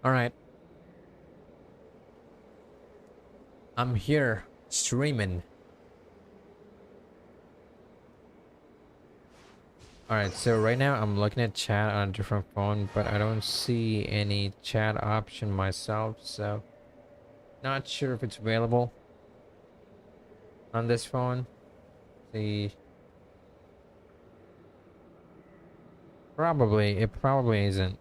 All right. I'm here streaming. All right, so right now I'm looking at chat on a different phone, but I don't see any chat option myself, so not sure if it's available on this phone. See, it probably isn't.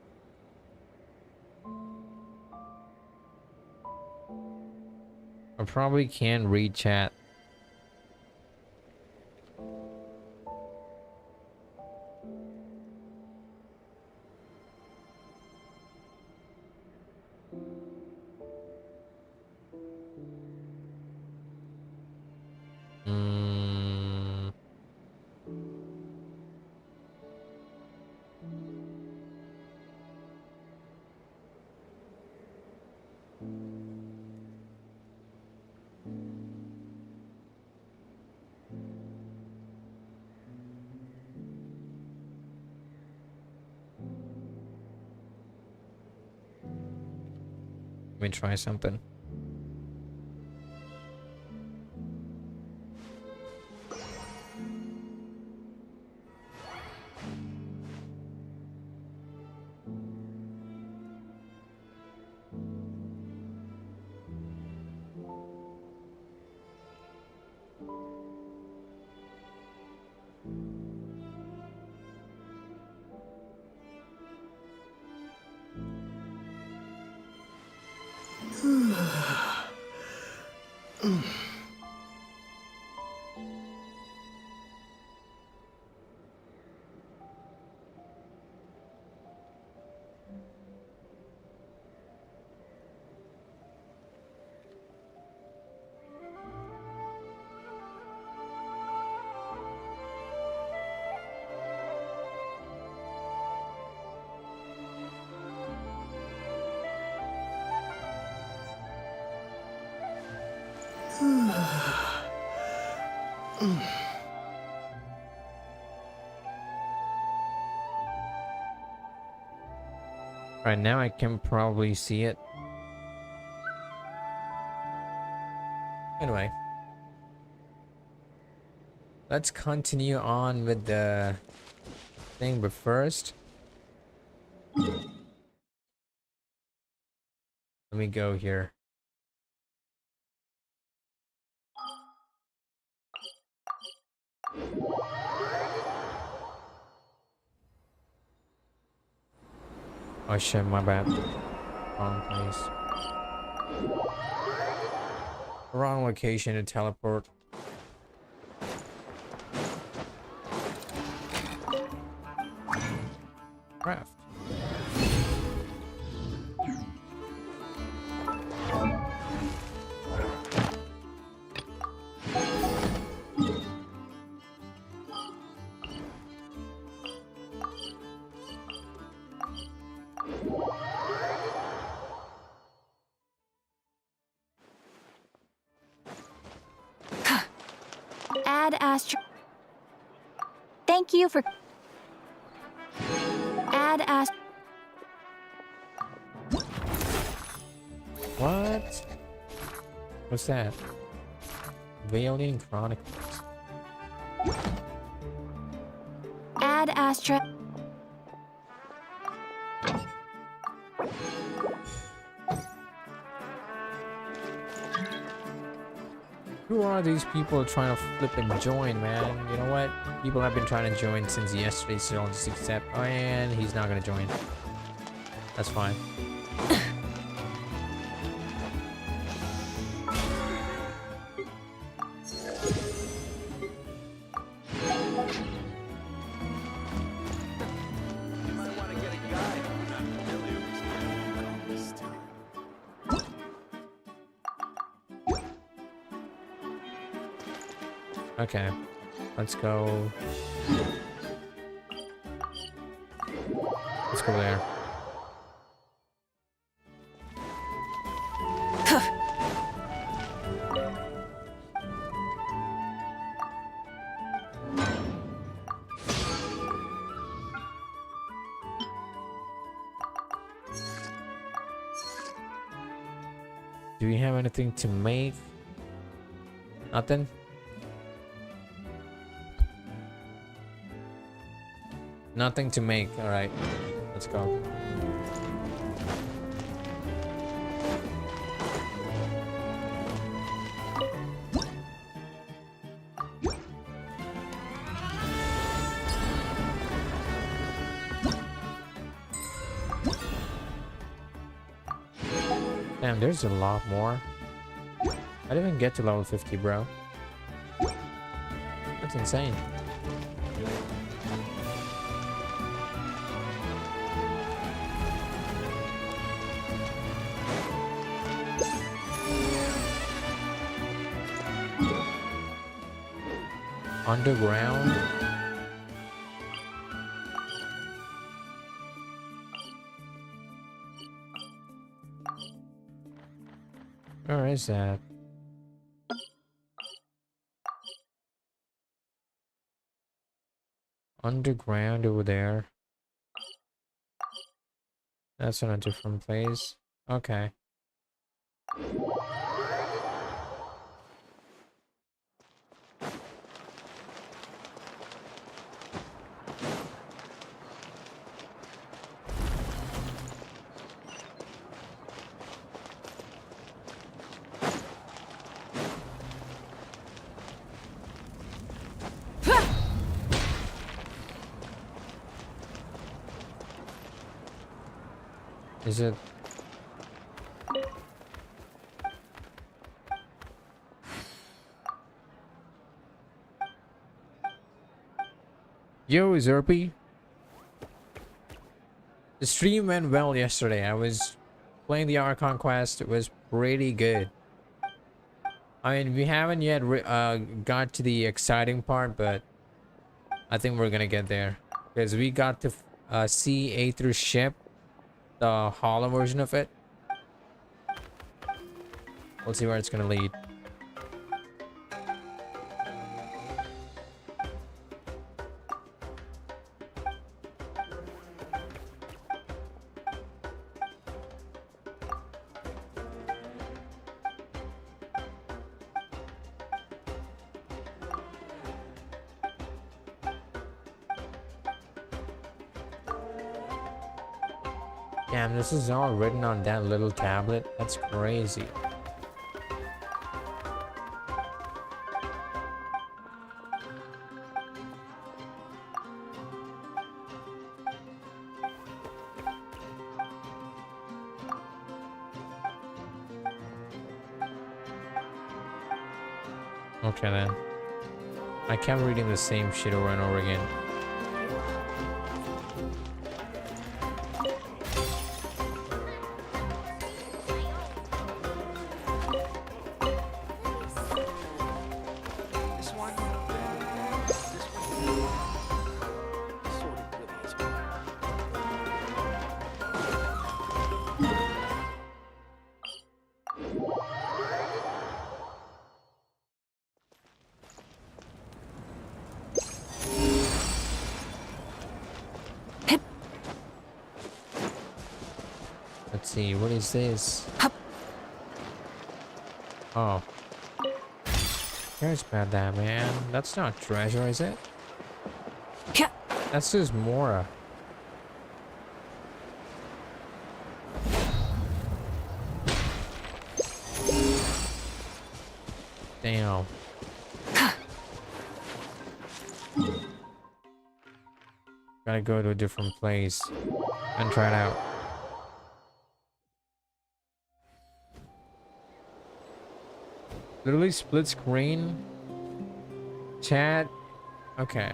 I probably can't read chat. Mm, let me try something. Right now I can probably see it. Anyway, let's continue on with the thing, but first let me go here. Oh shit, my bad. Wrong place. Wrong location to teleport. Craft. Add Astro. Thank you for. Add Astro. What? What's that? Valiant Chronicles. Add Astra. are these people trying to flip and join, man? You know what? People have been trying to join since yesterday, so I'll just accept. Oh, and he's not gonna join. That's fine. Okay, let's go. Let's go there. Do we have anything to make? Nothing? Nothing to make. All right, let's go. Damn, there's a lot more. I didn't even get to level 50, bro. That's insane. Underground? Where is that? Underground over there. That's in a different place. Okay. Is it? Yo, Zerpy. The stream went well yesterday. I was playing the Archon quest. It was pretty good. I mean, we haven't yet got to the exciting part, but I think we're gonna get there. Because we got to see Aether's ship, the hollow version of it. We'll see where it's gonna lead. Damn, this is all written on that little tablet. That's crazy. Okay then. I kept reading the same shit over and over again. Let's see, what is this? Oh. Cares about that, man. That's not treasure, is it? That's just Mora. Damn. Gotta go to a different place and try it out. Literally split screen. Chat. Okay.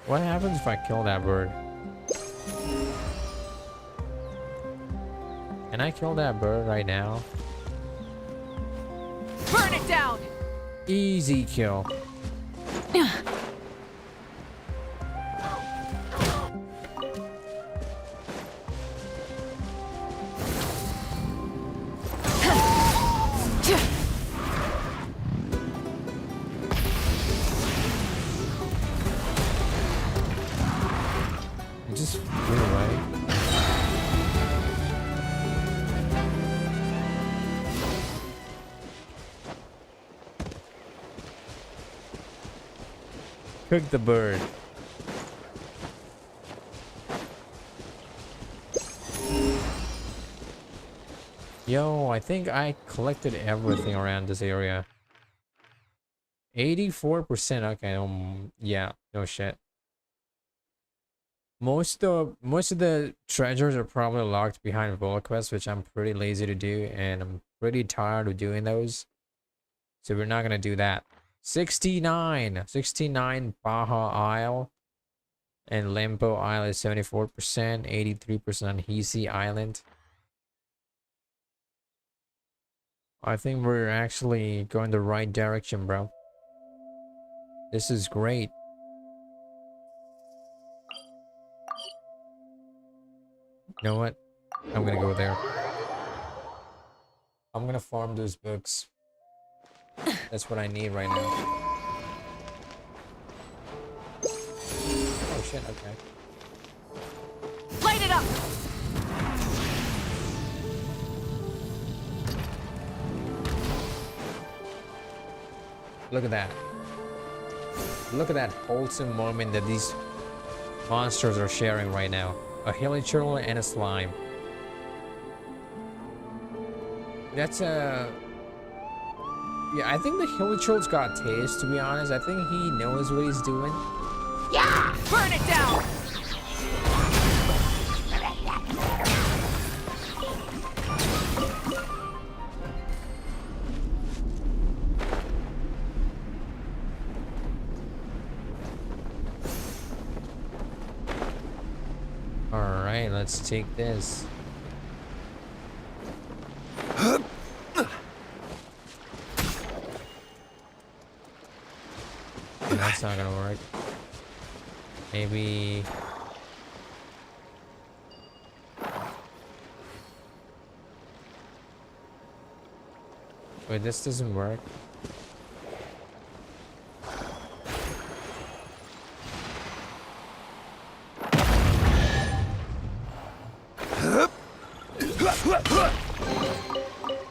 What happens if I kill that bird? Can I kill that bird right now? Burn it down! Easy kill. It just flew away. Cook the bird. Yo, I think I collected everything around this area. 84%. Okay, yeah, no shit. Most of the treasures are probably locked behind Vola quests, which I'm pretty lazy to do, and I'm pretty tired of doing those. So we're not gonna do that. 69 Baja Isle, and Limbo Isle is 74%, 83% Hisi Island. I think we're actually going the right direction, bro. This is great. You know what? I'm gonna go there. I'm gonna farm those books. That's what I need right now. Oh shit, okay. Light it up! Look at that. Look at that wholesome moment that these monsters are sharing right now. A hilichurl and a slime. That's a... Yeah, I think the hilichurl's got taste, to be honest. I think he knows what he's doing. Yeah! Burn it down! Alright, let's take this. That's not gonna work. Maybe... Wait, this doesn't work.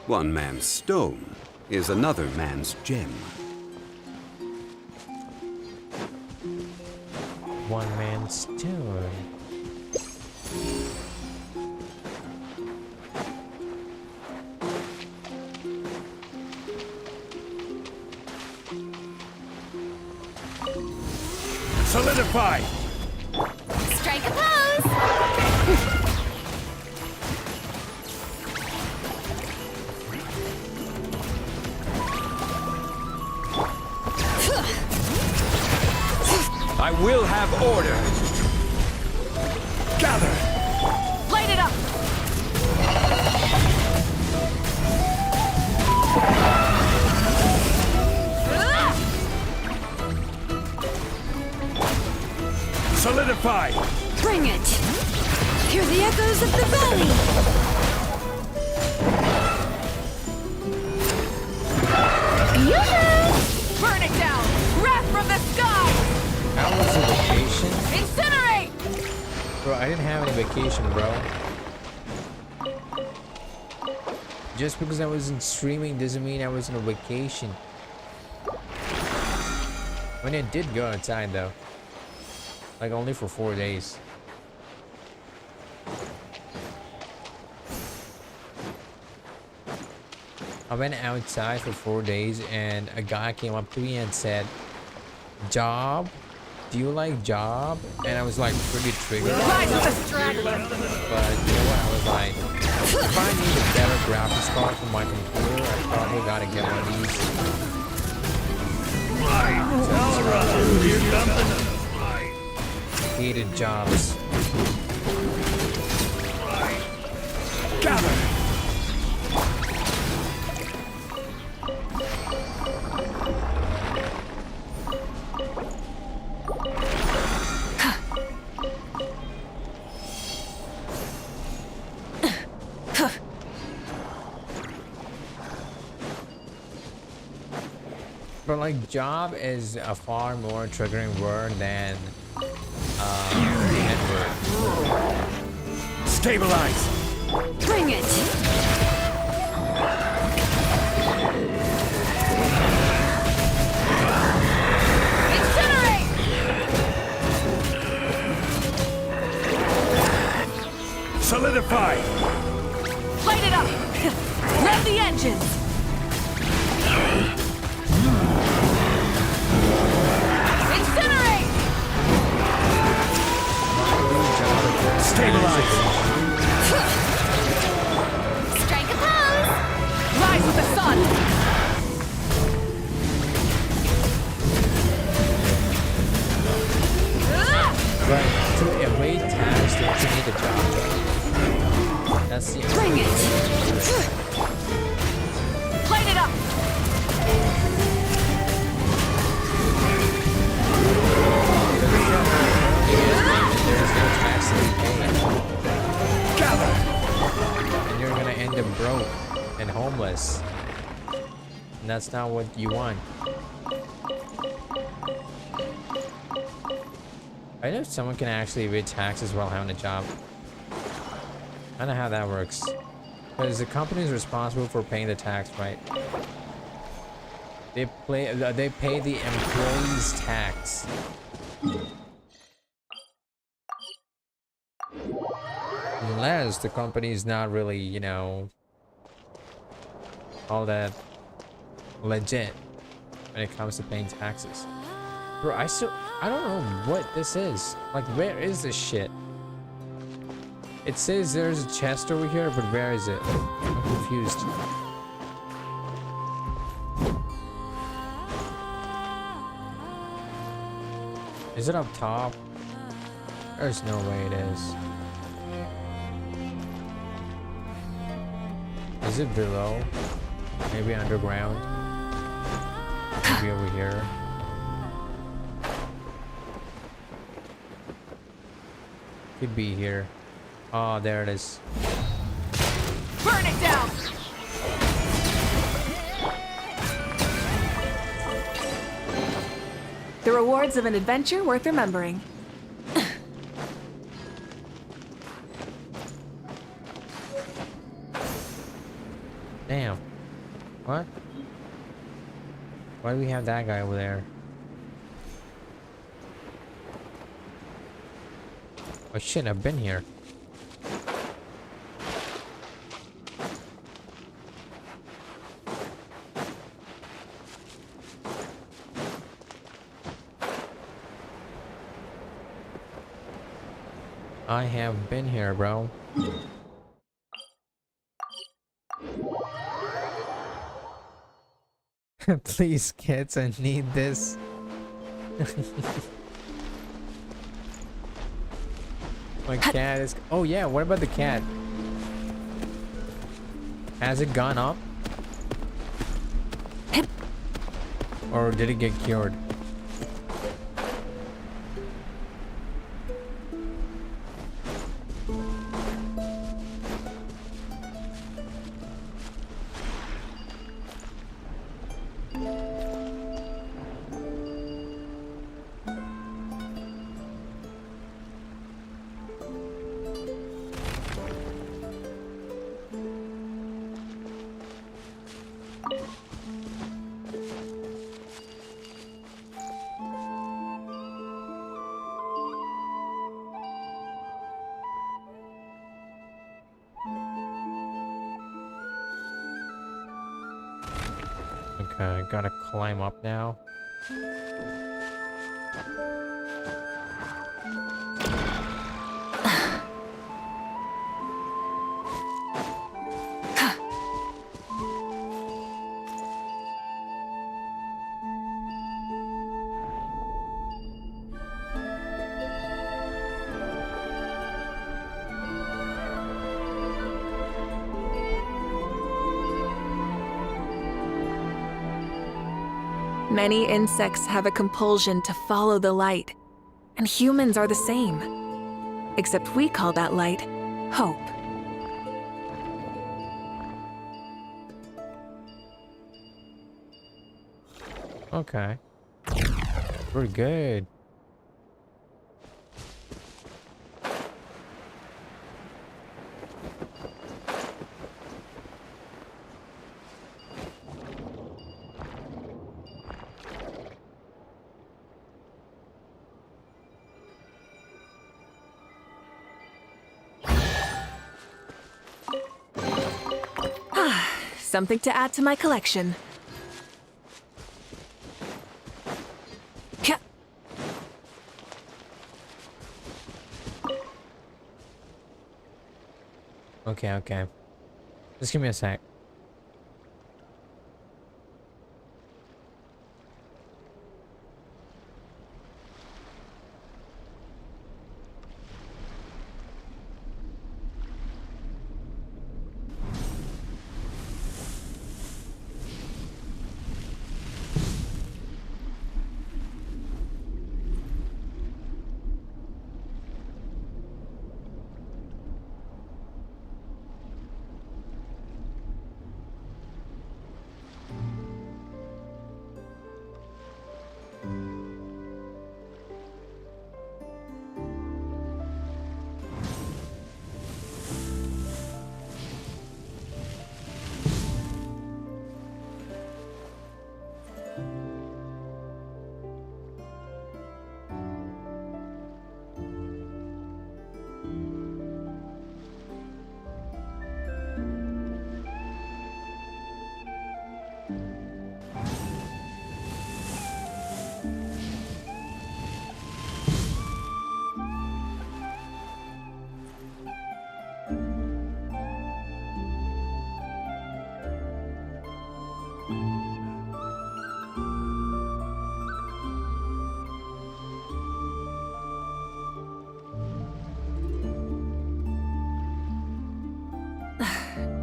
One man's stone is another man's gem. One man's stone. Solidify! Strike a pose! I will have order! Gather! Light it up! Solidify! Bring it! Hear the echoes of the valley! Yoo-hoo! Burn it down! Wrath from the sky! How was the vacation? Incinerate! Bro, I didn't have any vacation, bro. Just because I wasn't streaming doesn't mean I was on a vacation. When I did go outside though. Like only for 4 days. I went outside for 4 days and a guy came up to me and said, "Job? Do you like job?" And I was like pretty triggered. Rise of the straggler. But you know what? I was like, if I need a better graphics card for my computer, I probably gotta get one of these. Hated jobs. Gather! But like job is a far more triggering word than N-word. Stabilize! Bring it! Incinerate! Solidify! Light it up! Rev the engines! Incinerate! Stabilize! Strike a pose! Rise with the sun! But to evade tax, you also need a job. That's the Bring it! Light it up! there's no tax to be paid. Gather! And you're gonna end up broke and homeless. And that's not what you want. I know someone can actually evade taxes while having a job. I don't know how that works. Because the company is responsible for paying the tax, right? They pay the employees' tax. Unless the company is not really, you know, all that legit when it comes to paying taxes. Bro, I don't know what this is. Like, where is this shit? It says there's a chest over here, but where is it? I'm confused. Is it up top? There's no way it is. Is it below? Maybe underground? Maybe over here? Could be here. Oh, there it is. Burn it down! The rewards of an adventure worth remembering. Damn. What? Why do we have that guy over there? Oh shit, I've been here. I have been here, bro. Please, kids, I need this. My cat is... Oh yeah, what about the cat? Has it gone up? Or did it get cured? Okay, gotta climb up now. Many insects have a compulsion to follow the light, and humans are the same. Except we call that light hope. Okay. We're good. Something to add to my collection. Ka- Okay, okay. Just give me a sec.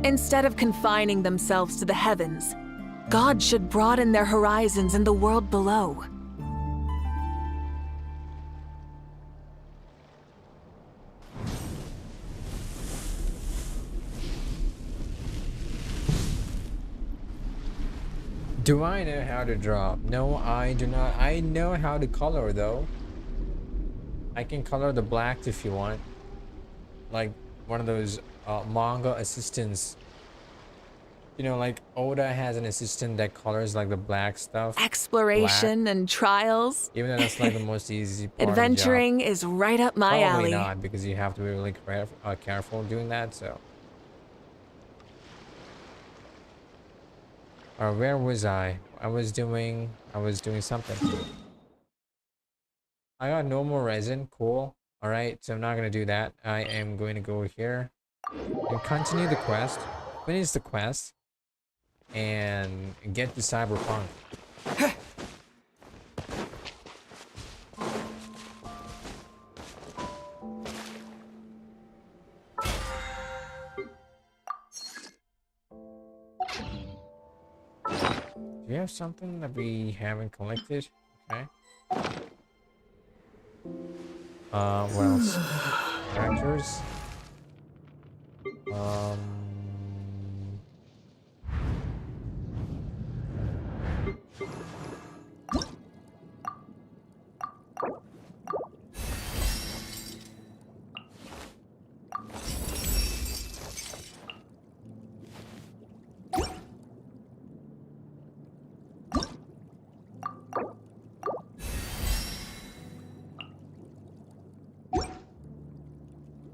Instead of confining themselves to the heavens, God should broaden their horizons in the world below. Do I know how to draw? No, I do not. I know how to color though. I can color the blacks if you want. Like one of those manga assistants. You know, like Oda has an assistant that colors like the black stuff. Exploration and trials. Even though that's like the most easy part Adventuring is right up my of the job. Probably alley. not, because you have to be really careful doing that, so. Where was I? I was doing something. I got no more resin. Cool. Alright, so I'm not gonna do that. I am going to go here and continue the quest. Finish the quest. And get the cyberpunk. Do you have something that we haven't collected? Okay. What else? Characters.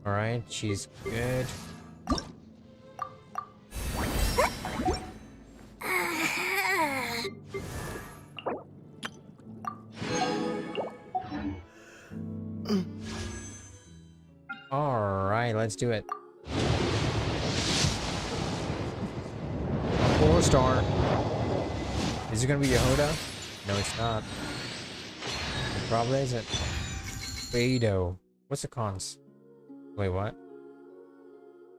Alright, she's good. let's do it. 4-star. Is it gonna be Yehoda? No, it's not. It probably isn't. Beidou. What's the cons? Wait, what?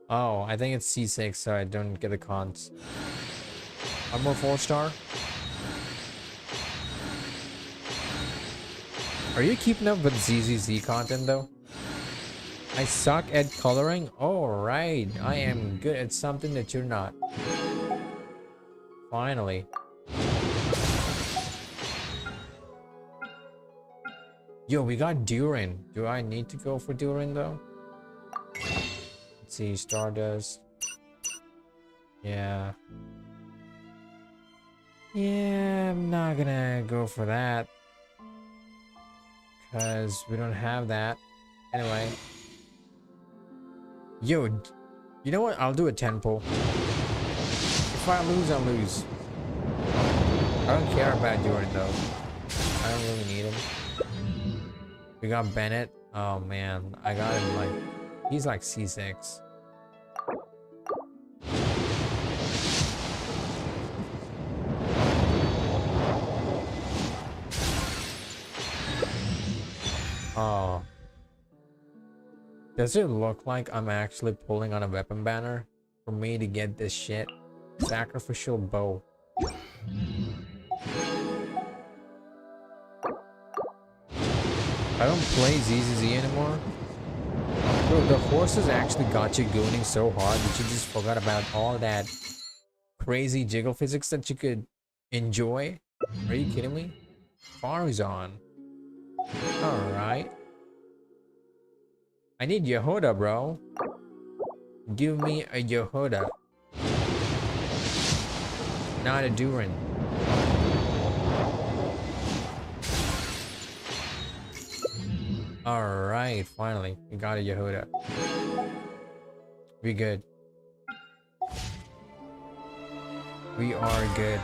Oh, I think it's C6, so I don't get the cons. One more 4-star. Are you keeping up with ZZZ content though? I suck at coloring? Oh, right. I am good at something that you're not. Finally. Yo, we got Durin. Do I need to go for Durin though? Let's see, Stardust. Yeah. Yeah, I'm not gonna go for that. Because we don't have that. Anyway. Yo, you know what? I'll do a 10 pull. If I lose, I lose. I don't care about Durin though. I don't really need him. We got Bennett. Oh man, I got him like... He's like C6. Oh. Does it look like I'm actually pulling on a weapon banner for me to get this shit? Sacrificial bow. I don't play ZZZ anymore. Bro, the horses actually got you gooning so hard that you just forgot about all that crazy jiggle physics that you could enjoy. Are you kidding me? Farzan. Alright. I need Yehoda, bro. Give me a Yehoda. Not a Durin. Alright, finally. We got a Yehoda. We good. We are good.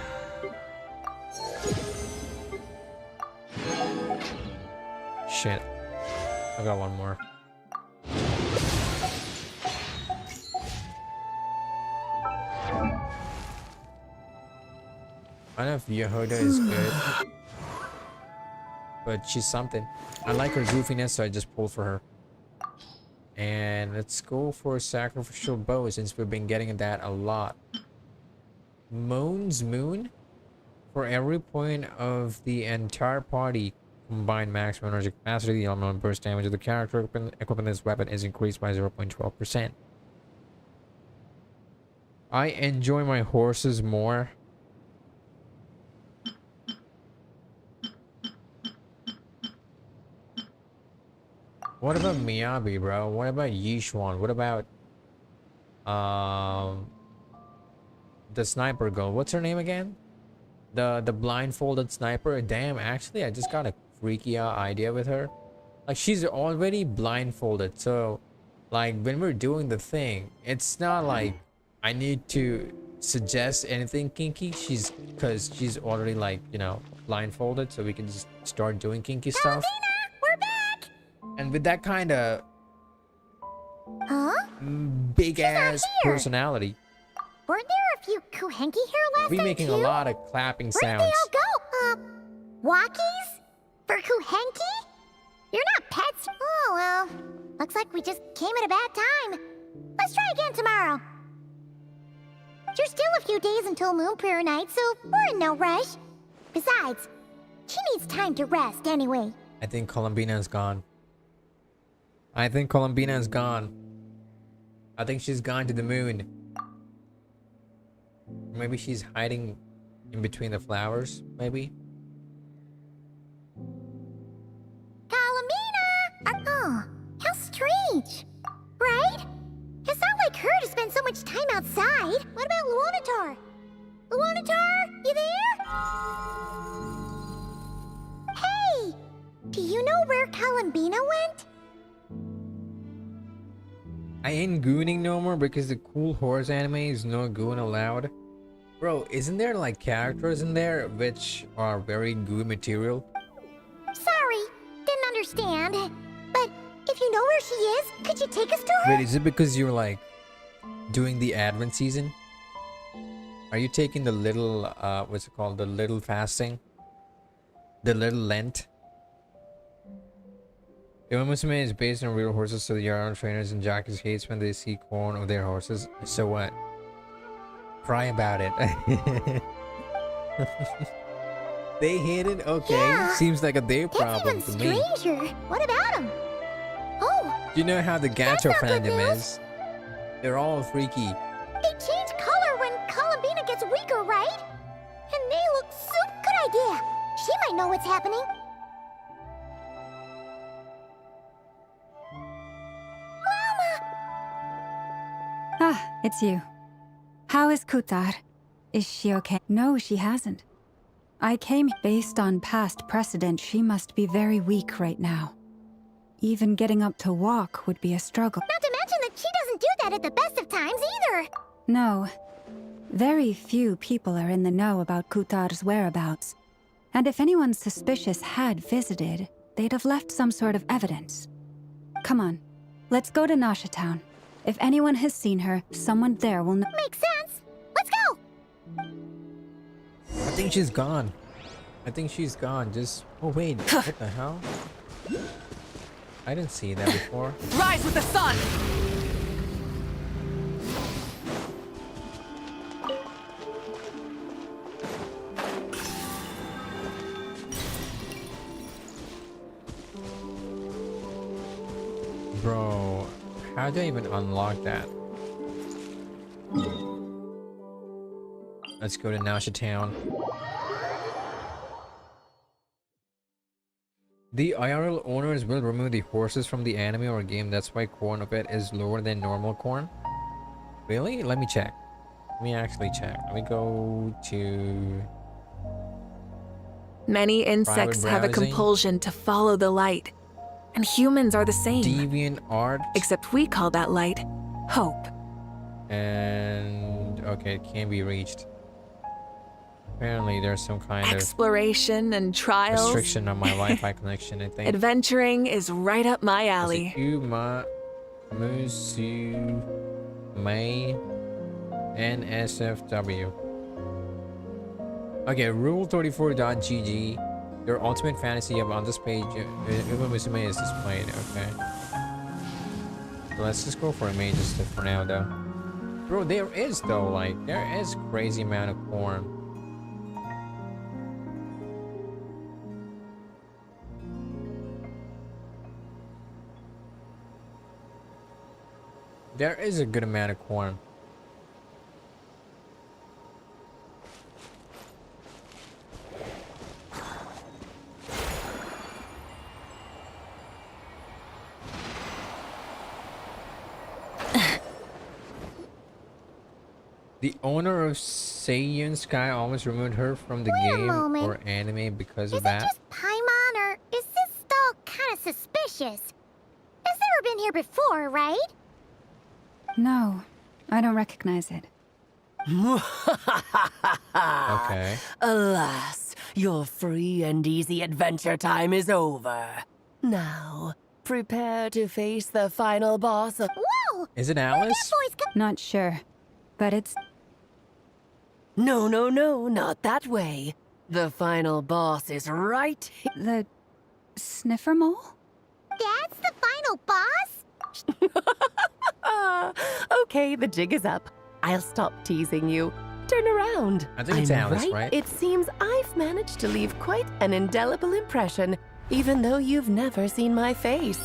Shit. I got one more. I don't know if Yehoda is good, but she's something. I like her goofiness, so I just pulled for her. And let's go for a sacrificial bow since we've been getting that a lot. Moon's Moon? For every point of the entire party combined maximum energy capacity, the elemental burst damage of the character equipping this weapon is increased by 0.12%. I enjoy my horses more. What about Miyabi, bro? What about Yishuan? What about the sniper girl? What's her name again? The blindfolded sniper. Damn, actually I just got a freaky idea with her. Like, she's already blindfolded, so like when we're doing the thing, it's not like I need to suggest anything kinky. Because she's already, like, you know, blindfolded, so we can just start doing kinky stuff. We're back! And with that kind of Huh? big ass not here. personality, Weren't there a few Kuhenki here last we time making too? a lot of clapping Where'd sounds. they all go? Walkies? For Kuhenki? You're not pets? Oh, well. Looks like we just came at a bad time. Let's try again tomorrow. There's still a few days until Moon Prayer Night, so we're in no rush. Besides, she needs time to rest anyway. I think Columbina is gone. I think Columbina is gone. I think she's gone to the moon. Maybe she's hiding in between the flowers, maybe? Columbina! Oh, how strange. Right? It's not like her to spend so much time outside. What about Luanatar? Luanatar, you there? Hey! Do you know where Columbina went? I ain't gooning no more because the cool horse anime is no goon allowed. Bro, isn't there like characters in there which are very good material? Sorry, didn't understand. But If you know where she is, could you take us to her? Wait, is it because you're like doing the Advent season? Are you taking the little what's it called? The little fasting? The little Lent? Uma Musume is based on real horses, so the yarn trainers and jockeys hates when they see corn of their horses. So what? Cry about it. They hate it? Okay. Yeah. Seems like a their That's problem even to me. stranger. What about him? Oh, You know how the That's gato not good fandom news. is? They're all freaky. they change color when Columbina gets weaker, right? And they look super good idea. She might know what's happening. Ah, it's you. How is Kutar? Is she okay? No, she hasn't. I came based on past precedent. She must be very weak right now. Even getting up to walk would be a struggle. Not to mention that she doesn't do that at the best of times either. No. Very few people are in the know about Kutar's whereabouts. And if anyone suspicious had visited, they'd have left some sort of evidence. Come on, let's go to Nasha Town. If anyone has seen her, someone there will know. Makes sense. Let's go. I think she's gone. I think she's gone. Just. Oh, wait. What the hell? I didn't see that before. Rise with the sun! Bro, how do I even unlock that? Let's go to Nasha Town. The IRL owners will remove the horses from the anime or game. That's why corn of it is lower than normal corn. Really? Let me check. Let me actually check. Let me go to... Many insects have a browsing. compulsion to follow the light. And humans are the same. Deviant Art. Except we call that light hope. And... okay, it can't be reached. Apparently there's some kind of Exploration and trials. restriction on my Wi-Fi connection, I think. Adventuring is right up my alley. Uma Musu May NSFW. Okay, rule34.gg. Your ultimate fantasy up on this page. Uma Musume is displayed. Okay. So let's just go for a mage just for now, though. Bro, there is though, like, there is crazy amount of corn. There is a good amount of corn. The owner of Seiyun Sky almost removed her from the Wait a game moment. or anime because Is of it that. just Paimon, or is this doll kind of suspicious? It's never been here before, right? No, I don't recognize it. Okay. Alas, your free and easy adventure time is over. Now, prepare to face the final boss of... Whoa! Is it That Alice? boy's got... Not sure, but it's... No, not that way. The final boss is right here. the... sniffer mole? That's the final boss? Okay, the jig is up. I'll stop teasing you. Turn around. I think it's I'm Alice, right? It seems I've managed to leave quite an indelible impression, even though you've never seen my face.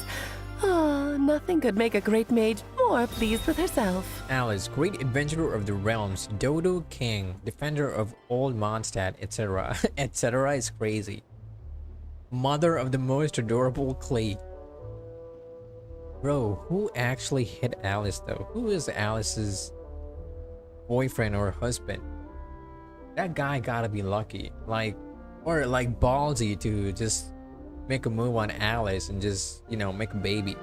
Ah, nothing could make a great mage more pleased with herself. Alice, great adventurer of the realms, Dodo King, defender of old Mondstadt, etc. etc. is crazy. Mother of the most adorable clay. Bro, who actually hit Alice though? Who is Alice's boyfriend or husband? That guy gotta be lucky. Like, or like ballsy to just make a move on Alice and just, you know, make a baby.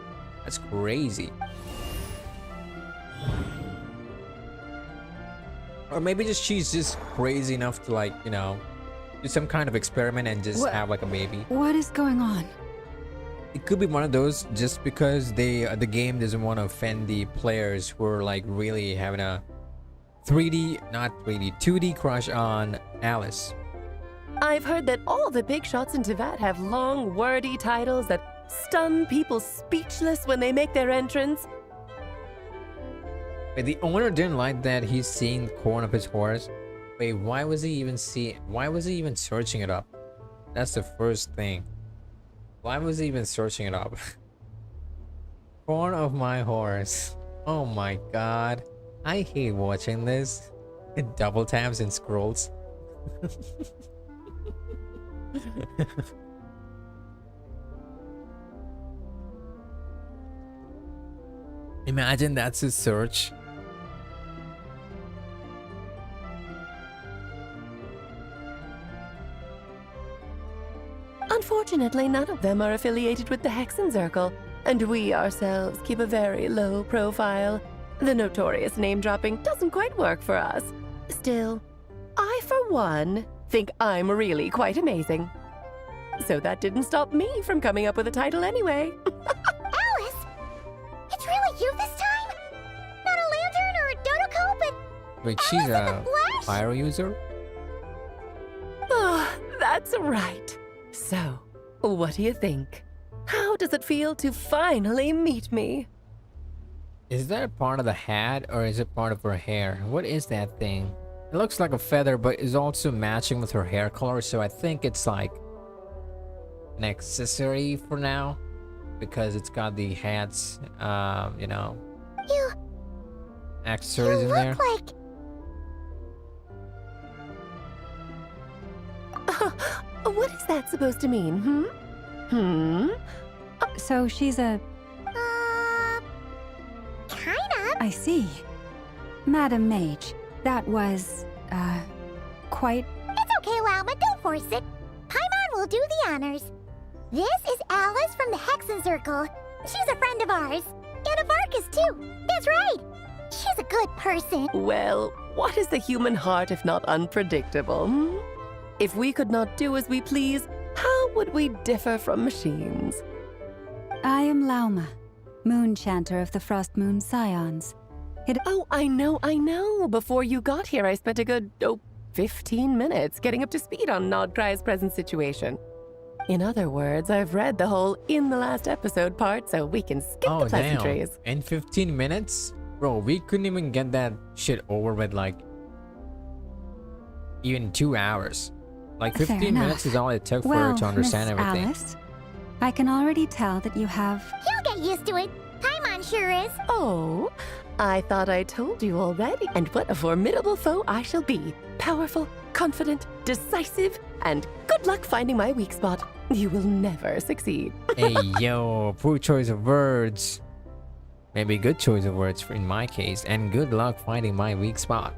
That's crazy. Or maybe just she's just crazy enough to, like, you know, do some kind of experiment and just have like a baby. What is going on? it could be one of those just because the game doesn't want to offend the players who are like really having a 3D, not 3D, 2D crush on Alice. I've heard that all the big shots in Tevat have long, wordy titles that stun people speechless when they make their entrance. Wait, the owner didn't like that he's seeing the corn of his horse. Wait, why was he even searching it up? That's the first thing. Why was he even searching it up? Corn of my horse. Oh my god. I hate watching this. It double taps and scrolls. Imagine that's his search. Unfortunately, none of them are affiliated with the Hexen Circle, and we ourselves keep a very low profile. The notorious name-dropping doesn't quite work for us. Still, I, for one, think I'm really quite amazing. So that didn't stop me from coming up with a title anyway. Alice! It's really you this time? Not a lantern or a dodo but Wait, Alice she's in the a flesh? fire user? Ah, that's right. So, what do you think? How does it feel to finally meet me? Is that part of the hat or is it part of her hair? What is that thing? It looks like a feather, but is also matching with her hair color, so I think it's like an accessory for now because it's got the hat's, you know, You accessories in look there. like... What is that supposed to mean, So she's a... Kinda. I see. Madam Mage, that was, quite... It's okay, Lauma, don't force it. Paimon will do the honors. This is Alice from the Hexen Circle. She's a friend of ours. And of Arcus, too. That's right. She's a good person. Well, what is the human heart if not unpredictable? If we could not do as we please, how would we differ from machines? I am Lauma, Moon Chanter of the Frost Moon Scions. Oh, I know. Before you got here, I spent a good, 15 minutes getting up to speed on Nodcry's present situation. In other words, I've read the whole in the last episode part, so we can skip Oh, the damn. pleasantries. In 15 minutes? Bro, we couldn't even get that shit over with, like, even 2 hours. Like, Fair 15 minutes enough. is all it took for Well, her to understand Miss everything. Alice, I can already tell that you have... You'll get used to it. Paimon sure is. Oh, I thought I told you already. And what a formidable foe I shall be. Powerful, confident, decisive, and good luck finding my weak spot. You will never succeed. Hey, yo, poor choice of words. Maybe good choice of words in my case, and good luck finding my weak spot.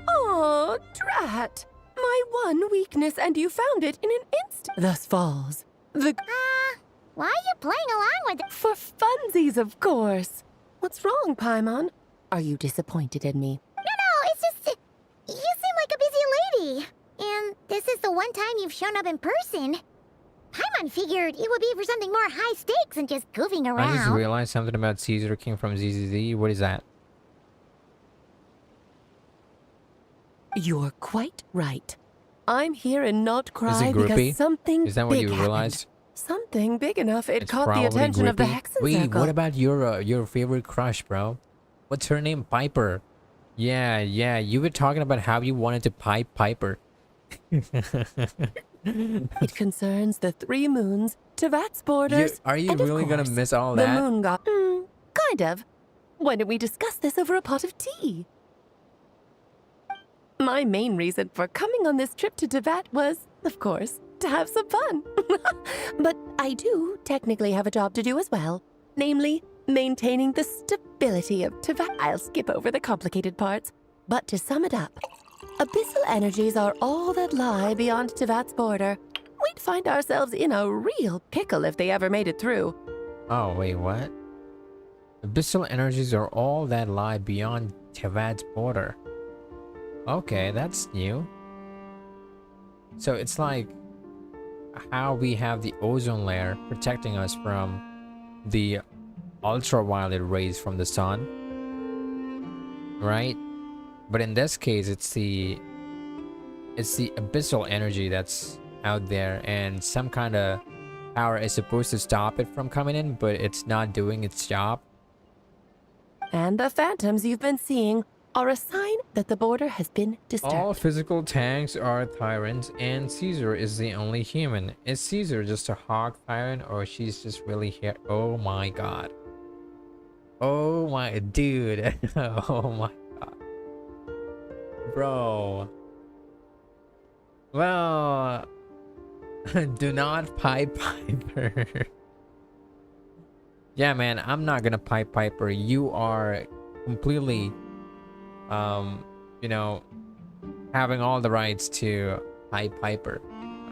Oh, drat. My one weakness, and you found it in an instant. Thus falls the... Why are you playing along with it? For funsies, of course. What's wrong, Paimon? Are you disappointed in me? No, it's just... You seem like a busy lady. And this is the one time you've shown up in person. Paimon figured it would be for something more high stakes than just goofing around. I just realized something about Caesar King from ZZZ. What is that? You're quite right. I'm here and not Is cry it groupie? because something Is that what big you happened. realized? Something big enough it It's caught the probably attention of the Grippy. Hexen Wait, Circle. what about your favorite crush, bro? What's her name? Piper. Yeah, you were talking about how you wanted to pipe Piper. It concerns the 3 moons, Tevat's borders, Are you and of really gonna course, miss all the that? moon god. Kind of. Why don't we discuss this over a pot of tea? My main reason for coming on this trip to Tevat was, of course, to have some fun. But I do technically have a job to do as well, namely, maintaining the stability of Tevat. I'll skip over the complicated parts, but to sum it up, abyssal energies are all that lie beyond Tevat's border. We'd find ourselves in a real pickle if they ever made it through. Oh, wait, what? Abyssal energies are all that lie beyond Tevad's border. Okay, that's new. So it's like... how we have the ozone layer protecting us from the ultraviolet rays from the sun, right? But in this case, it's the abyssal energy that's out there, and some kind of power is supposed to stop it from coming in, but it's not doing its job. And the phantoms you've been seeing are a sign that the border has been disturbed. All physical tanks are tyrants, and Caesar is the only human. Is Caesar just a hog tyrant, or she's just really here? Oh my god. Oh my dude. Oh my god. Bro. Well, do not pipe piper. Yeah, man, I'm not gonna pipe piper. You are completely you know, having all the rights to pipe piper.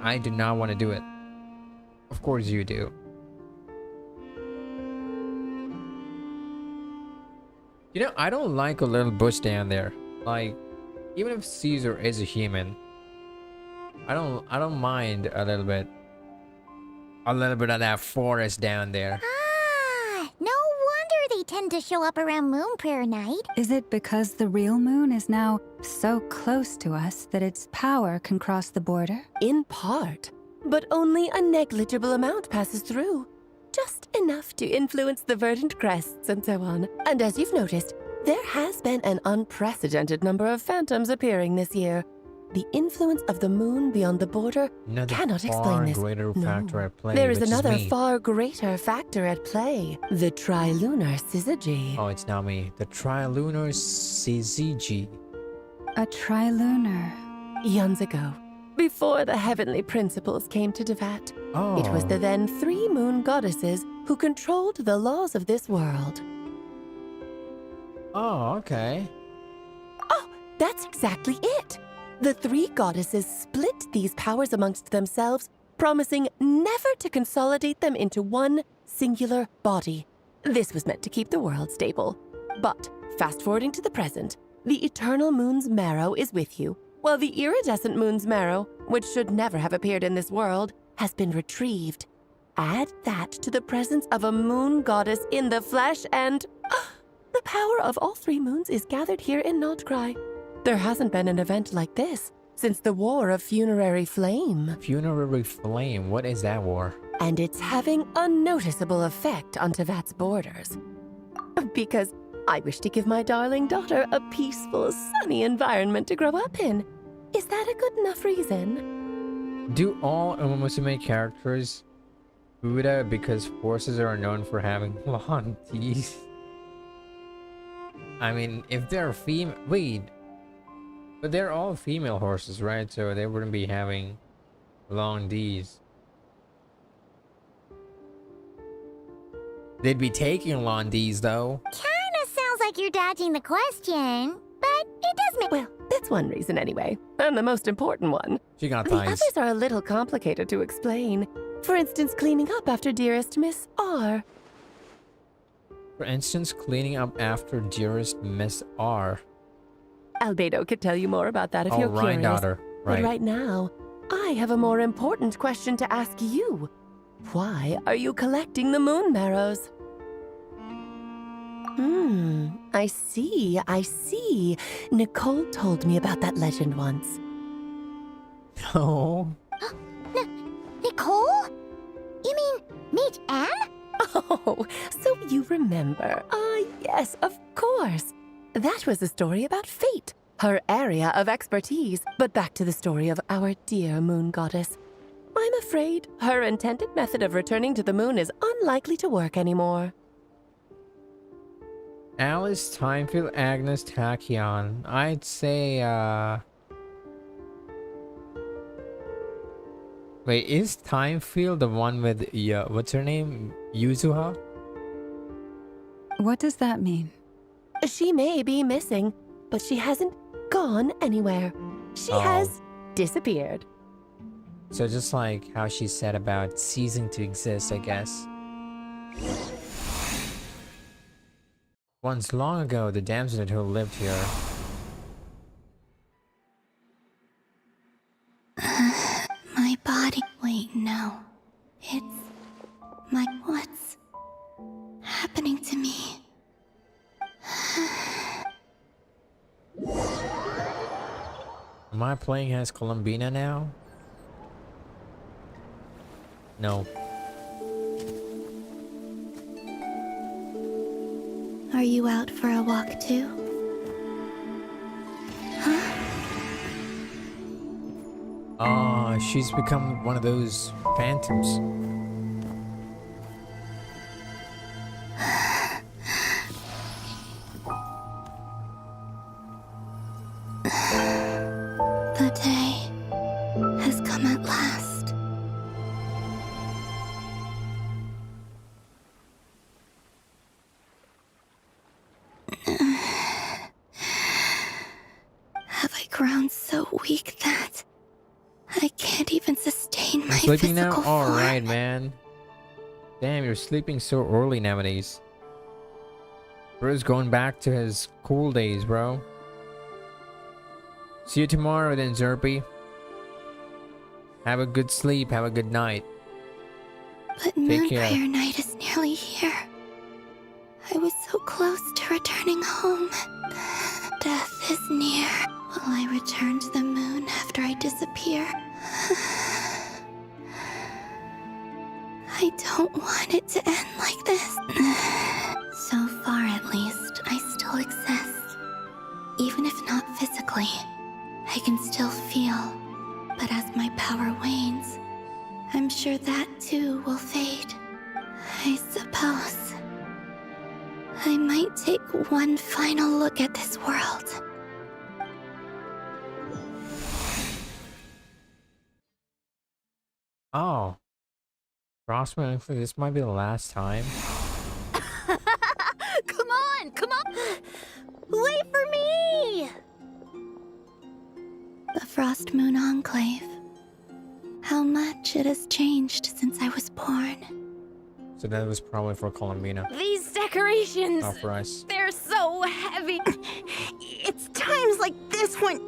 I do not want to do it. Of course you do. You know, I don't like a little bush down there. Like, even if Caesar is a human, I don't mind a little bit of that forest down there. Ah, no wonder they tend to show up around moon prayer night. Is it because the real moon is now so close to us that its power can cross the border? In part, but only a negligible amount passes through. Just enough to influence the verdant crests and so on. And as you've noticed, there has been an unprecedented number of phantoms appearing this year. The influence of the moon beyond the border Another cannot far explain this. greater factor at play, There is which another me. far greater factor at play. The trilunar syzygy. Oh, it's now me. The trilunar syzygy. A trilunar. Eons ago, before the heavenly principles came to Devat, Oh. it was the then 3 moon goddesses who controlled the laws of this world. Oh, okay. Oh, that's exactly it. The 3 goddesses split these powers amongst themselves, promising never to consolidate them into one singular body. This was meant to keep the world stable. But, fast forwarding to the present, the eternal moon's marrow is with you, while the iridescent moon's marrow, which should never have appeared in this world, has been retrieved. Add that to the presence of a moon goddess in the flesh and... the power of all 3 moons is gathered here in Nodcry. There hasn't been an event like this since the War of Funerary Flame. Funerary flame. What is that war? And it's having a noticeable effect on Tevat's borders. Because I wish to give my darling daughter a peaceful, sunny environment to grow up in. Is that a good enough reason? Do all Umamusume characters Buddha because horses are known for having long teeth? I mean, if they're female... Wait. But they're all female horses, right? So they wouldn't be having long D's. They'd be taking long D's, though. Kinda sounds like you're dodging the question, but it does make... Well, that's one reason anyway, and the most important one. She got The thighs. others are a little complicated to explain. For instance, cleaning up after dearest Miss R. For instance, cleaning up after dearest Miss R. Albedo could tell you more about that if Oh, you're right, curious. daughter. Right. But right now, I have a more important question to ask you. Why are you collecting the moon marrows? I see. Nicole told me about that legend once. Oh. Nicole? You mean meet Anne? Oh, so you remember. Ah, yes, of course. That was a story about fate, her area of expertise. But back to the story of our dear moon goddess. I'm afraid her intended method of returning to the moon is unlikely to work anymore. Alice, Timefield, Agnes, Tachyon. I'd say, Wait, is Timefield the one with, what's her name? Yuzuha? What does that mean? She may be missing, but she hasn't gone anywhere. She Oh. has disappeared. So just like how she said about ceasing to exist, I guess. Once long ago, the damsel who lived here. My body Wait, no. It's... what's... happening to me? Am I playing as Columbina now? No. Are you out for a walk too? Oh, she's become one of those phantoms. The day has come at last. Have I grown so weak that I can't even sustain my Sleeping now? physical form? Alright, man. Damn, you're sleeping so early nowadays. Bro's going back to his cool days, bro. See you tomorrow then, Zerpy. Have a good sleep, have a good night. But Moon Prayer Night is nearly here. I was so close to returning home. Death is near. Will I return to the moon after I disappear? I don't want it to end like this. So far, at least, I still exist. Even if not physically, I can still feel. But as my power wanes, I'm sure that too will fade. I suppose I might take one final look at this world. Oh. Crossman, this might be the last time. Come on! Come on! Wait for me! The Frost Moon Enclave. How much it has changed since I was born. So that was probably for Columbina. These decorations, Not for us. they're so heavy. It's times like this when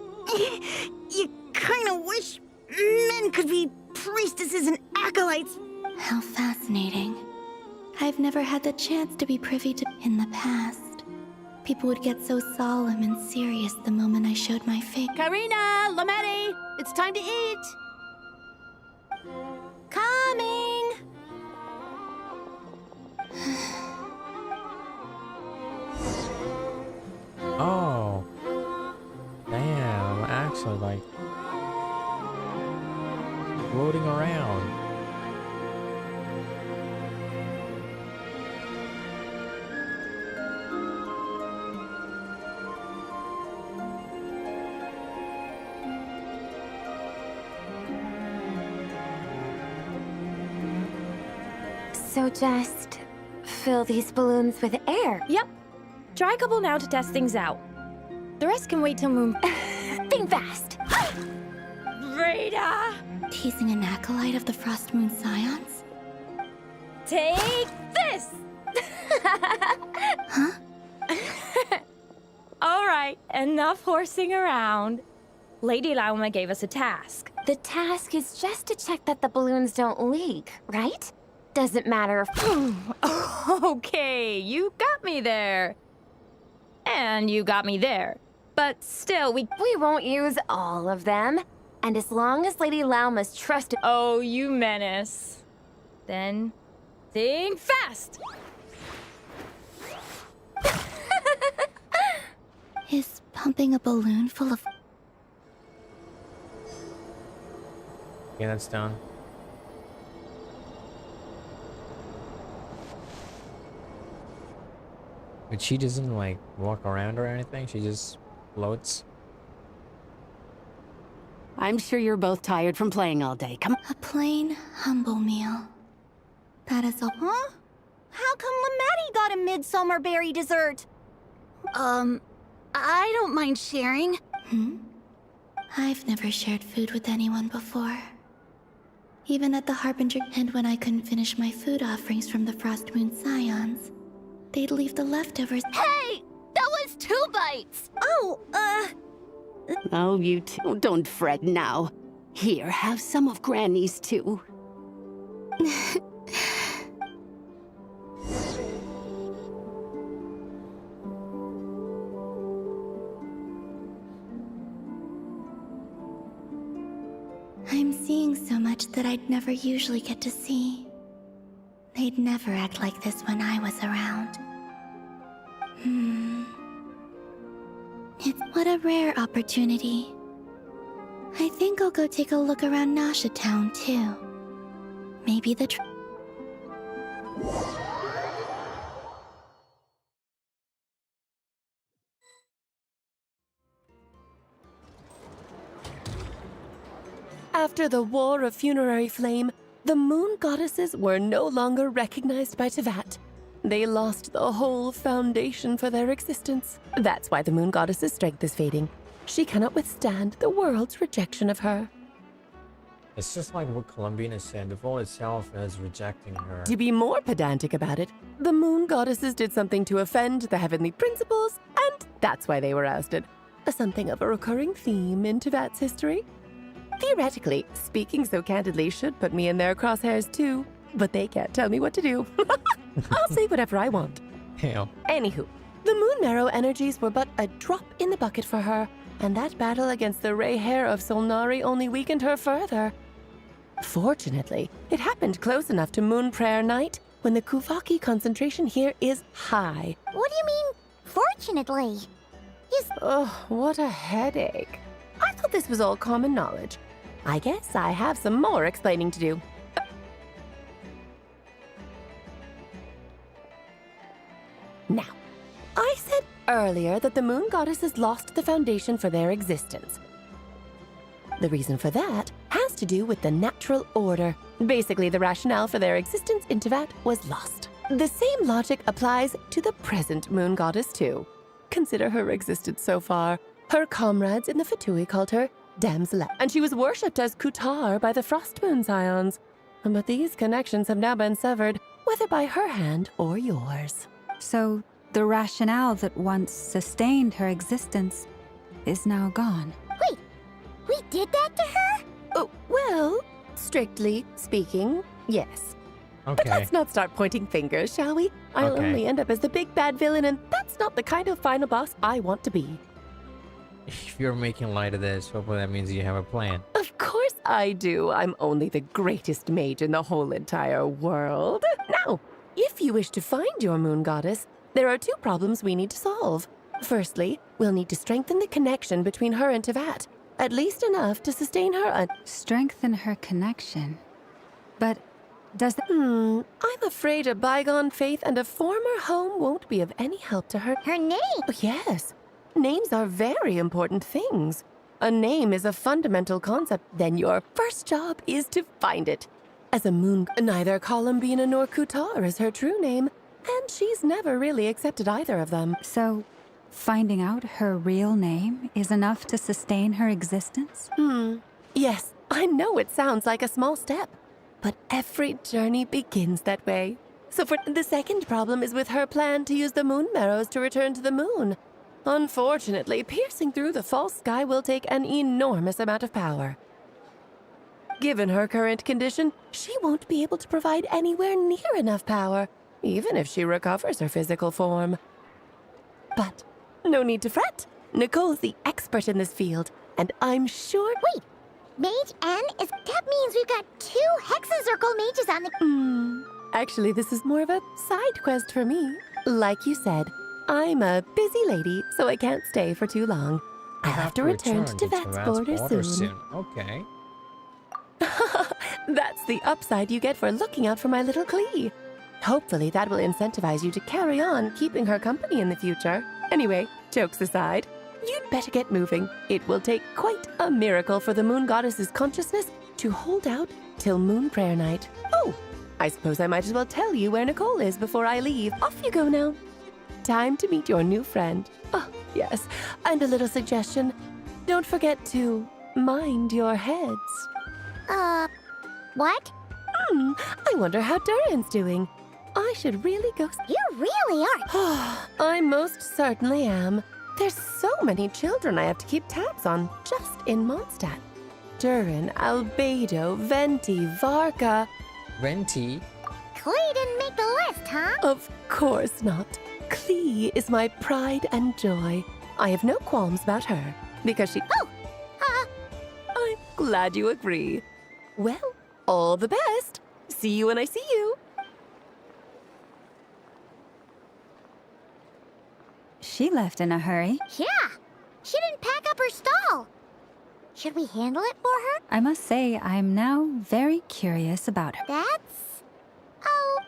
you kind of wish men could be priestesses and acolytes. How fascinating. I've never had the chance to be privy to in the past. People would get so solemn and serious the moment I showed my face. Karina, Lametti, it's time to eat. Coming! Oh. Damn, I'm actually like floating around. So just fill these balloons with air. Yep. Try a couple now to test things out. The rest can wait till Moon. Think fast. Rita! Teasing an acolyte of the Frost Moon Scions? Take this! Huh? All right, enough horsing around. Lady Lauma gave us a task. The task is just to check that the balloons don't leak, right? Doesn't matter if... Okay, you got me there. And you got me there. But still, we won't use all of them. And as long as Lady Lauma's trusted... Oh, you menace. Then, think fast! Is pumping a balloon full of... Yeah, that's done. But she doesn't like walk around or anything, she just floats. I'm sure you're both tired from playing all day. Come A plain, humble meal. That is all. Huh? How come Lametti got a midsummer berry dessert? I don't mind sharing. I've never shared food with anyone before. Even at the Harbinger, and when I couldn't finish my food offerings from the Frost Moon Scions, they'd leave the leftovers. Hey! That was 2 bites! Oh, you two, don't fret now. Here, have some of Granny's too. I'm seeing so much that I'd never usually get to see. They'd never act like this when I was around. It's what a rare opportunity. I think I'll go take a look around Nasha Town, too. Maybe the After the War of Funerary Flame, the moon goddesses were no longer recognized by Tevat. They lost the whole foundation for their existence. That's why the moon goddess's strength is fading. She cannot withstand the world's rejection of her. It's just like what Columbian is saying. The world itself is rejecting her. To be more pedantic about it, the moon goddesses did something to offend the heavenly principles, and that's why they were ousted. Something of a recurring theme in Tevat's history. Theoretically, speaking so candidly should put me in their crosshairs too, but they can't tell me what to do. I'll say whatever I want. Hell. Anywho, the Moon Marrow energies were but a drop in the bucket for her, and that battle against the Ray Hair of Solnari only weakened her further. Fortunately, it happened close enough to Moon Prayer Night when the Kuvaki concentration here is high. What do you mean, fortunately? Oh, what a headache. I thought this was all common knowledge. I guess I have some more explaining to do. Now, I said earlier that the moon goddesses lost the foundation for their existence. The reason for that has to do with the natural order. Basically, the rationale for their existence in Tevat was lost. The same logic applies to the present moon goddess too. Consider her existence so far. Her comrades in the Fatui called her Damselette, and she was worshipped as Kutar by the Frost Moon Scions. But these connections have now been severed, whether by her hand or yours. So, the rationale that once sustained her existence is now gone. Wait, we did that to her? Oh, well, strictly speaking, yes. Okay. But let's not start pointing fingers, shall we? I'll Okay. only end up as the big bad villain, and that's not the kind of final boss I want to be. If you're making light of this, hopefully that means you have a plan. Of course I do. I'm only the greatest mage in the whole entire world. Now, if you wish to find your moon goddess, there are two problems we need to solve. Firstly, we'll need to strengthen the connection between her and Tevat, at least enough to sustain her Strengthen her connection. But does that... I'm afraid a bygone faith and a former home won't be of any help to her. Her name? Oh, yes. Names are very important things. A name is a fundamental concept, then your first job is to find it. As a moon, neither Columbina nor Kutar is her true name, and she's never really accepted either of them. So, finding out her real name is enough to sustain her existence? Yes, I know it sounds like a small step, but every journey begins that way. So for the second problem is with her plan to use the moon marrows to return to the moon. Unfortunately, piercing through the false sky will take an enormous amount of power. Given her current condition, she won't be able to provide anywhere near enough power, even if she recovers her physical form. But no need to fret. Nicole's the expert in this field, and I'm sure... Wait, Mage N? That means we've got 2 Hexacircle mages on the... Actually, this is more of a side quest for me. Like you said, I'm a busy lady, so I can't stay for too long. I have to return to Tevat's border soon. Okay. That's the upside you get for looking out for my little Klee. Hopefully that will incentivize you to carry on keeping her company in the future. Anyway, jokes aside, you'd better get moving. It will take quite a miracle for the moon goddess's consciousness to hold out till moon prayer night. Oh, I suppose I might as well tell you where Nicole is before I leave. Off you go now. Time to meet your new friend. Oh, yes, and a little suggestion. Don't forget to mind your heads. What? I wonder how Durian's doing. I should really go... You really are. I most certainly am. There's so many children I have to keep tabs on just in Mondstadt. Durin, Albedo, Venti, Varga. Venti? Klee didn't make the list, huh? Of course not. Klee is my pride and joy. I have no qualms about her, because she... Oh! I'm glad you agree. Well, all the best. See you when I see you. She left in a hurry. Yeah! She didn't pack up her stall. Should we handle it for her? I must say, I'm now very curious about her. That's... oh...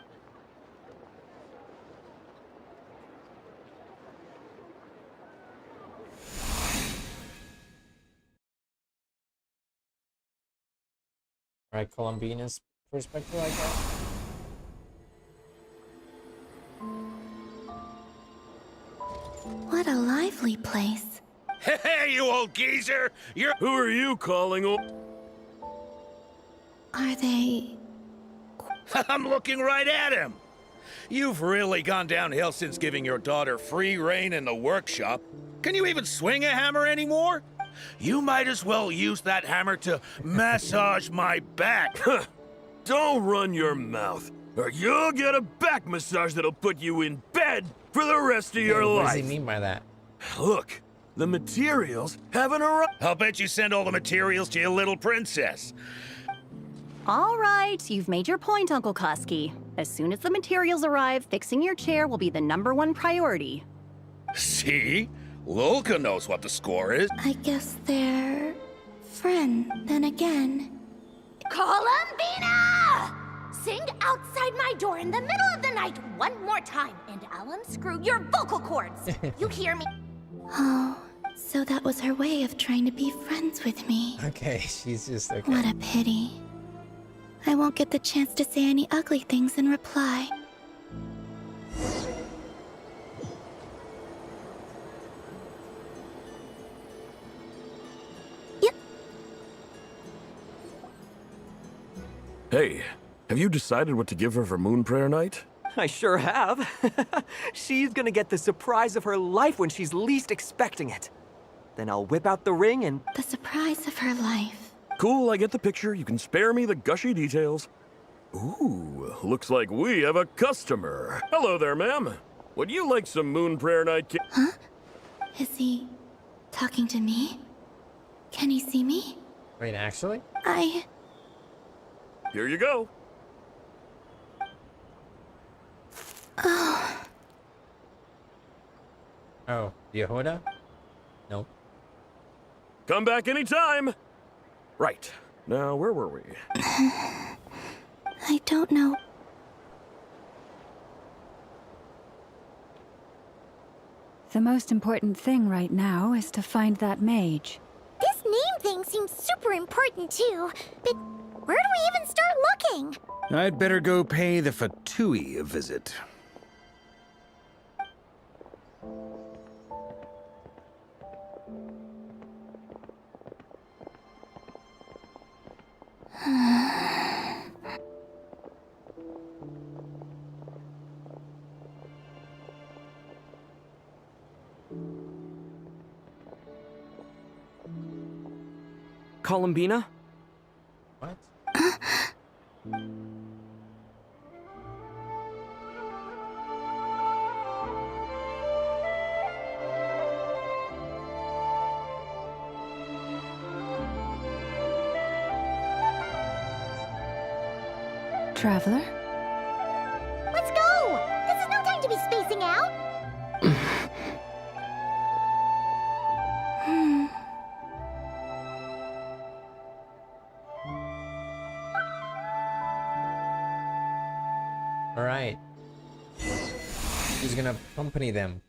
Right, Columbina's perspective, I guess. What a lively place. Hey, you old geezer! Who are you calling old? Are they... I'm looking right at him! You've really gone downhill since giving your daughter free rein in the workshop. Can you even swing a hammer anymore? You might as well use that hammer to massage my back. Don't run your mouth, or you'll get a back massage that'll put you in bed for the rest of your What life. does he mean by that? Look, the materials haven't arrived. I'll bet you send all the materials to your little princess. All right, you've made your point, Uncle Koski. As soon as the materials arrive, fixing your chair will be the #1 priority. See? Lolka knows what the score is. I guess they're... friend, then again. Columbina! Sing outside my door in the middle of the night one more time, and I'll unscrew your vocal cords. You hear me? Oh, so that was her way of trying to be friends with me. Okay, she's just okay. What a pity. I won't get the chance to say any ugly things in reply. Yep. Hey, have you decided what to give her for Moon Prayer Night? I sure have. She's gonna get the surprise of her life when she's least expecting it. Then I'll whip out the ring and... The surprise of her life. Cool, I get the picture. You can spare me the gushy details. Ooh, looks like we have a customer. Hello there, ma'am. Would you like some Moon Prayer Night Huh? Is he talking to me? Can he see me? Wait, actually? Here you go. Oh. Oh, Yehuda? Nope. Come back anytime. Right. Now, where were we? I don't know. The most important thing right now is to find that mage. This name thing seems super important too, but where do we even start looking? I'd better go pay the Fatui a visit. Columbina? What? Traveler? Let's go! This is no time to be spacing out! Alright. Who's gonna accompany them?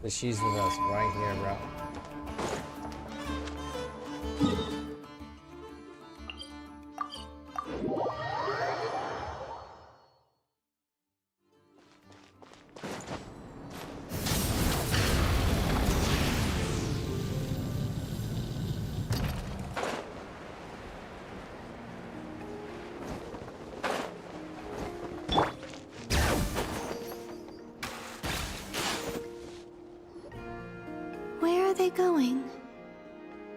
So she's with us right here, bro. are they going?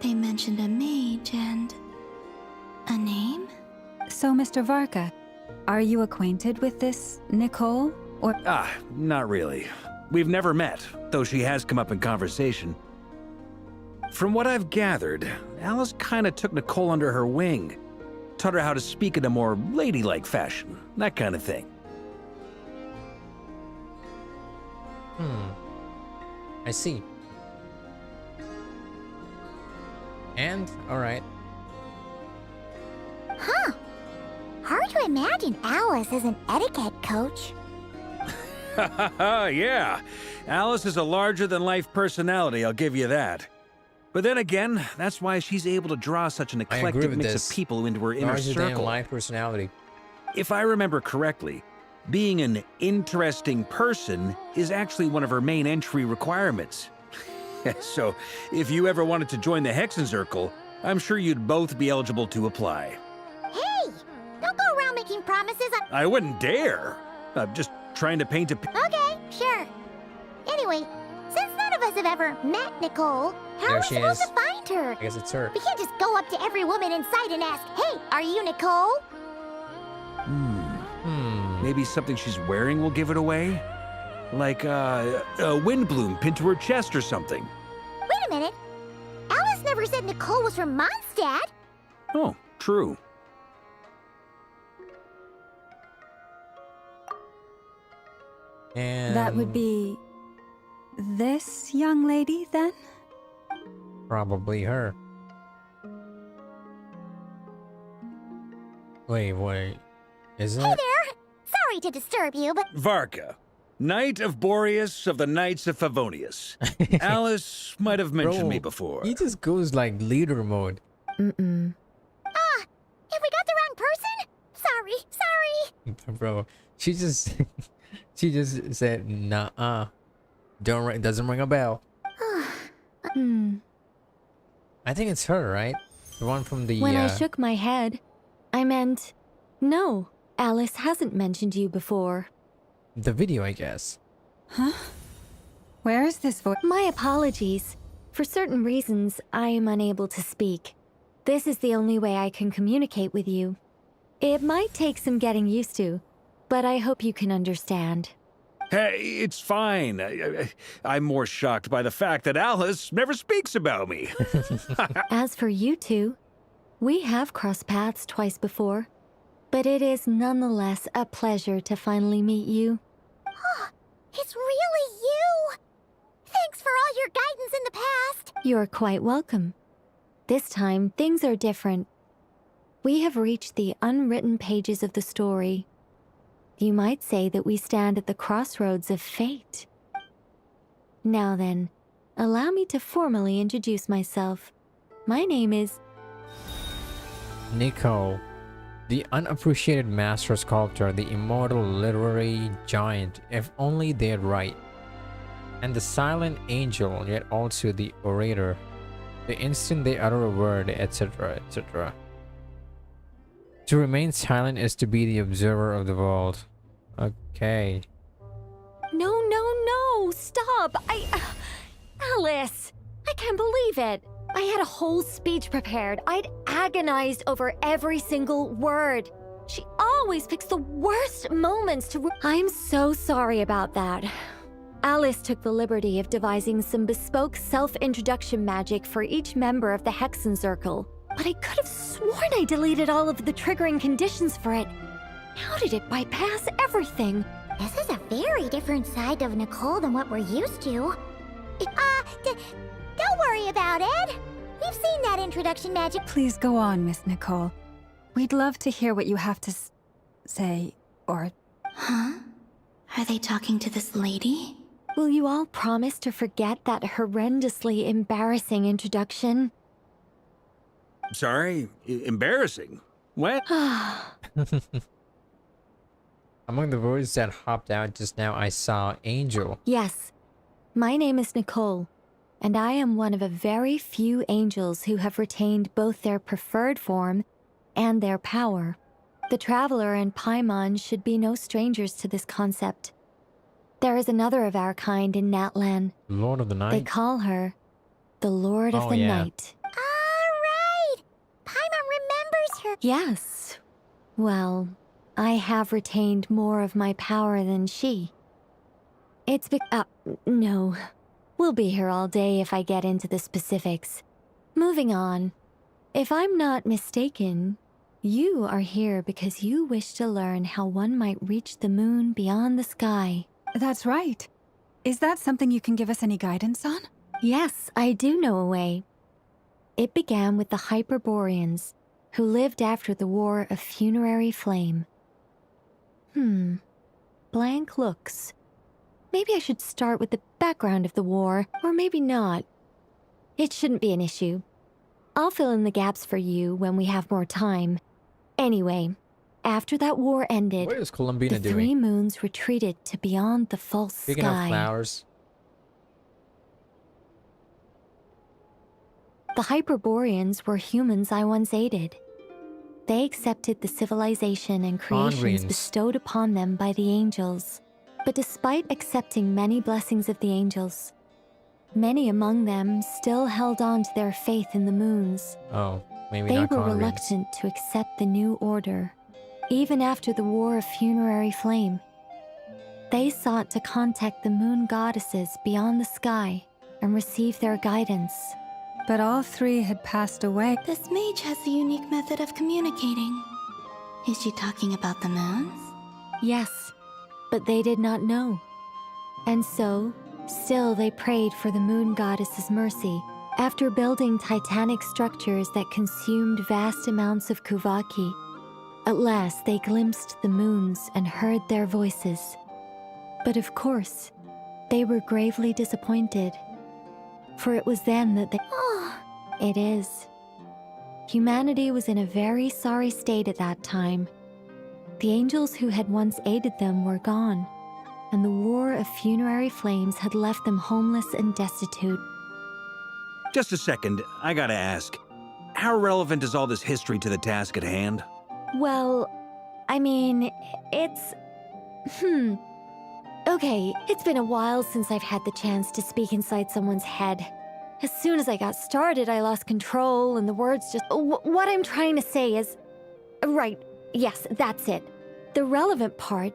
They mentioned a mage and... a name? So, Mr. Varka, are you acquainted with this Nicole? Or Not really. We've never met, though she has come up in conversation. From what I've gathered, Alice kinda took Nicole under her wing. Taught her how to speak in a more ladylike fashion, that kind of thing. I see. And, alright. Huh. Hard to imagine Alice as an etiquette coach. Yeah. Alice is a larger-than-life personality, I'll give you that. But then again, that's why she's able to draw such an eclectic mix of people into her inner circle. Larger-than-life personality. If I remember correctly, being an interesting person is actually one of her main entry requirements. So, if you ever wanted to join the Hexenzirkel, I'm sure you'd both be eligible to apply. Hey! Don't go around making promises. I wouldn't dare. I'm just trying to paint a... Okay, sure. Anyway, since none of us have ever met Nicole, how There are we she supposed is. to find her? I guess it's her. We can't just go up to every woman in sight and ask, hey, are you Nicole? Maybe something she's wearing will give it away? Like, a windbloom pinned to her chest or something. Wait a minute. Alice never said Nicole was from Mondstadt. Oh, true. And that would be this young lady, then? probably her. Wait. Is it? Hey there! Sorry to disturb you, but Varka, Knight of Boreas of the Knights of Favonius. Alice might have mentioned me before. He just goes like leader mode. have we got the wrong person? Sorry. Bro, she just said nah. Doesn't ring a bell. I think it's her, right? The one from the When I shook my head, I meant, no, Alice hasn't mentioned you before. the video, I guess. Huh? Where is this voice? My apologies. For certain reasons, I am unable to speak. This is the only way I can communicate with you. It might take some getting used to, but I hope you can understand. Hey, it's fine. I'm more shocked by the fact that Alice never speaks about me. As for you two, we have crossed paths twice before, but it is nonetheless a pleasure to finally meet you. It's really you! Thanks for all your guidance in the past! You're quite welcome. This time, things are different. We have reached the unwritten pages of the story. You might say that we stand at the crossroads of fate. Now then, allow me to formally introduce myself. My name is... Nicole, the unappreciated master sculptor, the immortal literary giant, if only they'd write, and the silent angel, yet also the orator, the instant they utter a word, etc., etc. To remain silent is to be the observer of the world. Okay. No, stop! Alice! I can't believe it! I had a whole speech prepared. I'd agonized over every single word. She always picks the worst moments to... I'm so sorry about that. Alice took the liberty of devising some bespoke self-introduction magic for each member of the Hexenzirkel. But I could have sworn I deleted all of the triggering conditions for it. How did it bypass everything? This is a very different side of Nicole than what we're used to. Don't worry about it. We've seen that introduction magic. Please go on, Miss Nicole. We'd love to hear what you have to say, or... Huh? Are they talking to this lady? Will you all promise to forget that horrendously embarrassing introduction? Sorry, embarrassing. What? Among the words that hopped out just now, I saw angel. Yes, my name is Nicole, and I am one of a very few angels who have retained both their preferred form and their power. The Traveler and Paimon should be no strangers to this concept. There is another of our kind in Natlan. Lord of the They Night. call her the Lord of Oh, the yeah. Night. All right. Paimon remembers her. Yes. Well, I have retained more of my power than she. It's no. We'll be here all day if I get into the specifics. Moving on. If I'm not mistaken, you are here because you wish to learn how one might reach the moon beyond the sky. That's right. Is that something you can give us any guidance on? Yes, I do know a way. It began with the Hyperboreans, who lived after the War of Funerary Flame. Blank looks. Maybe I should start with the background of the war, or maybe not. It shouldn't be an issue. I'll fill in the gaps for you when we have more time. Anyway, after that war ended, What is Columbina the doing? 3 moons retreated to beyond the false Speaking of sky. flowers. The Hyperboreans were humans I once aided. They accepted the civilization and creations Conrians. bestowed upon them by the angels. But despite accepting many blessings of the angels, many among them still held on to their faith in the moons. Oh, maybe They not were Conrians. reluctant to accept the new order, even after the War of Funerary Flame. They sought to contact the moon goddesses beyond the sky and receive their guidance. But all 3 had passed away. This mage has a unique method of communicating. Is she talking about the moons? Yes, but they did not know. And so, still they prayed for the moon goddess's mercy. After building titanic structures that consumed vast amounts of Kuvaki, at last they glimpsed the moons and heard their voices. But of course, they were gravely disappointed. For it was then that they... It is. Humanity was in a very sorry state at that time. The angels who had once aided them were gone, and the War of Funerary Flames had left them homeless and destitute. Just a second, I gotta ask. How relevant is all this history to the task at hand? Well, I mean, it's... Okay, it's been a while since I've had the chance to speak inside someone's head. As soon as I got started, I lost control, and the words just... What I'm trying to say is... Right, yes, that's it. The relevant part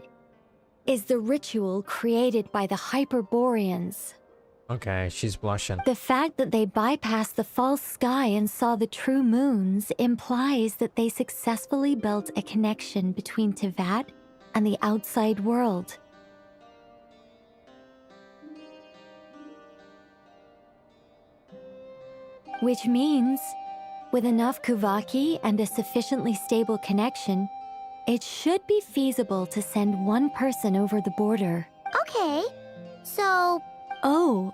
is the ritual created by the Hyperboreans. Okay, she's blushing. The fact that they bypassed the false sky and saw the true moons implies that they successfully built a connection between Tevat and the outside world. Which means, with enough Kuvaki and a sufficiently stable connection, it should be feasible to send one person over the border. Okay, so... Oh,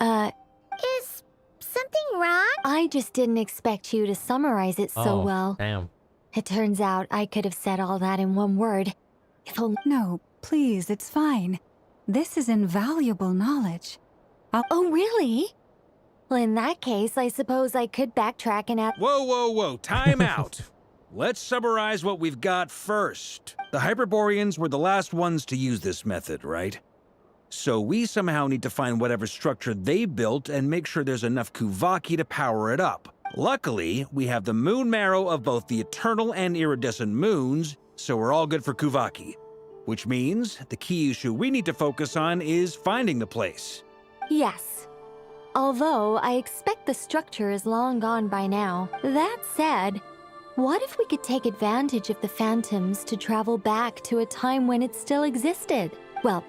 Is something wrong? I just didn't expect you to summarize it so well. Damn. It turns out I could have said all that in one word. If only... No, please, it's fine. This is invaluable knowledge. Oh, really? Well, in that case, I suppose I could backtrack and add... Whoa, whoa, whoa, time out. Let's summarize what we've got first. The Hyperboreans were the last ones to use this method, right? So we somehow need to find whatever structure they built and make sure there's enough Kuvaki to power it up. Luckily, we have the moon marrow of both the eternal and iridescent moons, so we're all good for Kuvaki. Which means the key issue we need to focus on is finding the place. Yes. Although I expect the structure is long gone by now. That said, what if we could take advantage of the phantoms to travel back to a time when it still existed? Well,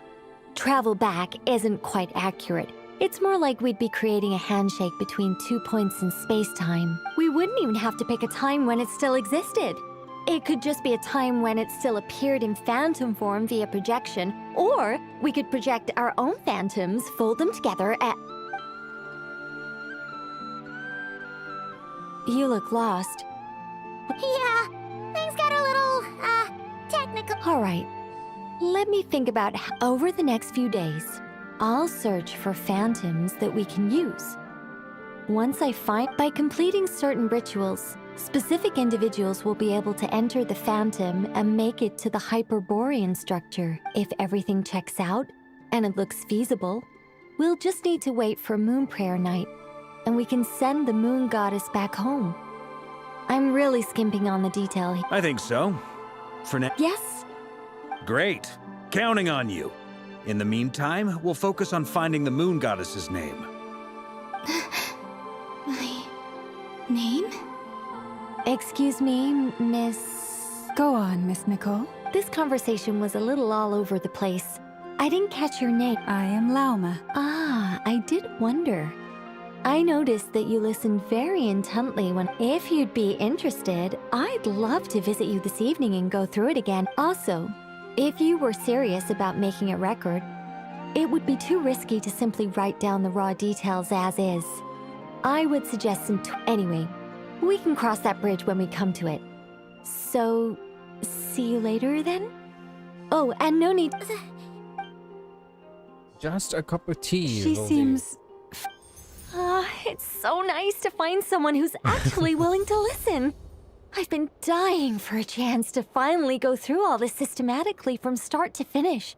travel back isn't quite accurate. It's more like we'd be creating a handshake between 2 points in space-time. We wouldn't even have to pick a time when it still existed. It could just be a time when it still appeared in phantom form via projection, or we could project our own phantoms, fold them together, and... You look lost. Yeah, things got a little, technical. All right. Let me think about how, over the next few days, I'll search for phantoms that we can use. Once I find, by completing certain rituals, specific individuals will be able to enter the phantom and make it to the Hyperborean structure. If everything checks out, and it looks feasible, we'll just need to wait for Moon Prayer Night. and we can send the moon goddess back home. I'm really skimping on the detail here. I think so. For now. Yes? Great. Counting on you. In the meantime, we'll focus on finding the moon goddess's name. My name? Excuse me, Miss... Go on, Miss Nicole. This conversation was a little all over the place. I didn't catch your name. I am Lauma. Ah, I did wonder. I noticed that you listened very intently when... If you'd be interested, I'd love to visit you this evening and go through it again. Also, if you were serious about making a record, it would be too risky to simply write down the raw details as is. I would suggest some... Anyway, we can cross that bridge when we come to it. So, see you later then? Oh, and no need... Just a cup of tea. She seems... It's so nice to find someone who's actually willing to listen. I've been dying for a chance to finally go through all this systematically from start to finish.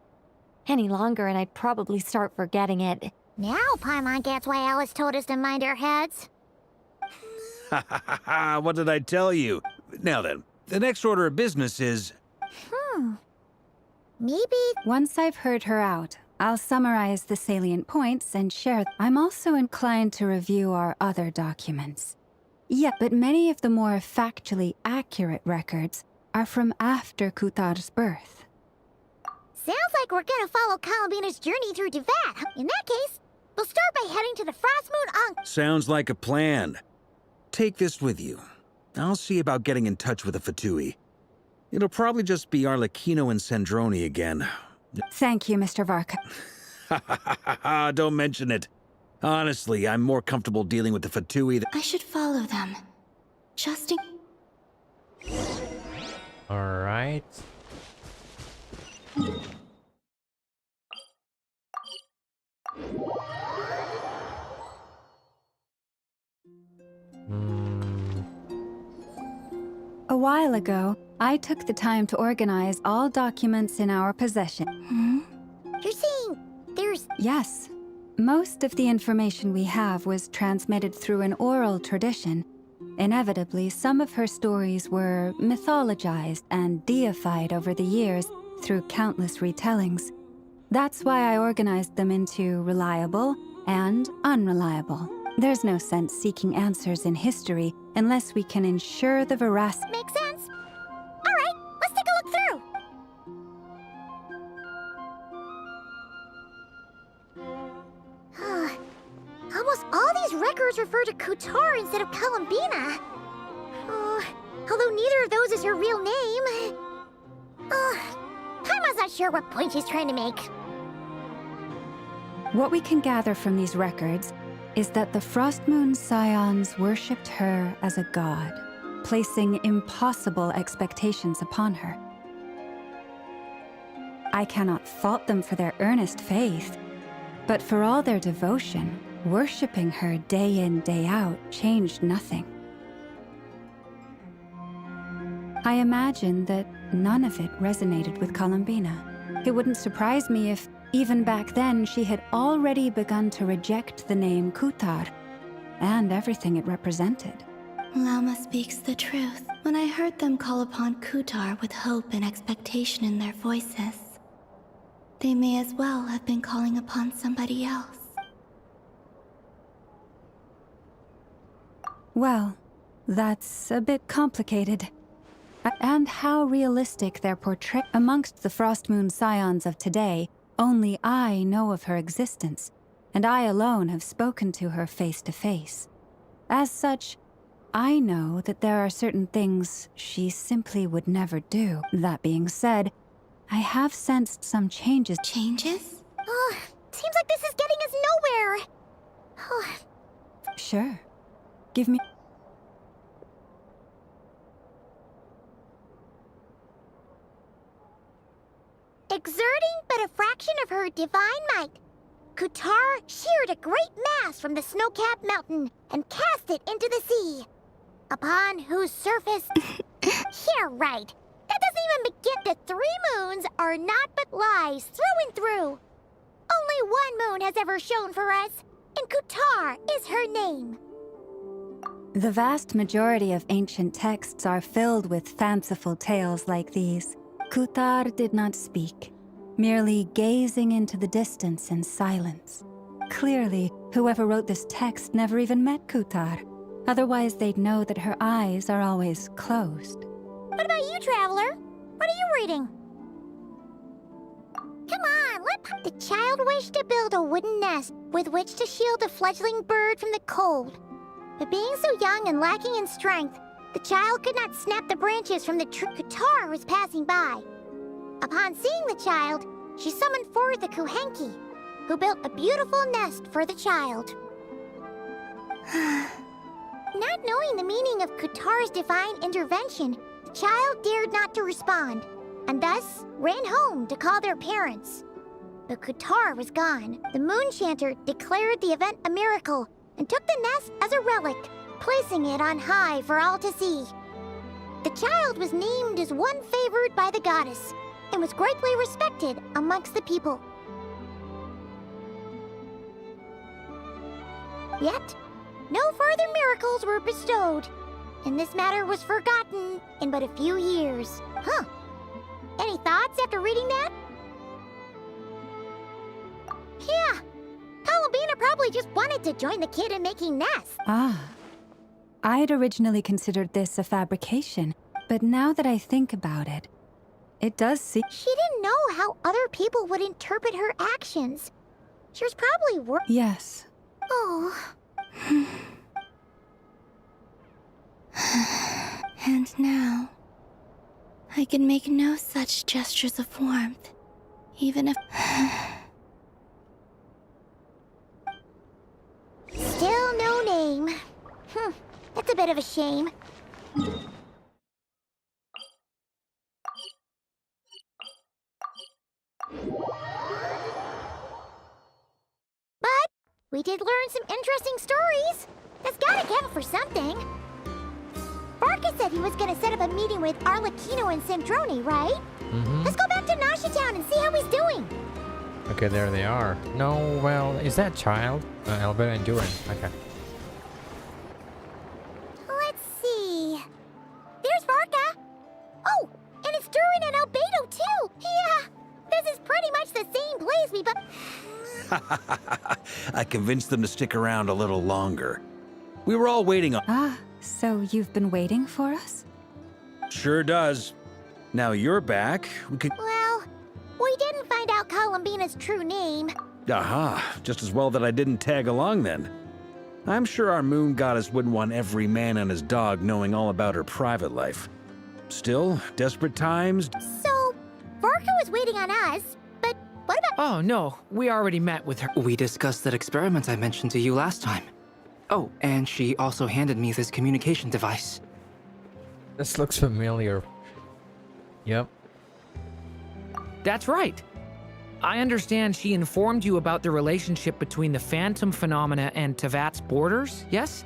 Any longer and I'd probably start forgetting it. Now Paimon gets why Alice told us to mind our heads. Ha ha ha ha, what did I tell you? Now then, the next order of business is... Maybe... Once I've heard her out, I'll summarize the salient points and share. I'm also inclined to review our other documents. Yeah, but many of the more factually accurate records are from after Kutar's birth. Sounds like we're gonna follow Columbina's journey through Devat. In that case, we'll start by heading to the Frost Moon Sounds like a plan. Take this with you. I'll see about getting in touch with the Fatui. It'll probably just be Arlecchino and Sandroni again. Thank you, Mr. Varka. Don't mention it. Honestly, I'm more comfortable dealing with the Fatui than... I should follow them. Just in... Alright. A while ago, I took the time to organize all documents in our possession. You're saying there's... Yes. Most of the information we have was transmitted through an oral tradition. Inevitably, some of her stories were mythologized and deified over the years through countless retellings. That's why I organized them into reliable and unreliable. There's no sense seeking answers in history unless we can ensure the veracity. Makes sense. All right, let's take a look through. Almost all these records refer to Kutar instead of Columbina. Although neither of those is her real name. Paimon's not sure what point she's trying to make. What we can gather from these records is that the Frost Moon Scions worshipped her as a god, placing impossible expectations upon her. I cannot fault them for their earnest faith, but for all their devotion, worshipping her day in, day out changed nothing. I imagine that none of it resonated with Columbina. It wouldn't surprise me if, even back then, she had already begun to reject the name Kutar and everything it represented. Lauma speaks the truth. When I heard them call upon Kutar with hope and expectation in their voices, they may as well have been calling upon somebody else. Well, that's a bit complicated. And how realistic their portray amongst the Frost Moon Scions of today, only I know of her existence, and I alone have spoken to her face to face. As such, I know that there are certain things she simply would never do. That being said, I have sensed some changes. Changes? Seems like this is getting us nowhere. Sure. Give me... Exerting but a fraction of her divine might, Kutar sheared a great mass from the snow-capped mountain and cast it into the sea, upon whose surface... Yeah, right. That doesn't even begin. The 3 moons are not but lies through and through. Only one moon has ever shone for us, and Kutar is her name. The vast majority of ancient texts are filled with fanciful tales like these. Kutar did not speak, merely gazing into the distance in silence. Clearly, whoever wrote this text never even met Kutar. Otherwise, they'd know that her eyes are always closed. What about you, Traveler? What are you reading? Come on, the child wished to build a wooden nest with which to shield a fledgling bird from the cold. But being so young and lacking in strength, the child could not snap the branches from the tree Kutar was passing by. Upon seeing the child, she summoned forth the Kuhenki, who built a beautiful nest for the child. Not knowing the meaning of Kutar's divine intervention, the child dared not to respond, and thus ran home to call their parents. But Kutar was gone. The moon chanter declared the event a miracle and took the nest as a relic, placing it on high for all to see. The child was named as one favored by the goddess and was greatly respected amongst the people. Yet, no further miracles were bestowed, and this matter was forgotten in but a few years. Huh. Any thoughts after reading that? Yeah. Columbina probably just wanted to join the kid in making nests. Ah. I'd originally considered this a fabrication, but now that I think about it, it does seem... She didn't know how other people would interpret her actions. She was probably worried. Yes. Oh. And now, I can make no such gestures of warmth, even if... Still no name. That's a bit of a shame. But we did learn some interesting stories. That's gotta count for something. Barca said he was gonna set up a meeting with Arlecchino and Sandrone, right? Let's go back to Nasha Town and see how he's doing. Okay, there they are. No, well, is that child? Alberto and Duran. Okay. Let's see. There's Varka. Oh, and it's Duran and Albedo too. Yeah, this is pretty much the same place we I convinced them to stick around a little longer. We were all waiting on... Ah, so you've been waiting for us? Sure does. Now you're back. We could... Well, we didn't find out Columbina's true name. Aha, just as well that I didn't tag along then. I'm sure our moon goddess wouldn't want every man and his dog knowing all about her private life. Still, desperate times... So, Varka was waiting on us, but what about... Oh, no. We already met with her. We discussed that experiment I mentioned to you last time. Oh, and she also handed me this communication device. This looks familiar. Yep. That's right. I understand she informed you about the relationship between the phantom phenomena and Tevat's borders, yes?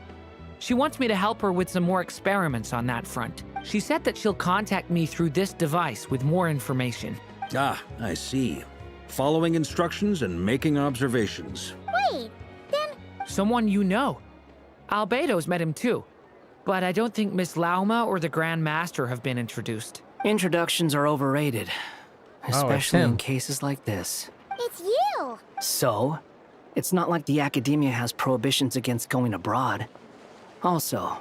She wants me to help her with some more experiments on that front. She said that she'll contact me through this device with more information. Ah, I see. Following instructions and making observations. Wait, then... Someone you know. Albedo's met him too. But I don't think Miss Lauma or the Grand Master have been introduced. Introductions are overrated. Especially in cases like this. It's you! So? It's not like the academia has prohibitions against going abroad. Also,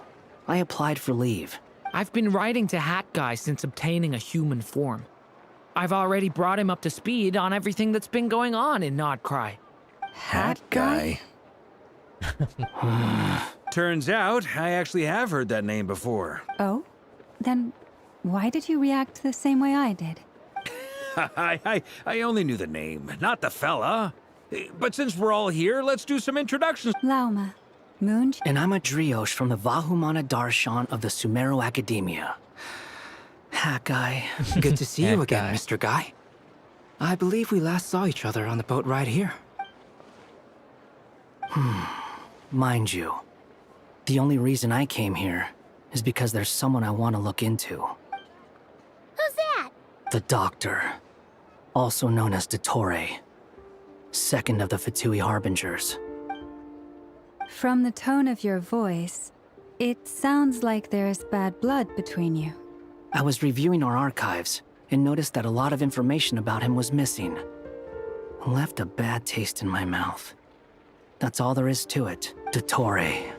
I applied for leave. I've been writing to Hat Guy since obtaining a human form. I've already brought him up to speed on everything that's been going on in Nodcry. Hat Guy? Turns out, I actually have heard that name before. Oh? Then why did you react the same way I did? I only knew the name, not the fella. But since we're all here, let's do some introductions. Lauma, Moon... And I'm a Drioche from the Vahumana Darshan of the Sumeru Academia. Hat Guy. Good to see you again, Mr. Guy. I believe we last saw each other on the boat ride here. Mind you, the only reason I came here is because there's someone I want to look into. Who's that? The Doctor, also known as Dottore, second of the Fatui Harbingers. From the tone of your voice, it sounds like there's bad blood between you. I was reviewing our archives and noticed that a lot of information about him was missing. Left a bad taste in my mouth. That's all there is to it. Dottore,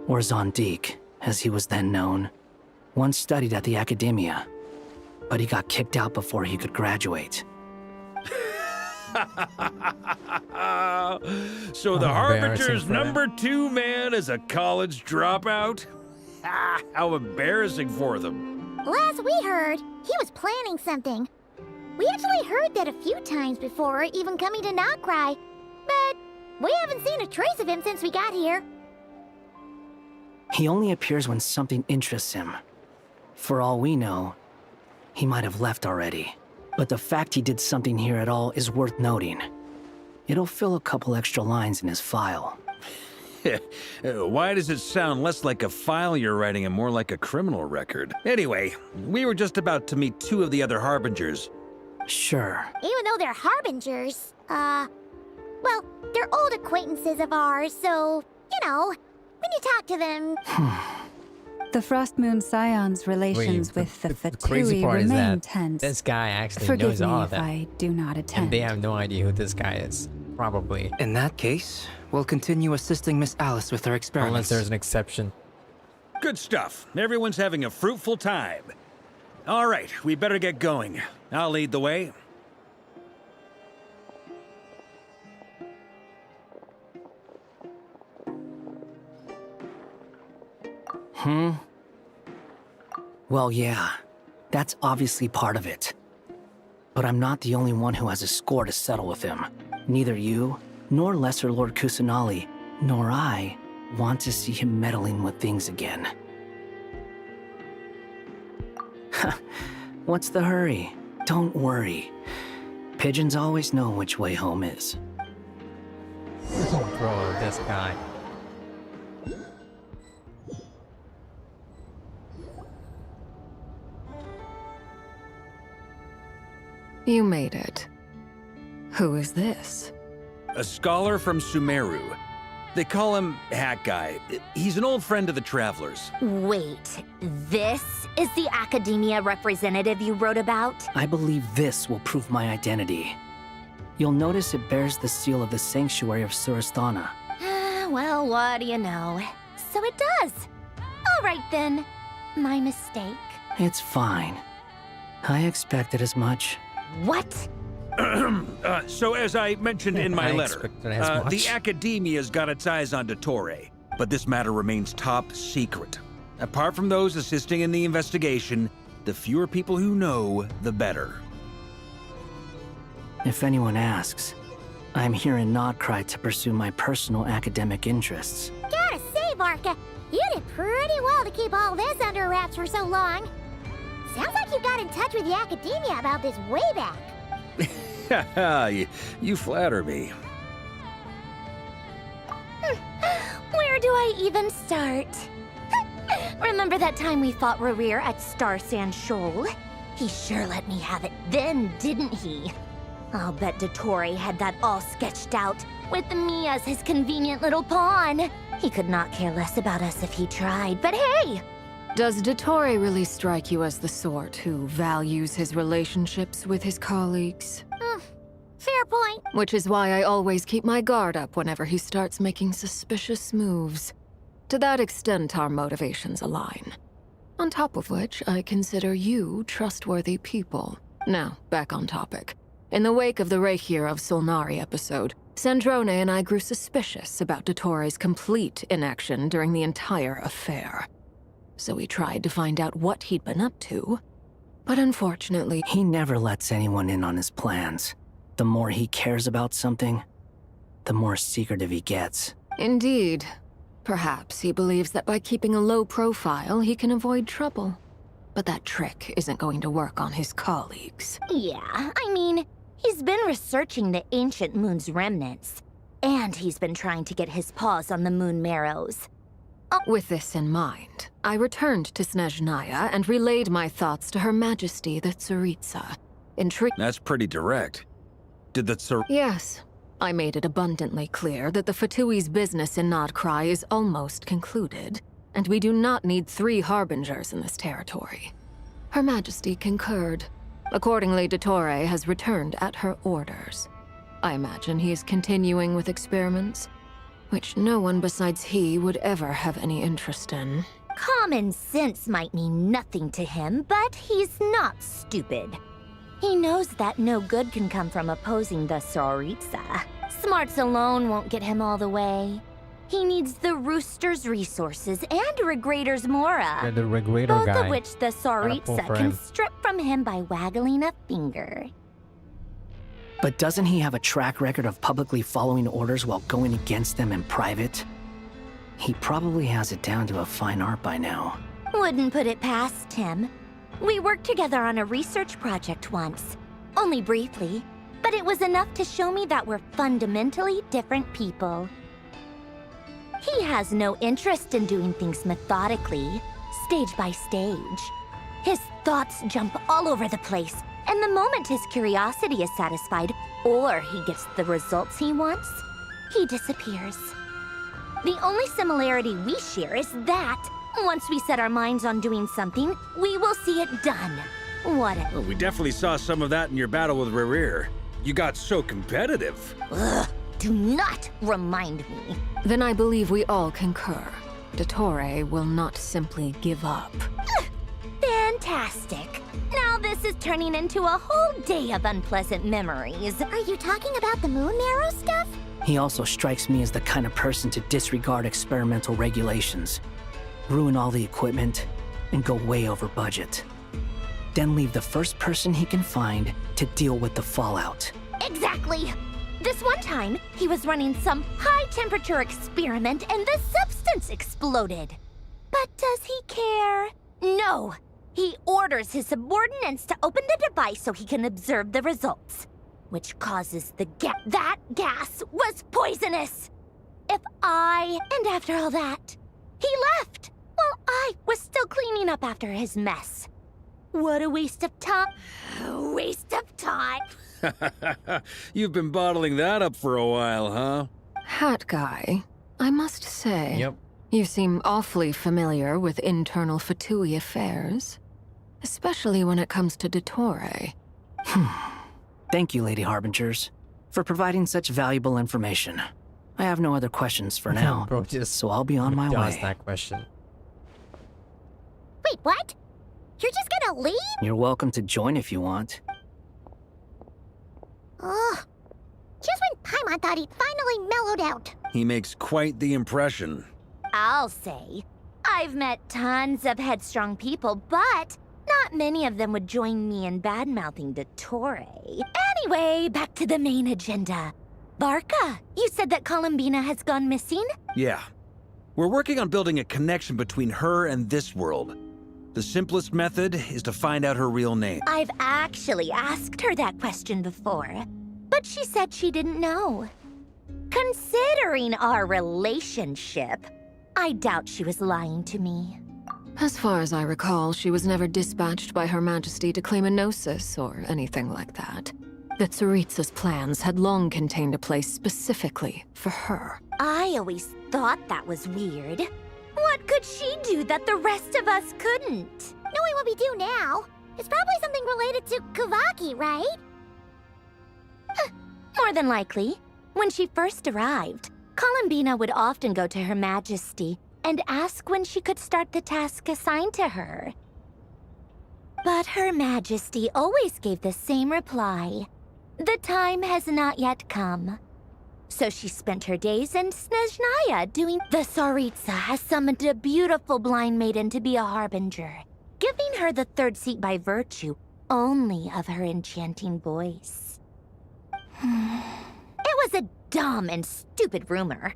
or Zondique, as he was then known, once studied at the Academia, but he got kicked out before he could graduate. So the Harbinger's #2 man is a college dropout? How embarrassing for them. Last we heard, he was planning something. We actually heard that a few times before, even coming to Knockcry, but we haven't seen a trace of him since we got here. He only appears when something interests him. For all we know, he might have left already. But the fact he did something here at all is worth noting. It'll fill a couple extra lines in his file. Why does it sound less like a file you're writing and more like a criminal record? Anyway, we were just about to meet 2 of the other Harbingers. Sure. Even though they're Harbingers, well, they're old acquaintances of ours, so, you know, when you talk to them... The Frost Moon Scion's relations with the crazy Fatui part is remain that tense. this guy actually Forgive knows me all of if that. I do not attend. And they have no idea who this guy is. Probably. In that case, we'll continue assisting Miss Alice with her experiments. Unless there's an exception. Good stuff. Everyone's having a fruitful time. All right, we better get going. I'll lead the way. Well, yeah, that's obviously part of it. But I'm not the only one who has a score to settle with him. Neither you, nor Lesser Lord Kusanali, nor I want to see him meddling with things again. What's the hurry? Don't worry. Pigeons always know which way home is. Bro, this guy. You made it. Who is this? A scholar from Sumeru. They call him Hat Guy. He's an old friend of the Travelers. Wait, this is the Academia representative you wrote about? I believe this will prove my identity. You'll notice it bears the seal of the Sanctuary of Surasthana. Well, what do you know? So it does. All right then. My mistake. It's fine. I expected as much. What? So as I mentioned in my I letter, expected as much. the Academia's got its eyes on Dottore, but this matter remains top secret. Apart from those assisting in the investigation, the fewer people who know, the better. If anyone asks, I'm here in Nodcry to pursue my personal academic interests. Gotta say, Varka, you did pretty well to keep all this under wraps for so long. Sounds like you got in touch with the Academia about this way back. You flatter me. Where do I even start? Remember that time we fought Rerir at Star Sand Shoal? He sure let me have it then, didn't he? I'll bet Dottore had that all sketched out, with me as his convenient little pawn. He could not care less about us if he tried, but hey! Does Dottore really strike you as the sort who values his relationships with his colleagues? Fair point. Which is why I always keep my guard up whenever he starts making suspicious moves. To that extent, our motivations align. On top of which, I consider you trustworthy people. Now, back on topic. In the wake of the Reikir of Solnari episode, Sandrone and I grew suspicious about Dottore's complete inaction during the entire affair. So we tried to find out what he'd been up to, but unfortunately... He never lets anyone in on his plans. The more he cares about something, the more secretive he gets. Indeed. Perhaps he believes that by keeping a low profile, he can avoid trouble. But that trick isn't going to work on his colleagues. Yeah, I mean, he's been researching the ancient moon's remnants. And he's been trying to get his paws on the moon marrows. With this in mind, I returned to Snezhnaya and relayed my thoughts to Her Majesty the Tsaritsa. That's pretty direct. Did the Yes. I made it abundantly clear that the Fatui's business in Nodcry is almost concluded, and we do not need 3 harbingers in this territory. Her Majesty concurred. Accordingly, Dottore has returned at her orders. I imagine he is continuing with experiments, which no one besides he would ever have any interest in. Common sense might mean nothing to him, but he's not stupid. He knows that no good can come from opposing the Tsaritsa. Smarts alone won't get him all the way. He needs the Rooster's resources and Regrator's Mora. Yeah, the Regrator both guy. of which the Tsaritsa can strip from him by waggling a finger. But doesn't he have a track record of publicly following orders while going against them in private? He probably has it down to a fine art by now. Wouldn't put it past him. We worked together on a research project once. Only briefly, but it was enough to show me that we're fundamentally different people. He has no interest in doing things methodically, stage by stage. His thoughts jump all over the place, and the moment his curiosity is satisfied, or he gets the results he wants, he disappears. The only similarity we share is that once we set our minds on doing something, we will see it done. Whatever. Well, we definitely saw some of that in your battle with Rerir. You got so competitive. Ugh, do not remind me. Then I believe we all concur. Dottore will not simply give up. Fantastic. Now this is turning into a whole day of unpleasant memories. Are you talking about the moon marrow stuff? He also strikes me as the kind of person to disregard experimental regulations, ruin all the equipment, and go way over budget. Then leave the first person he can find to deal with the fallout. Exactly. This one time, he was running some high-temperature experiment and the substance exploded. But does he care? No. He orders his subordinates to open the device so he can observe the results, which causes the that gas was poisonous. And after all that, he left while I was still cleaning up after his mess. What a waste of time. A waste of time. You've been bottling that up for a while, huh? Hat guy, I must say. Yep. You seem awfully familiar with internal Fatui affairs. Especially when it comes to Dottore. Thank you, Lady Harbingers, for providing such valuable information. I have no other questions for now, Bro, so I'll be on my way. That question. Wait, what? You're just gonna leave? You're welcome to join if you want. Ugh. Just when Paimon thought he'd finally mellowed out. He makes quite the impression. I'll say. I've met tons of headstrong people, but not many of them would join me in bad-mouthing Dottore. Anyway, back to the main agenda. Barca, you said that Columbina has gone missing? Yeah. We're working on building a connection between her and this world. The simplest method is to find out her real name. I've actually asked her that question before, but she said she didn't know. Considering our relationship, I doubt she was lying to me. As far as I recall, she was never dispatched by Her Majesty to claim a gnosis or anything like that. The Tsaritsa's plans had long contained a place specifically for her. I always thought that was weird. What could she do that the rest of us couldn't? Knowing what we do now, it's probably something related to Kavaki, right? More than likely. When she first arrived, Columbina would often go to Her Majesty and ask when she could start the task assigned to her. But Her Majesty always gave the same reply. The time has not yet come. So she spent her days in Snezhnaya doing... The Tsaritsa has summoned a beautiful blind maiden to be a harbinger, giving her the third seat by virtue only of her enchanting voice. It was a dumb and stupid rumor,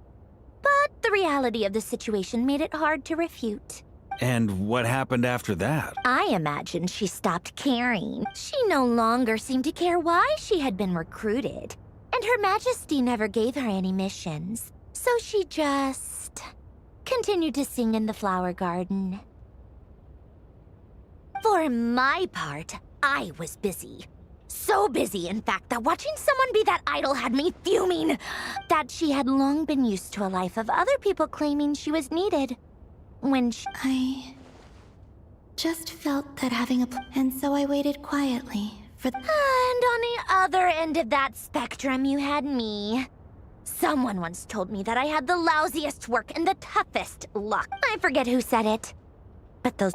but the reality of the situation made it hard to refute. And what happened after that? I imagine she stopped caring. She no longer seemed to care why she had been recruited. And Her Majesty never gave her any missions. So she just continued to sing in the flower garden. For my part, I was busy. So busy, in fact, that watching someone be that idol had me fuming. That she had long been used to a life of other people claiming she was needed. When she... I just felt that having a and so I waited quietly for And on the other end of that spectrum, you had me. Someone once told me that I had the lousiest work and the toughest luck. I forget who said it. But those...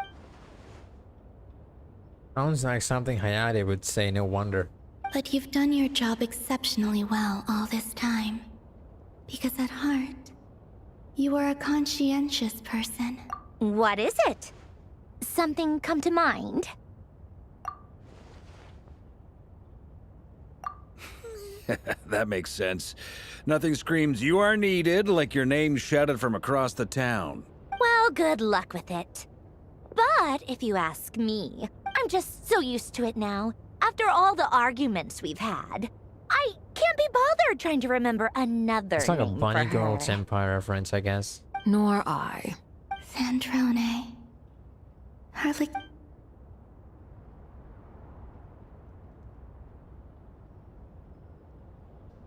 Sounds like something Hayate would say, no wonder. But you've done your job exceptionally well all this time. Because at heart, you are a conscientious person. What is it? Something come to mind? That makes sense. Nothing screams you are needed like your name shouted from across the town. Well, good luck with it. But if you ask me, I'm just so used to it now. After all the arguments we've had, I can't be bothered trying to remember another It's like a name Bunny for Girls her. Empire reference, I guess. Nor I. Sandrone. Hardly...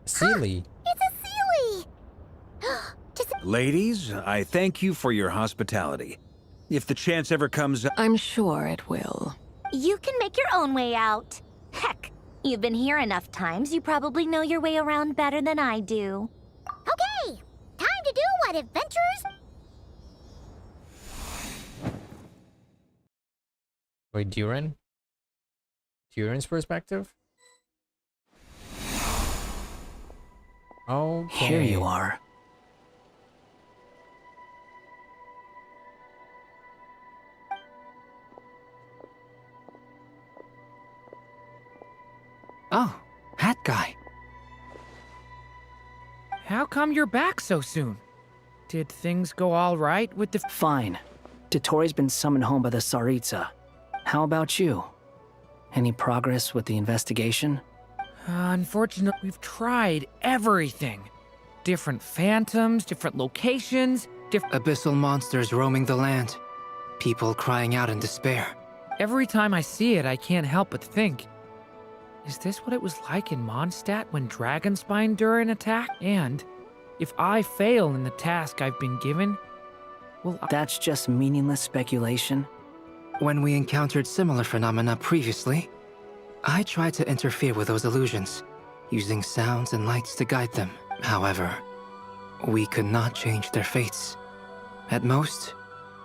Sealy. It's a Sealy! Ladies, I thank you for your hospitality. If the chance ever comes up... I'm sure it will. You can make your own way out. Heck, you've been here enough times, you probably know your way around better than I do. Okay, time to do what adventurers... Wait, Duran? Duran's perspective? Okay. Here you are. Oh, hat guy. How come you're back so soon? Did things go all right with the... Fine. Dottore been summoned home by the Tsaritsa. How about you? Any progress with the investigation? Unfortunately, we've tried everything. Different phantoms, different locations, Abyssal monsters roaming the land. People crying out in despair. Every time I see it, I can't help but think, is this what it was like in Mondstadt when Dragonspine Durin attacked? And if I fail in the task I've been given, will I... That's just meaningless speculation. When we encountered similar phenomena previously, I tried to interfere with those illusions, using sounds and lights to guide them. However, we could not change their fates. At most,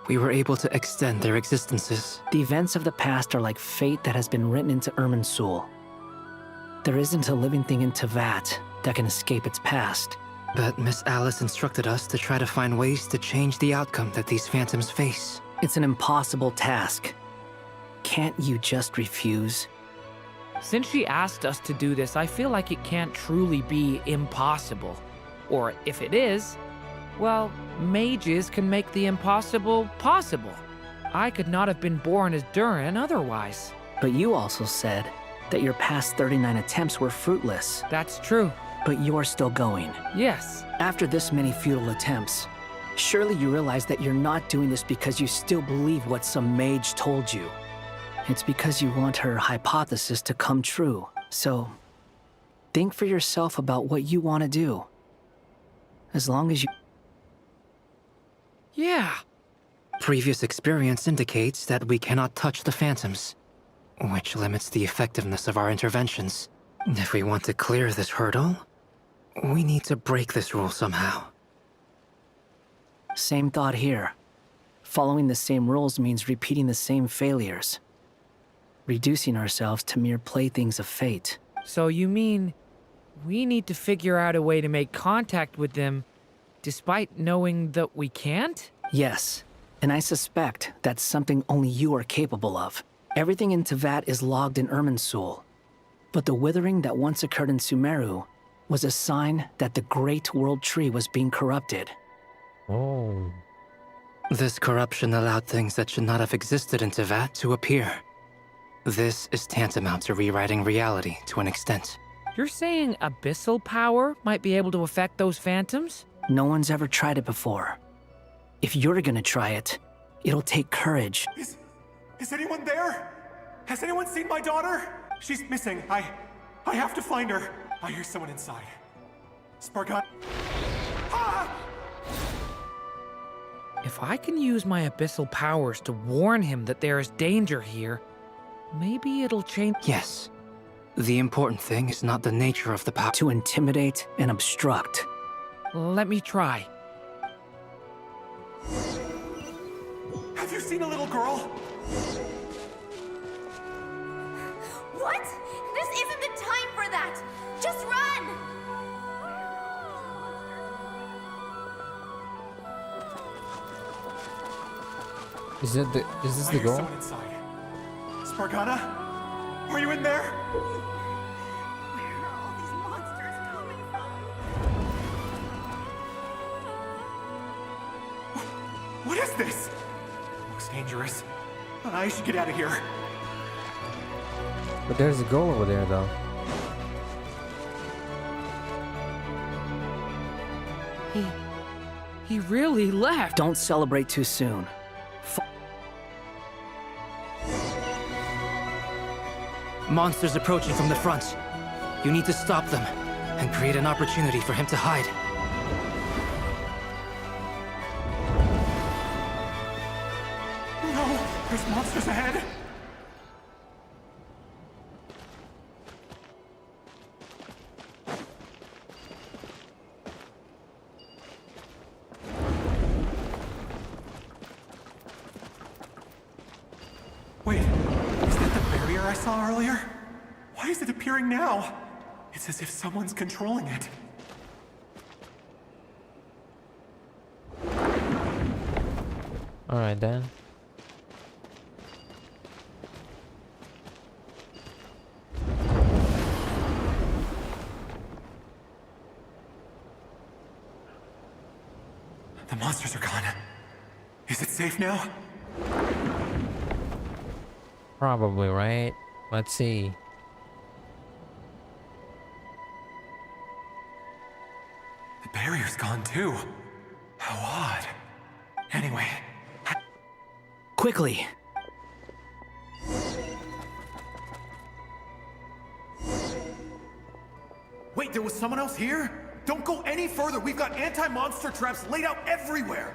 we were able to extend their existences. The events of the past are like fate that has been written into Irminsul. There isn't a living thing in Teyvat that can escape its past. But Miss Alice instructed us to try to find ways to change the outcome that these phantoms face. It's an impossible task. Can't you just refuse? Since she asked us to do this, I feel like it can't truly be impossible. Or if it is, well, mages can make the impossible possible. I could not have been born as Durin otherwise. But you also said that your past 39 attempts were fruitless. That's true. But you're still going. Yes. After this many futile attempts, surely you realize that you're not doing this because you still believe what some mage told you. It's because you want her hypothesis to come true. So, think for yourself about what you want to do. As long as you... Yeah. Previous experience indicates that we cannot touch the phantoms, which limits the effectiveness of our interventions. If we want to clear this hurdle, we need to break this rule somehow. Same thought here. Following the same rules means repeating the same failures. Reducing ourselves to mere playthings of fate. So you mean we need to figure out a way to make contact with them despite knowing that we can't? Yes, and I suspect that's something only you are capable of. Everything in Teyvat is logged in Irminsul, but the withering that once occurred in Sumeru was a sign that the Great World Tree was being corrupted. Oh. This corruption allowed things that should not have existed in Teyvat to appear. This is tantamount to rewriting reality to an extent. You're saying abyssal power might be able to affect those phantoms? No one's ever tried it before. If you're gonna try it, it'll take courage. Is anyone there? Has anyone seen my daughter? She's missing. I have to find her. I hear someone inside. Spargon. Ah! If I can use my abyssal powers to warn him that there is danger here, maybe it'll change. Yes. The important thing is not the nature of the power. To intimidate and obstruct. Let me try. Have you seen a little girl? What? This isn't the time for that! Just run! Is this the goal? Someone inside. Spargana? Are you in there? Where are all these monsters coming from? What is this? Looks dangerous. I should get out of here. But there's a goal over there, though. He really left. Don't celebrate too soon. Monsters approaching from the front. You need to stop them and create an opportunity for him to hide. No, there's monsters ahead. Wait, is that the barrier I saw earlier? Why is it appearing now? It's as if someone's controlling it. Alright then. The monsters are gone. Is it safe now? Probably, right? Let's see. The barrier's gone too. How odd. Anyway. Quickly. Wait, there was someone else here? Don't go any further. We've got anti-monster traps laid out everywhere.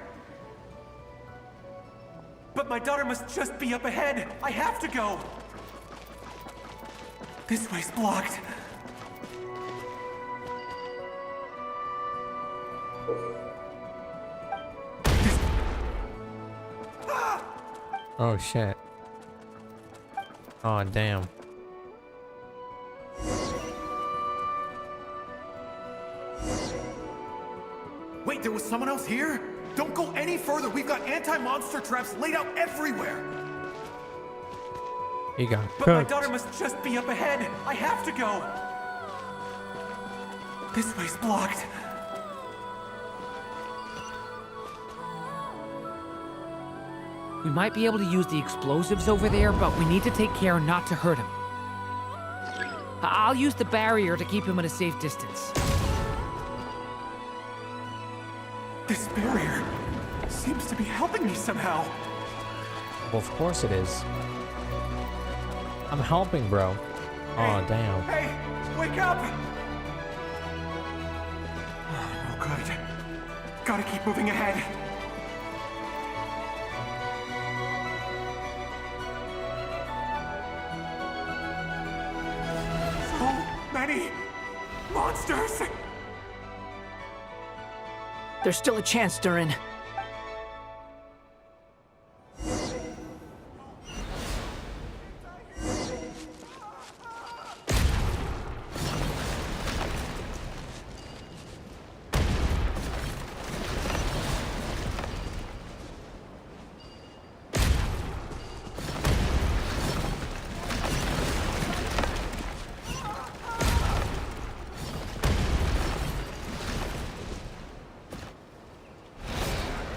But my daughter must just be up ahead. I have to go. This way's blocked. Oh shit. Oh damn. Wait, there was someone else here? Don't go any further. We've got anti-monster traps laid out everywhere. You got But my cooked. daughter must just be up ahead. I have to go. This way's blocked. We might be able to use the explosives over there, but we need to take care not to hurt him. I'll use the barrier to keep him at a safe distance. This barrier seems to be helping me somehow. Well, of course it is. I'm helping, bro. Oh damn. Hey, wake up! Oh, no good. Gotta keep moving ahead. So many monsters! There's still a chance, Durin.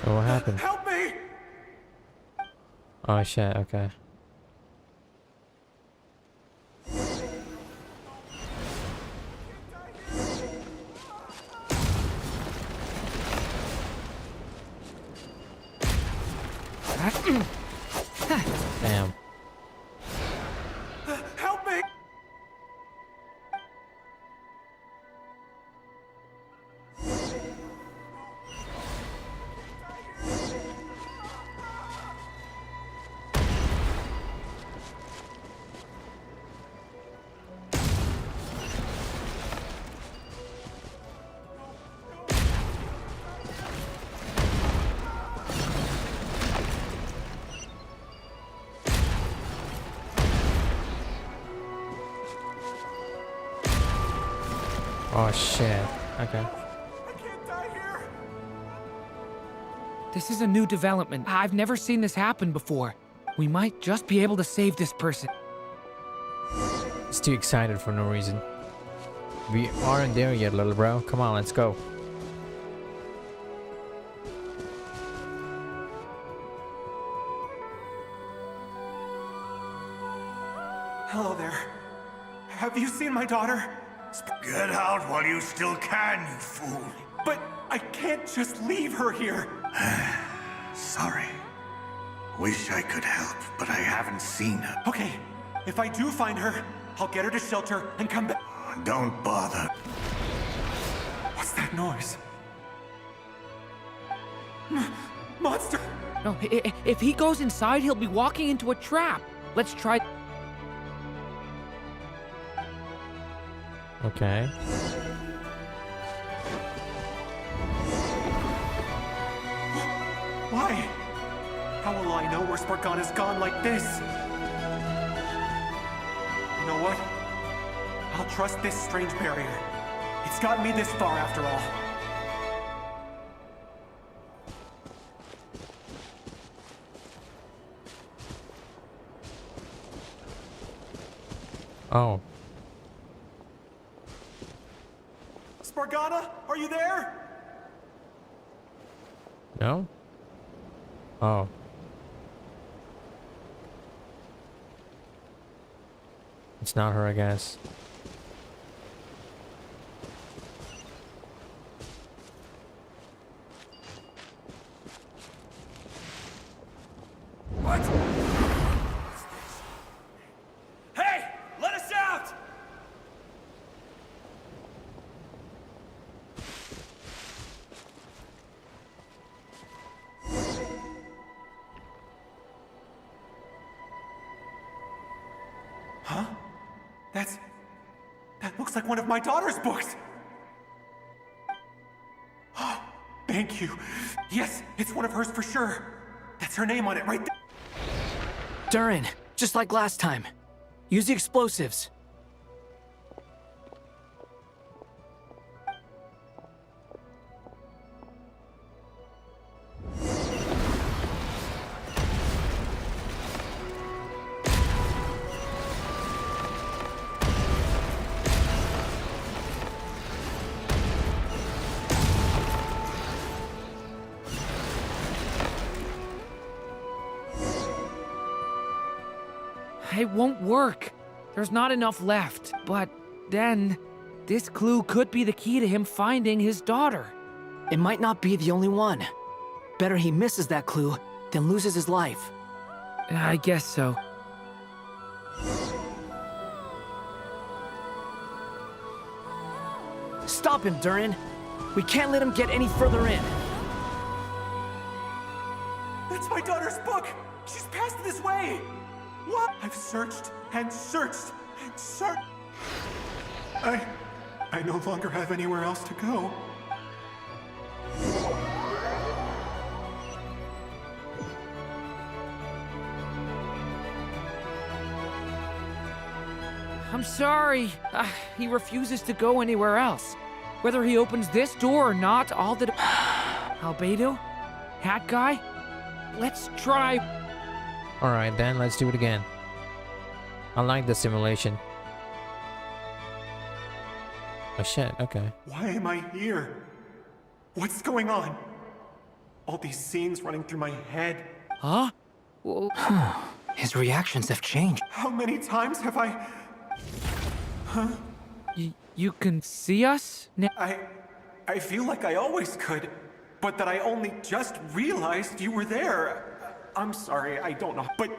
Oh, what happened? Help me! Oh shit, okay. Damn. Help me! Oh shit. Okay. This is a new development. I've never seen this happen before. We might just be able to save this person. It's too excited for no reason. We aren't there yet, little bro. Come on, let's go. Hello there. Have you seen my daughter? Get out while you still can, you fool. But I can't just leave her here. Sorry. Wish I could help, but I haven't seen her. Okay, if I do find her, I'll get her to shelter and come back. Don't bother. What's that noise? Monster! No, if he goes inside, he'll be walking into a trap. Let's try. Okay. Why? How will I know where Spargana's gone like this? You know what? I'll trust this strange barrier. It's gotten me this far after all. Oh. Spargana, are you there? No? Oh. It's not her, I guess. What? Hey! Let us out! Huh? That looks like one of my daughter's books! Oh, thank you. Yes, it's one of hers for sure. That's her name on it right there. Durin, just like last time. Use the explosives. It won't work. There's not enough left. But then, this clue could be the key to him finding his daughter. It might not be the only one. Better he misses that clue than loses his life. I guess so. Stop him, Durin. We can't let him get any further in. That's my daughter's book! She's passed this way! What? I've searched and searched and searched. I no longer have anywhere else to go. I'm sorry. He refuses to go anywhere else. Whether he opens this door or not, all that... Albedo? Hat guy? Let's try... Alright then, let's do it again. I like the simulation. Oh shit, okay. Why am I here? What's going on? All these scenes running through my head. Huh? His reactions have changed. How many times have I... Huh? You can see us? I feel like I always could, but that I only just realized you were there. I'm sorry, I don't know, but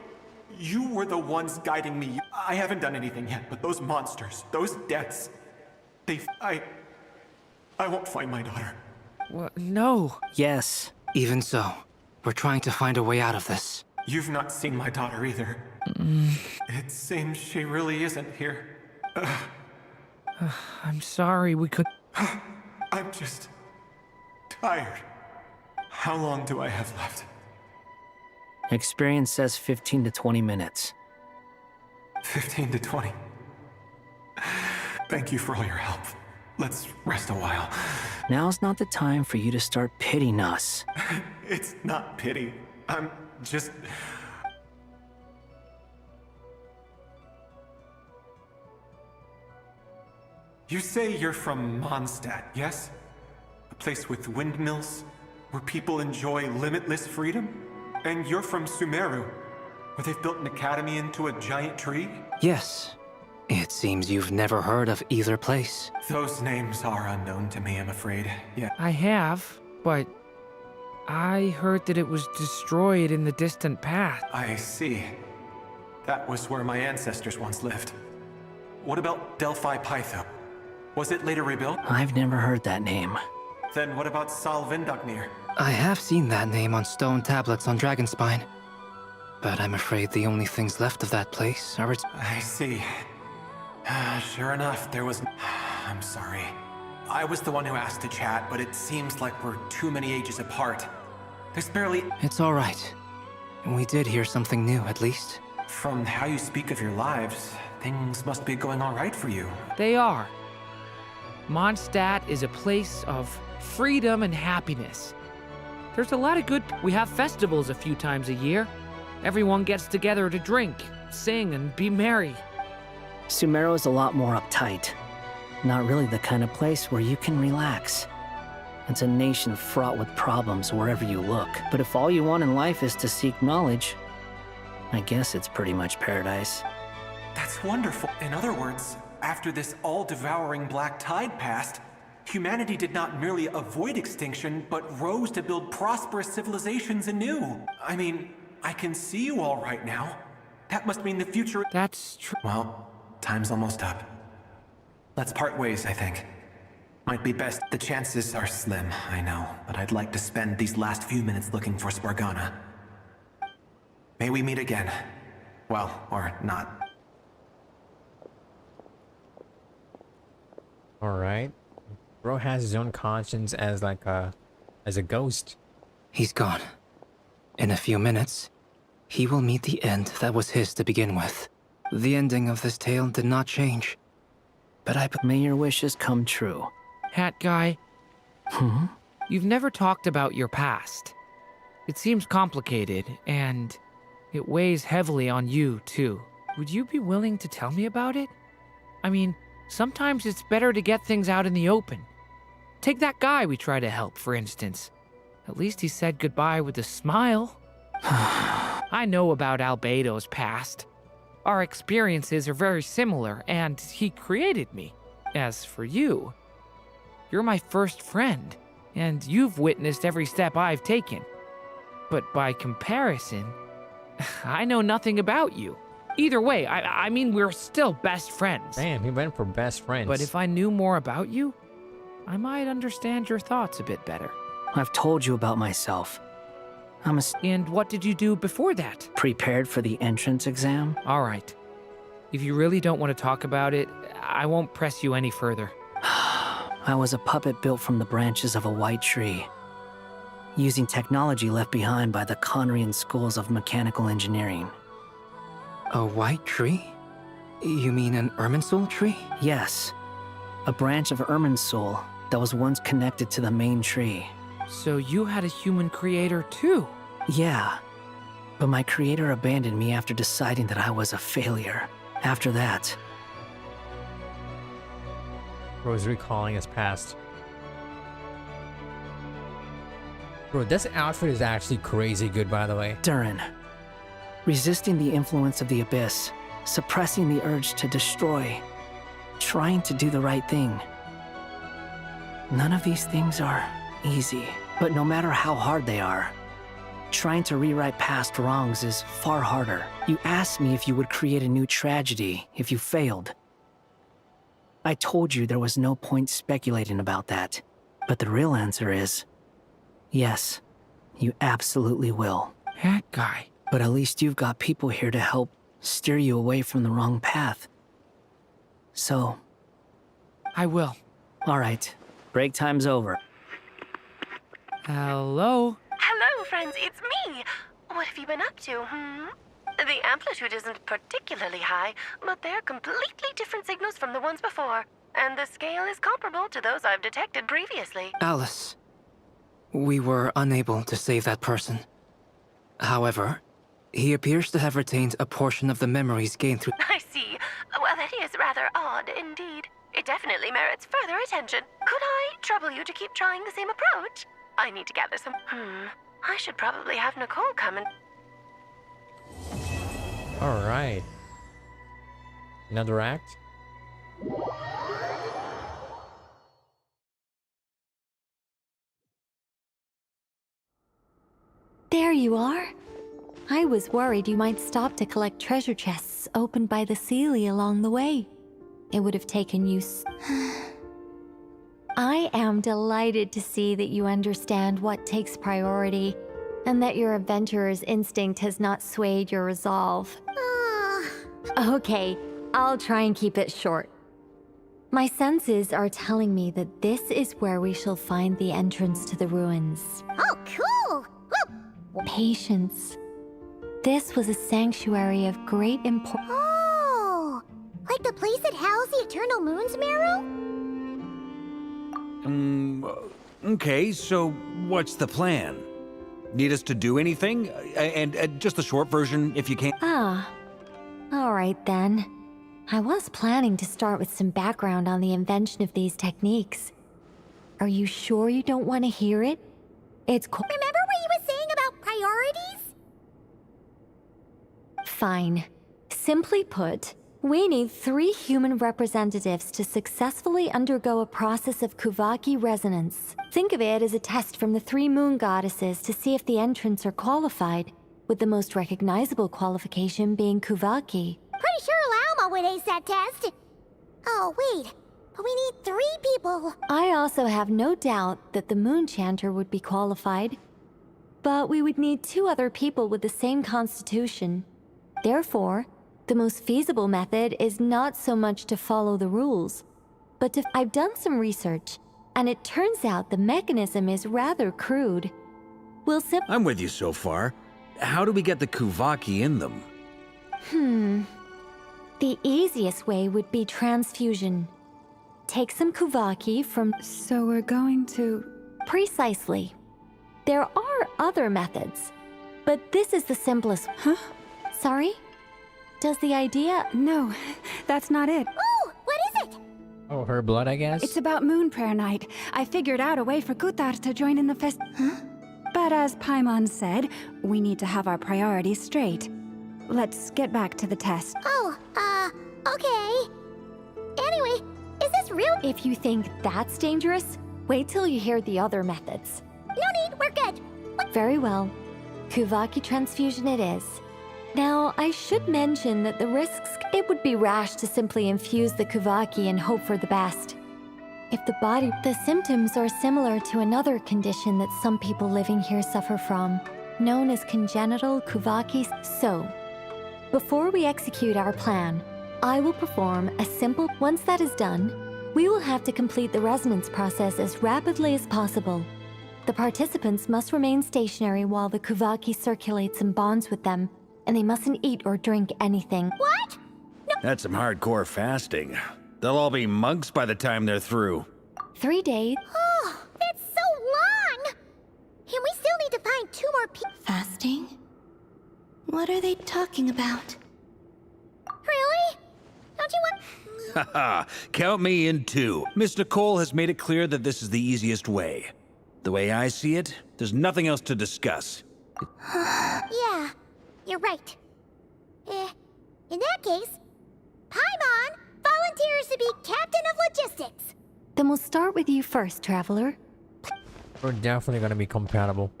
you were the ones guiding me. I haven't done anything yet, but those monsters, those deaths, I won't find my daughter. What? No. Yes. Even so, we're trying to find a way out of this. You've not seen my daughter either. It seems she really isn't here. I'm sorry, we could... I'm just... tired. How long do I have left? Experience says 15 to 20 minutes. 15 to 20. Thank you for all your help. Let's rest a while. Now's not the time for you to start pitying us. It's not pity. I'm just... You say you're from Mondstadt, yes? A place with windmills, where people enjoy limitless freedom? And you're from Sumeru, where they've built an academy into a giant tree? Yes. It seems you've never heard of either place. Those names are unknown to me, I'm afraid. Yeah. I have, but I heard that it was destroyed in the distant past. I see. That was where my ancestors once lived. What about Delphi Pytho? Was it later rebuilt? I've never heard that name. Then what about Salvindagnir? I have seen that name on stone tablets on Dragonspine. But I'm afraid the only things left of that place are its... I see. Sure enough, there was... I'm sorry. I was the one who asked to chat, but it seems like we're too many ages apart. There's barely... It's all right. We did hear something new, at least. From how you speak of your lives, things must be going all right for you. They are. Mondstadt is a place of freedom and happiness. There's a lot of good... We have festivals a few times a year. Everyone gets together to drink, sing, and be merry. Sumeru is a lot more uptight. Not really the kind of place where you can relax. It's a nation fraught with problems wherever you look. But if all you want in life is to seek knowledge, I guess it's pretty much paradise. That's wonderful. In other words, after this all-devouring black tide passed, humanity did not merely avoid extinction, but rose to build prosperous civilizations anew. I mean, I can see you all right now. That must mean the future... That's true. Well, time's almost up. Let's part ways, I think. Might be best. The chances are slim, I know, but I'd like to spend these last few minutes looking for Spargana. May we meet again. Well, or not. Alright. Bro has his own conscience as as a ghost. He's gone. In a few minutes, he will meet the end that was his to begin with. The ending of this tale did not change. But may your wishes come true. Hat guy. Hmm? You've never talked about your past. It seems complicated, and it weighs heavily on you, too. Would you be willing to tell me about it? I mean, sometimes it's better to get things out in the open. Take that guy we try to help, for instance. At least he said goodbye with a smile. I know about Albedo's past. Our experiences are very similar, and he created me. As for you, you're my first friend, and you've witnessed every step I've taken. But by comparison, I know nothing about you. Either way, I mean, we're still best friends. Damn, he went for best friends. But if I knew more about you, I might understand your thoughts a bit better. I've told you about myself. And what did you do before that? Prepared for the entrance exam. All right. If you really don't want to talk about it, I won't press you any further. I was a puppet built from the branches of a white tree, using technology left behind by the Conrian schools of mechanical engineering. A white tree? You mean an Irminsul tree? Yes. A branch of Irminsul that was once connected to the main tree. So you had a human creator too? Yeah. But my creator abandoned me after deciding that I was a failure. After that... Bro's recalling his past. Bro, this outfit is actually crazy good, by the way. Durin. Resisting the influence of the Abyss, suppressing the urge to destroy, trying to do the right thing. None of these things are easy, but no matter how hard they are, trying to rewrite past wrongs is far harder. You asked me if you would create a new tragedy if you failed. I told you there was no point speculating about that, but the real answer is, yes, you absolutely will. That guy. But at least you've got people here to help steer you away from the wrong path. So... I will. All right. Break time's over. Hello? Hello, friends, it's me. What have you been up to, The amplitude isn't particularly high, but they're completely different signals from the ones before. and the scale is comparable to those I've detected previously. Alice, we were unable to save that person. However, he appears to have retained a portion of the memories gained through... I see. Well, that is rather odd indeed. It definitely merits further attention. Could I trouble you to keep trying the same approach? I need to gather some... I should probably have Nicole come and... Alright. Another act? There you are. I was worried you might stop to collect treasure chests opened by the Seelie along the way. It would have taken you I am delighted to see that you understand what takes priority, and that your adventurer's instinct has not swayed your resolve. Okay, I'll try and keep it short. My senses are telling me that this is where we shall find the entrance to the ruins. Oh, cool! Patience. This was a sanctuary of great importance. Oh! Like the place that housed the Eternal Moon's Marrow? Okay, so what's the plan? Need us to do anything? And just the short version, if you can. Alright then. I was planning to start with some background on the invention of these techniques. Are you sure you don't want to hear it? It's Remember what you were saying about priorities? Fine. Simply put, we need 3 human representatives to successfully undergo a process of Kuvaki resonance. Think of it as a test from the 3 moon goddesses to see if the entrants are qualified, with the most recognizable qualification being Kuvaki. Pretty sure Lauma would ace that test. Oh, wait. But we need 3 people. I also have no doubt that the Moon Chanter would be qualified. But we would need 2 other people with the same constitution. Therefore, the most feasible method is not so much to follow the rules, but to... I've done some research, and it turns out the mechanism is rather crude. I'm with you so far. How do we get the Kuvaki in them? The easiest way would be transfusion. Take some Kuvaki from... So we're going to... Precisely. There are other methods, but this is the simplest... Huh? Sorry? Does the idea... No, that's not it. Oh, what is it? Oh, her blood, I guess? It's about Moon Prayer Night. I figured out a way for Kutar to join in the fest... Huh? But as Paimon said, we need to have our priorities straight. Let's get back to the test. Oh, okay. Anyway, is this real? If you think that's dangerous, wait till you hear the other methods. No need, we're good. Very well. Kuvaki transfusion it is. Now, I should mention that the risks... It would be rash to simply infuse the Kuvaki and hope for the best. If the body... The symptoms are similar to another condition that some people living here suffer from, known as congenital Kuvaki. So, before we execute our plan, I will perform a simple... Once that is done, we will have to complete the resonance process as rapidly as possible. The participants must remain stationary while the Kuvaki circulates and bonds with them, and they mustn't eat or drink anything. What? No. That's some hardcore fasting. They'll all be monks by the time they're through. 3 days. Oh, that's so long! And we still need to find 2 more people. Fasting? What are they talking about? Really? Don't you want... Haha, count me in too. Miss Nicole has made it clear that this is the easiest way. The way I see it, there's nothing else to discuss. Yeah, you're right. In that case, Paimon volunteers to be captain of logistics. Then we'll start with you first, Traveler. We're definitely gonna be compatible.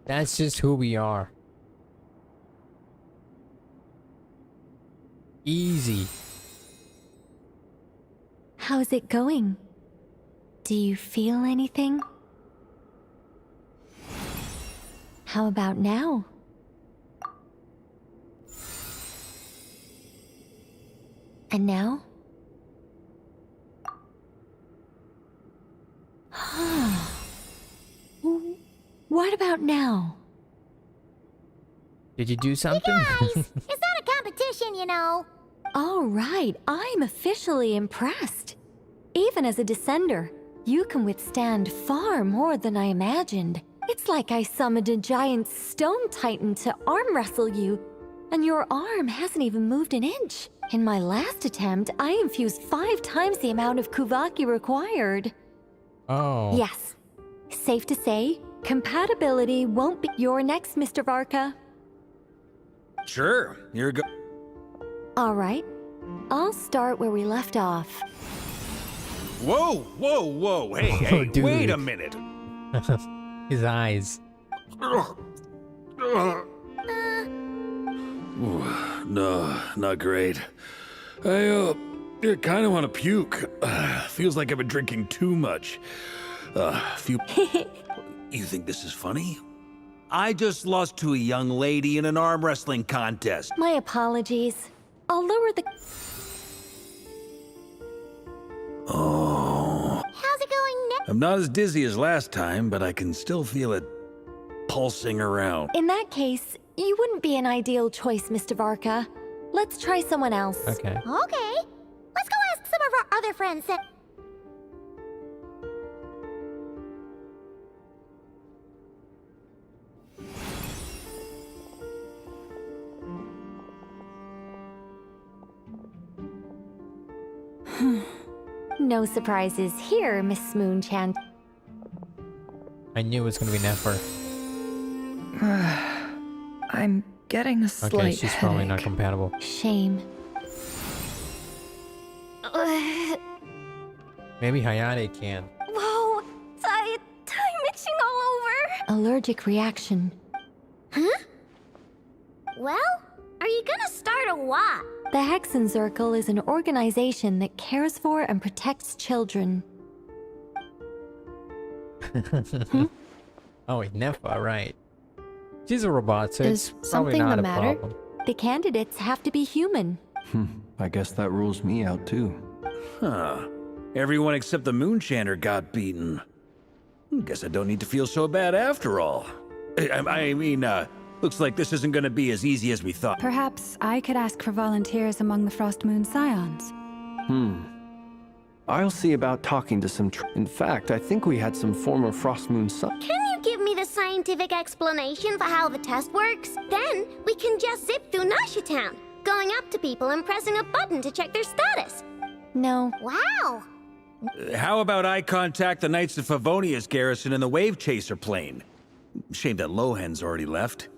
That's just who we are. Easy. How's it going? Do you feel anything? How about now? And now? What about now? Did you do something? Guys, it's not a competition, you know. All right, I'm officially impressed. Even as a descender, you can withstand far more than I imagined. It's like I summoned a giant stone titan to arm wrestle you, and your arm hasn't even moved an inch. In my last attempt, I infused 5 times the amount of Kuvaki required. Oh. Yes. Safe to say, compatibility won't be your next, Mr. Varka. Sure, you're go. All right. I'll start where we left off. Whoa, whoa, whoa! Hey, hey, Dude. wait a minute. His eyes. Ooh, no, not great. I kind of want to puke. Feels like I've been drinking too much. You think this is funny? I just lost to a young lady in an arm wrestling contest. My apologies. I'll lower the... Oh. How's it going now? I'm not as dizzy as last time, but I can still feel it pulsing around. In that case, you wouldn't be an ideal choice, Mr. Varka. Let's try someone else. Okay. Okay. Let's go ask some of our other friends that... No surprises here, Miss Moonchan. I knew it was gonna be Nefer. I'm getting a slight Okay, she's probably not headache. compatible. Shame. Maybe Hayate can. Whoa! Time itching all over! Allergic reaction. Huh? Well, are you gonna start a what? The Hexen Circle is an organization that cares for and protects children. Oh, wait, Nefa, right. She's a robot, so Is it's probably something not the a matter? problem. The candidates have to be human. I guess that rules me out too. Huh. Everyone except the Moonshander got beaten. Guess I don't need to feel so bad after all. I mean, looks like this isn't gonna be as easy as we thought. Perhaps I could ask for volunteers among the Frost Moon Scions. I'll see about talking to some in fact, I think we had some former Frost Moon Scions. Can you give me the scientific explanation for how the test works? Then we can just zip through Nasha Town, going up to people and pressing a button to check their status. No. Wow. How about I contact the Knights of Favonia's garrison in the Wave Chaser plane? Shame that Lohan's already left.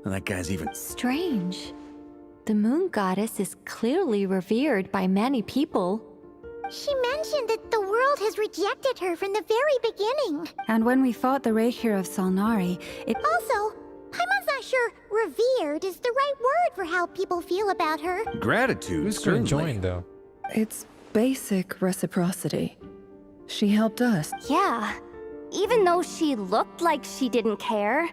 And that guy's even... Strange. The moon goddess is clearly revered by many people. She mentioned that the world has rejected her from the very beginning. And when we fought the Reikir of Salnari, it... Also, I'm not sure revered is the right word for how people feel about her. Gratitude, Who's gonna certainly. join, though? It's basic reciprocity. She helped us. Yeah. Even though she looked like she didn't care,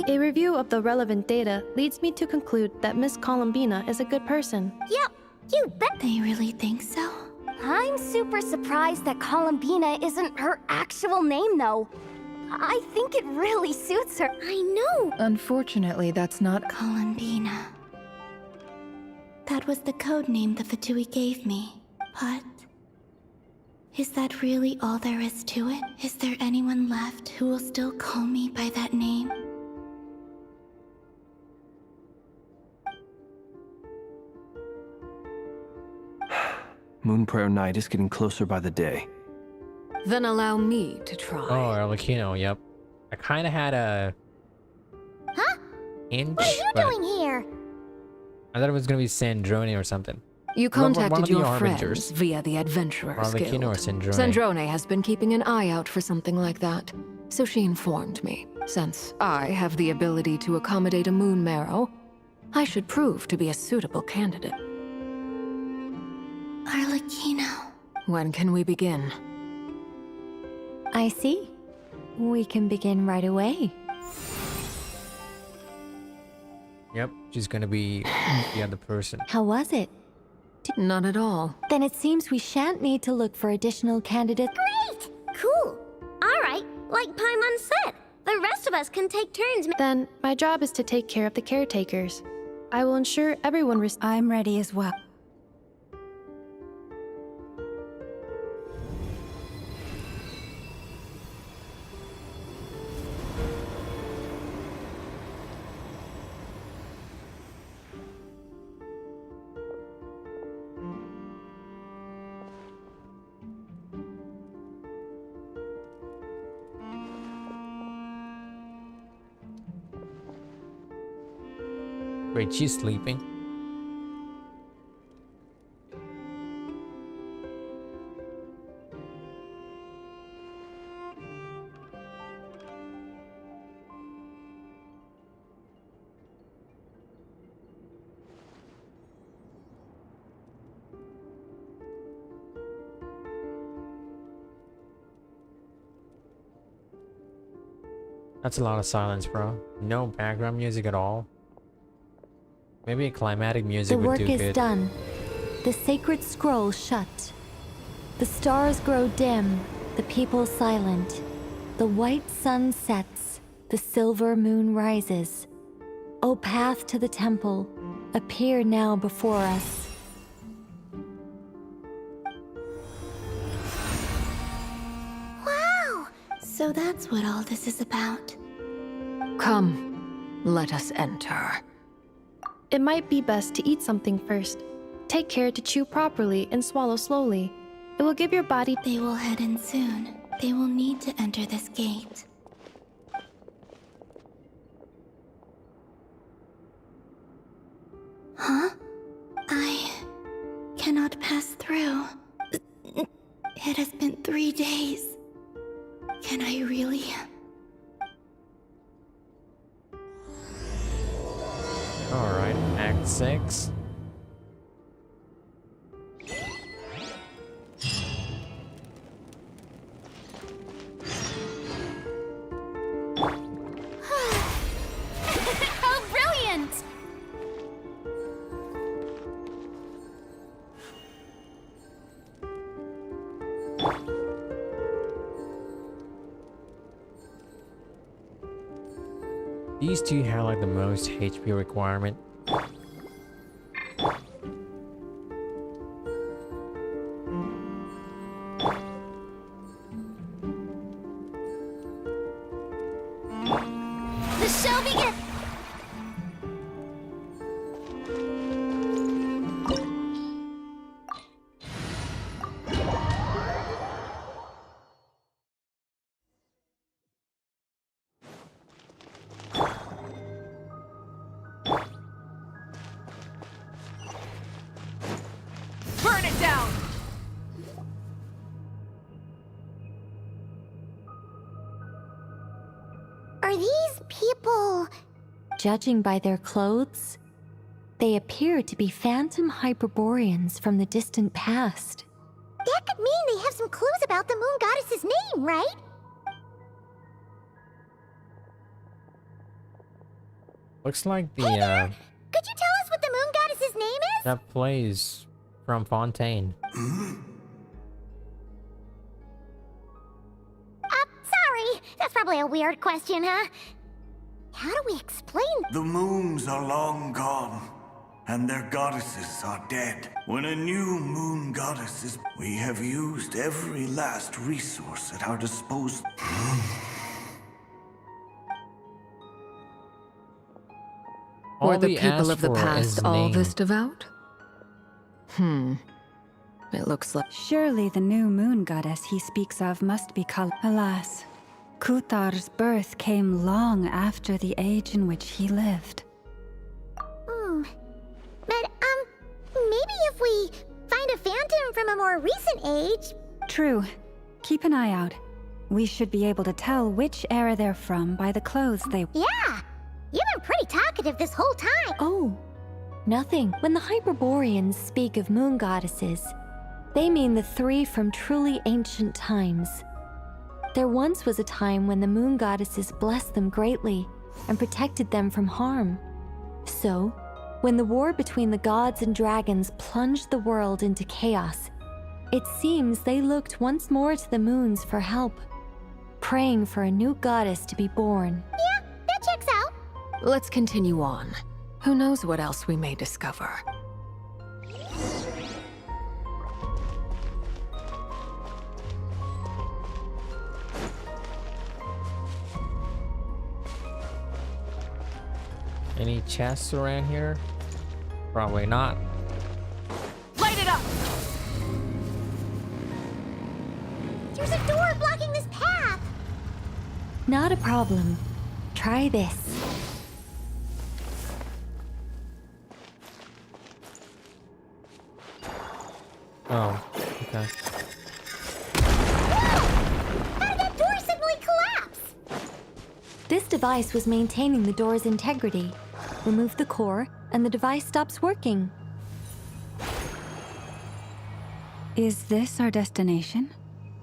A review of the relevant data leads me to conclude that Miss Columbina is a good person. Yep, you bet. They really think so? I'm super surprised that Columbina isn't her actual name, though. I think it really suits her. I know. Unfortunately, that's not... Columbina. That was the code name the Fatui gave me. But... is that really all there is to it? Is there anyone left who will still call me by that name? Moon Prayer Night is getting closer by the day. Then allow me to try. Oh, Arlecchino, yep. I kind of had a... Huh? Inch, What are you but doing here? I thought it was gonna be Sandrone or something. You One of contacted the your Harbingers. friends via the Adventurers Arlecchino or Guild. Sandrone? Sandrone has been keeping an eye out for something like that, so she informed me. Since I have the ability to accommodate a moon marrow, I should prove to be a suitable candidate. Arlecchino. When can we begin? I see. We can begin right away. Yep, she's gonna be the other person. How was it? Not at all. Then it seems we shan't need to look for additional candidates. Great! Cool. All right, like Paimon said, the rest of us can take turns. Then, my job is to take care of the caretakers. I will ensure everyone I'm ready as well. Wait, she's sleeping? That's a lot of silence, bro. No background music at all. Maybe a climatic music The would work do is good. done. The sacred scroll shut. The stars grow dim, the people silent. The white sun sets, the silver moon rises. O path to the temple, appear now before us. Wow! So that's what all this is about. Come, let us enter. It might be best to eat something first. Take care to chew properly and swallow slowly. It will give your body. They will head in soon. They will need to enter this gate. Huh? I cannot pass through. It has been 3 days. Can I really? Alright, Act 6. How brilliant! These two have like the most HP requirement. The show begins! Burn it down! Are these people... Judging by their clothes, they appear to be phantom Hyperboreans from the distant past. That could mean they have some clues about the moon goddess's name, right? Looks like the Could you tell us what the moon goddess's name is? that plays from Fontaine. Sorry. That's probably a weird question, huh? How do we explain... The moons are long gone, and their goddesses are dead. When a new moon goddess is... We have used every last resource at our disposal. Were All the we people asked of the for past is all name. this devout? It looks like... Surely the new moon goddess he speaks of must be Alas, Kuthar's birth came long after the age in which he lived. But, maybe if we find a phantom from a more recent age... True. Keep an eye out. We should be able to tell which era they're from by the clothes they... Yeah! You've been pretty talkative this whole time! Oh, nothing. When the Hyperboreans speak of moon goddesses, they mean the three from truly ancient times. There once was a time when the moon goddesses blessed them greatly and protected them from harm. So, when the war between the gods and dragons plunged the world into chaos, it seems they looked once more to the moons for help, praying for a new goddess to be born. Yeah, that checks out. Let's continue on. Who knows what else we may discover? Any chests around here? Probably not. Light it up! There's a door blocking this path! Not a problem. Try this. Oh, okay. How did that door suddenly collapse? This device was maintaining the door's integrity. Remove the core, and the device stops working. Is this our destination?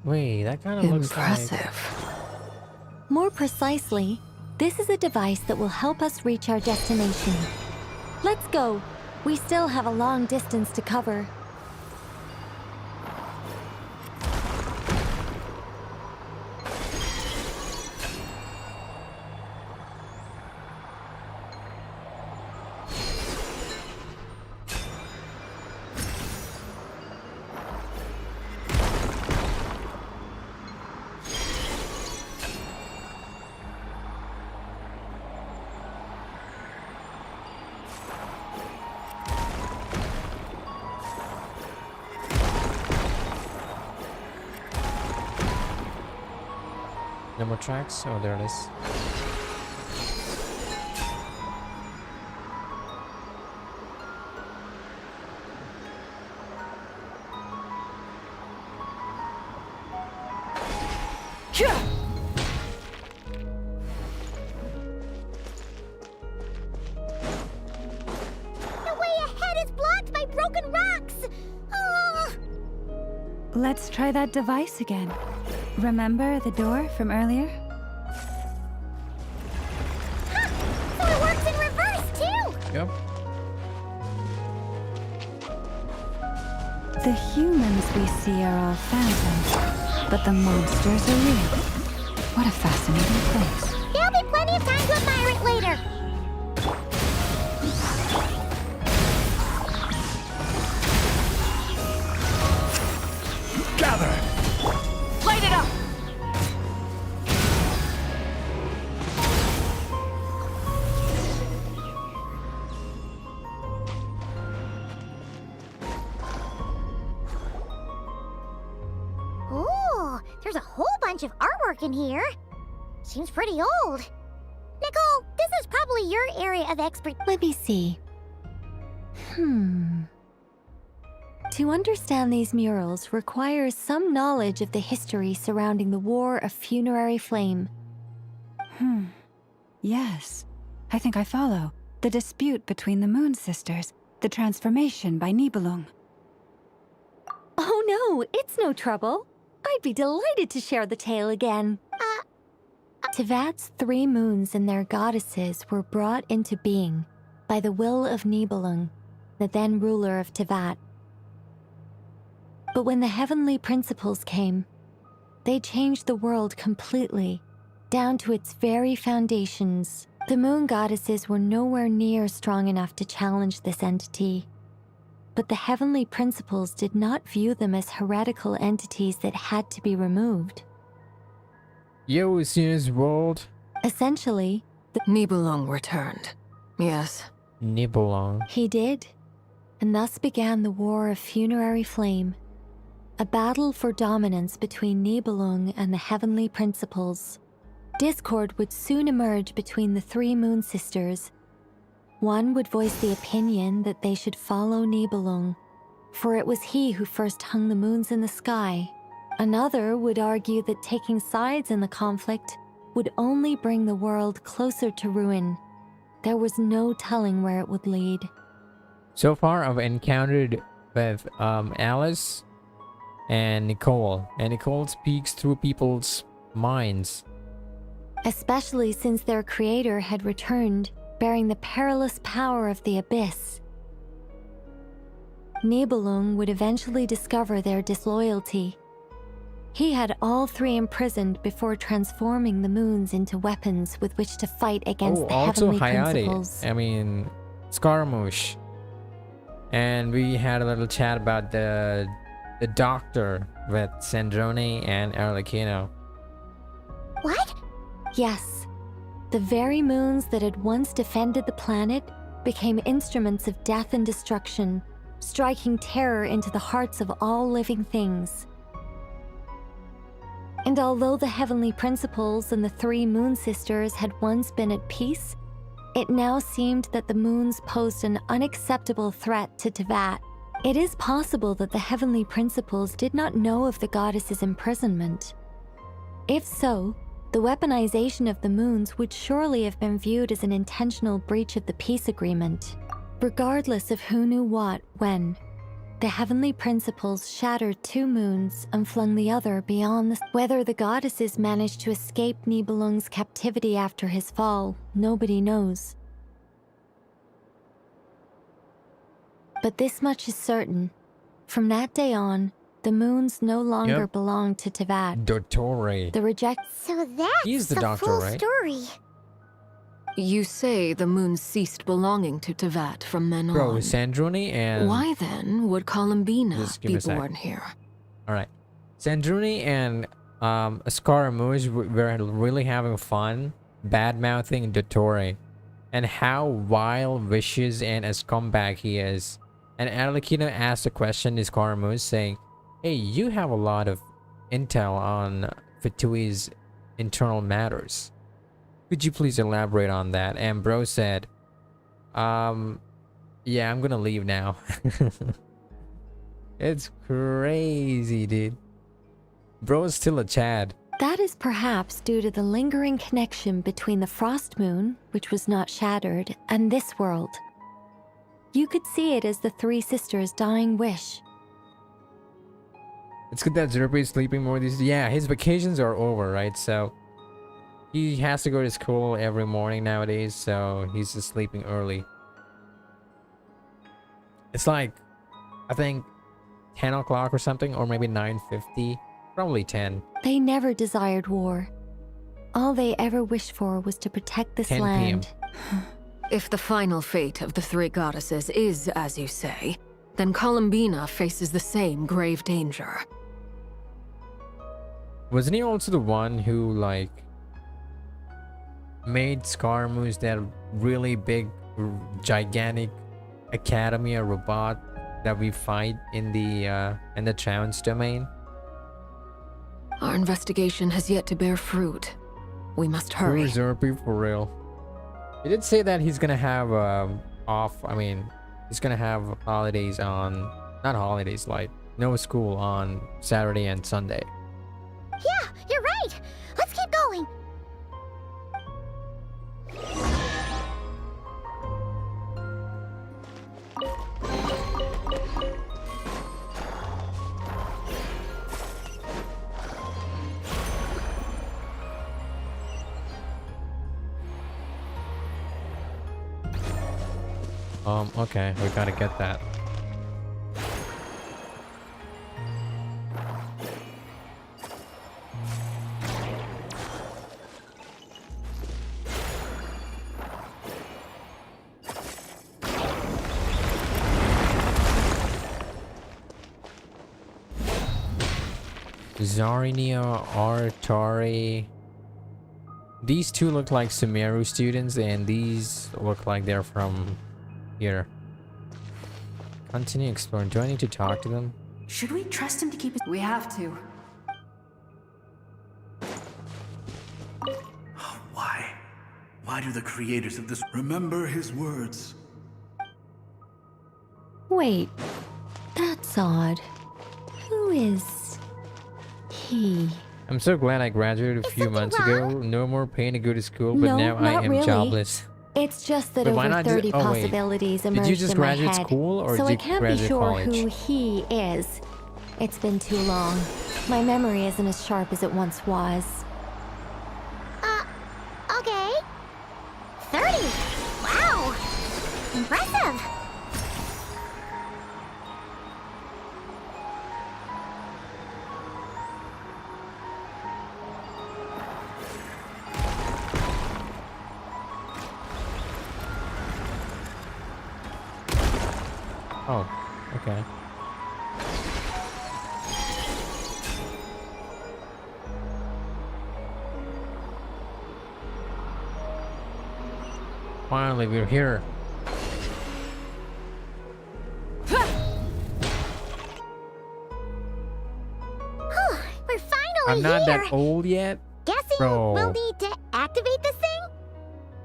Wait, that kind of looks Impressive. More precisely, this is a device that will help us reach our destination. Let's go. We still have a long distance to cover. No more tracks? Oh, there it is. The way ahead is blocked by broken rocks! Oh. Let's try that device again. Remember the door from earlier? So it works in reverse, too! Yep. The humans we see are all phantoms, but the monsters are real. What a fascinating place. There'll be plenty of time to admire it later. Gather! Light it up! Ooh, there's a whole bunch of artwork in here. Seems pretty old. Nicole, this is probably your area of expertise. Let me see. To understand these murals requires some knowledge of the history surrounding the War of Funerary Flame. Yes, I think I follow. The dispute between the Moon Sisters, the transformation by Nibelung. Oh no, it's no trouble. I'd be delighted to share the tale again. Tevat's 3 moons and their goddesses were brought into being by the will of Nibelung, the then ruler of Tevat. But when the heavenly principles came, they changed the world completely, down to its very foundations. The moon goddesses were nowhere near strong enough to challenge this entity. But the heavenly principles did not view them as heretical entities that had to be removed. Yo, is in his world? Essentially, the Nibelung returned. Yes. Nibelung. He did. And thus began the War of Funerary Flame, a battle for dominance between Nibelung and the heavenly principles. Discord would soon emerge between the 3 moon sisters. One would voice the opinion that they should follow Nibelung, for it was he who first hung the moons in the sky. Another would argue that taking sides in the conflict would only bring the world closer to ruin. There was no telling where it would lead. So far, I've encountered with Alice and Nicole. And Nicole speaks through people's minds. Especially since their creator had returned, bearing the perilous power of the abyss. Nibelung would eventually discover their disloyalty. He had all 3 imprisoned before transforming the moons into weapons with which to fight against the also heavenly Hayate. principles. I mean, Scaramouche. And we had a little chat about the doctor with Sandrone and Arlecchino. What? Yes. The very moons that had once defended the planet became instruments of death and destruction, striking terror into the hearts of all living things. And although the heavenly principles and the 3 moon sisters had once been at peace, it now seemed that the moons posed an unacceptable threat to Tevat. It is possible that the heavenly principles did not know of the goddess's imprisonment. If so, the weaponization of the moons would surely have been viewed as an intentional breach of the peace agreement. Regardless of who knew what, when, the heavenly principles shattered 2 moons and flung the other beyond the... Whether the goddesses managed to escape Nibelung's captivity after his fall, nobody knows. But this much is certain. From that day on, the moons no longer belonged to Tevat. Dottore. The reject... So that's He's the doctor, full right? story. You say the moon ceased belonging to Tevat from then on. Bro, Sandruni and... Why then would Columbina Just give me be a sec. born here? Alright. Sandruni and Scaramouche were really having fun bad-mouthing Dottore and how wild, vicious, and a scumbag he is. And Arlecchino asked a question to Scaramouche saying, hey, you have a lot of intel on Fitui's internal matters. Could you please elaborate on that? And bro said, yeah, I'm gonna leave now. It's crazy, dude. Bro is still a Chad. That is perhaps due to the lingering connection between the frost moon, which was not shattered, and this world. You could see it as the 3 sisters' dying wish. It's good that Zerpa is sleeping more these days. Yeah, his vacations are over, right? So he has to go to school every morning nowadays, so he's just sleeping early. It's like, I think 10 o'clock or something, or maybe 9:50. Probably 10. They never desired war. All they ever wished for was to protect this 10 p.m. land. If the final fate of the 3 goddesses is as you say, then Columbina faces the same grave danger. Wasn't he also the one who, like, made Scaramouche that really big, gigantic Academia robot that we fight in the Challenge domain? Our investigation has yet to bear fruit. We must hurry. Who is Zerpy for real? He did say that he's gonna have he's gonna have holidays on, not holidays, like no school on Saturday and Sunday. Yeah, you're right. Let's keep going. Okay, we gotta get that. Zarinia, Artari. These 2 look like Sumeru students, and these look like they're from here. Continue exploring. Do I need to talk to them? Should we trust him to keep his... We have to. Why? Why do the creators of this remember his words? Wait, that's odd. Who is he? I'm so glad I graduated a few months ago. No more paying to go to school, but No, now I not am really. jobless. It's just that But why over not 30 oh, wait. possibilities Did emerged you just in my graduate head. school, or so did I you can't be graduate sure college? who he is. It's been too long. My memory isn't as sharp as it once was. Okay. 30. Wow. Impressive. Oh, okay. Finally, we're here. We're finally I'm not here. that old yet. Guessing Bro. we'll need to activate this thing?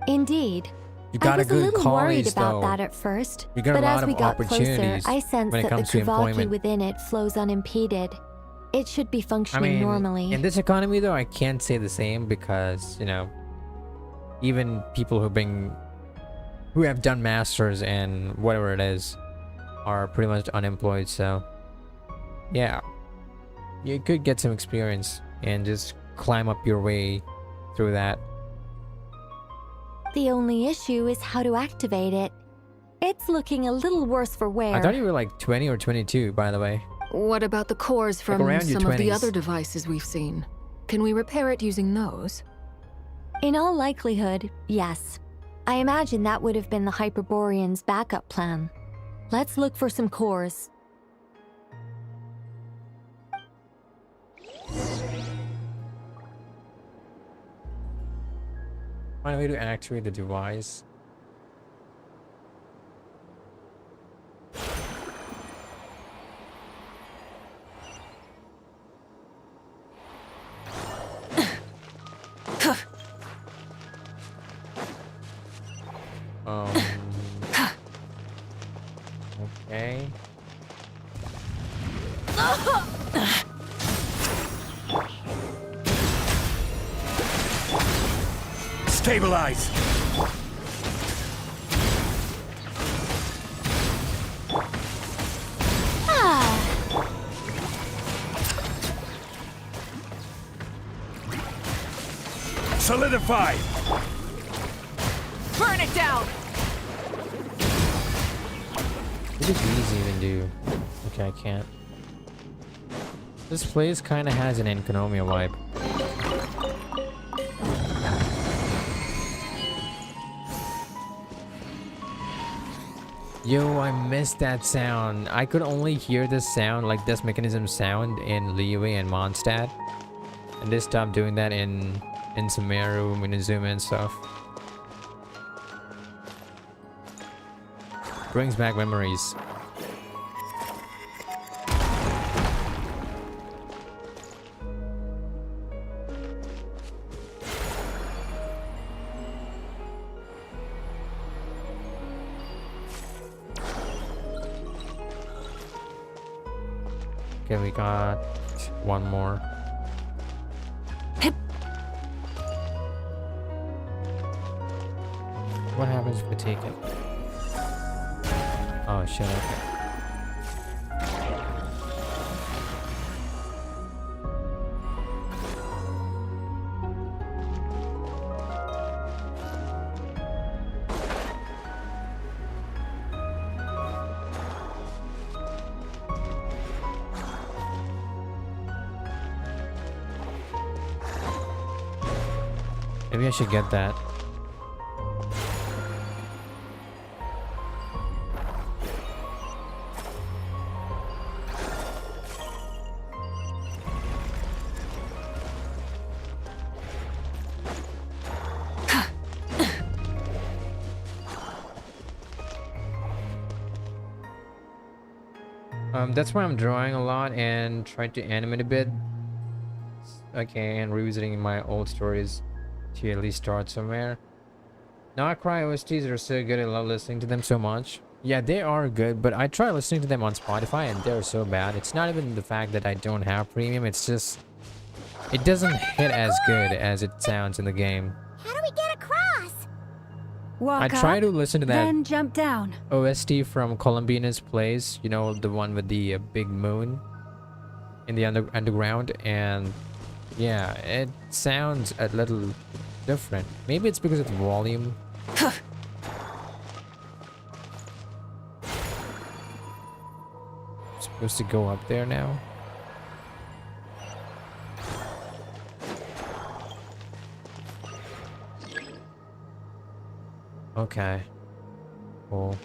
Indeed. You got I was a good little worried college, about though. that at first, You got but a lot as of we got closer, opportunities I sensed when it that the comes to Kuvaki employment. within it flows unimpeded. It should be I functioning mean, normally. in this economy, though, I can't say the same because, you know, even people who have done masters and whatever it is are pretty much unemployed. So, yeah, you could get some experience and just climb up your way through that. The only issue is how to activate it. It's looking a little worse for wear. I thought you were like 20 or 22, by the way. What about the cores from around your some of the 20s. other devices we've seen? Can we repair it using those? In all likelihood, yes. I imagine that would have been the Hyperborean's backup plan. Let's look for some cores. Find a way to activate the device. Um. Okay. Stabilize! Solidify! Burn it down! What does these even do? Okay, I can't. This place kind of has an Enconomia vibe. Yo, I missed that sound. I could only hear this sound, like this mechanism sound, in Liyue and Mondstadt. And they stopped doing that in Sumeru, Minazuma and stuff. Brings back memories. Okay, we got one more. What happens if we take it? Oh shit, okay. Maybe I should get that. That's why I'm drawing a lot and trying to animate a bit. Okay, and revisiting my old stories to at least start somewhere. Not Cry OSTs are so good. I love listening to them so much. Yeah, they are good, but I try listening to them on Spotify and they're so bad. It's not even the fact that I don't have premium, it's just it doesn't hit as good as it sounds in the game. How do we get across? Walk I try up, to listen to that then jump down. OST from Columbina's Place, you know, the one with the big moon in the underground, and yeah, it sounds a little different. Maybe it's because of the volume. Supposed to go up there now. Okay. Cool.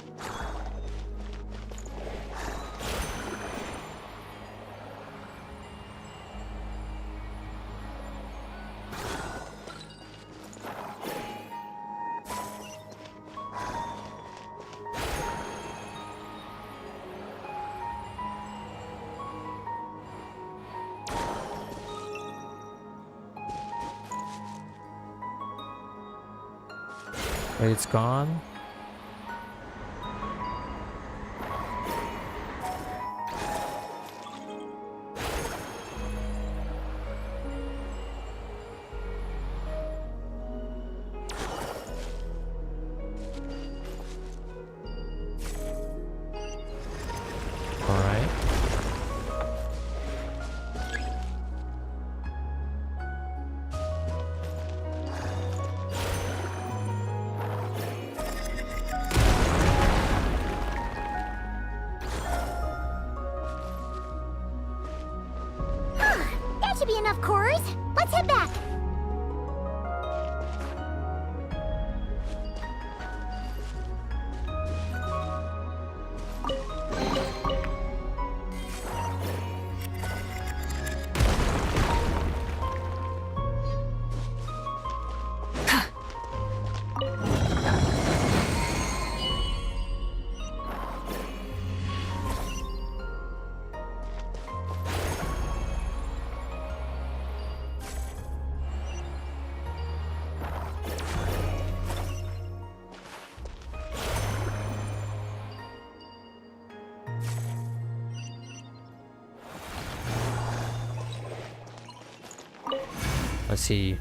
But it's gone. All right. That should be enough cores. Let's head back. Let's see.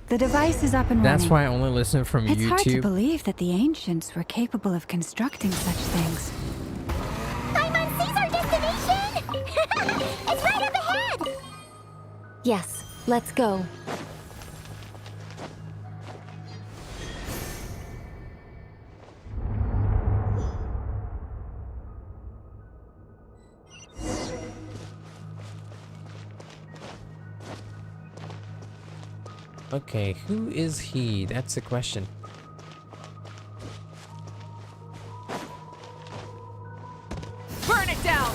The device is up and running. That's why I only listen from It's hard to YouTube. believe that the ancients were capable of constructing such things. Paimon sees our destination! It's right up ahead! Yes, let's go. Okay, who is he? That's the question. Burn it down!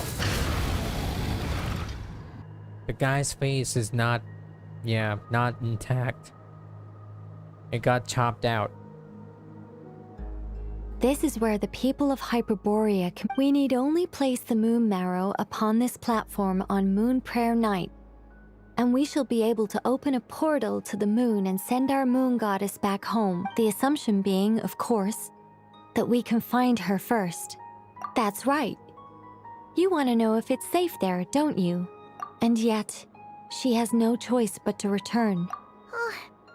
The guy's face is not, yeah, not intact. It got chopped out. This is where the people of Hyperborea can. We need only place the moon marrow upon this platform on Moon Prayer Night, and we shall be able to open a portal to the moon and send our moon goddess back home. The assumption being, of course, that we can find her first. That's right. You want to know if it's safe there, don't you? And yet, she has no choice but to return. Oh,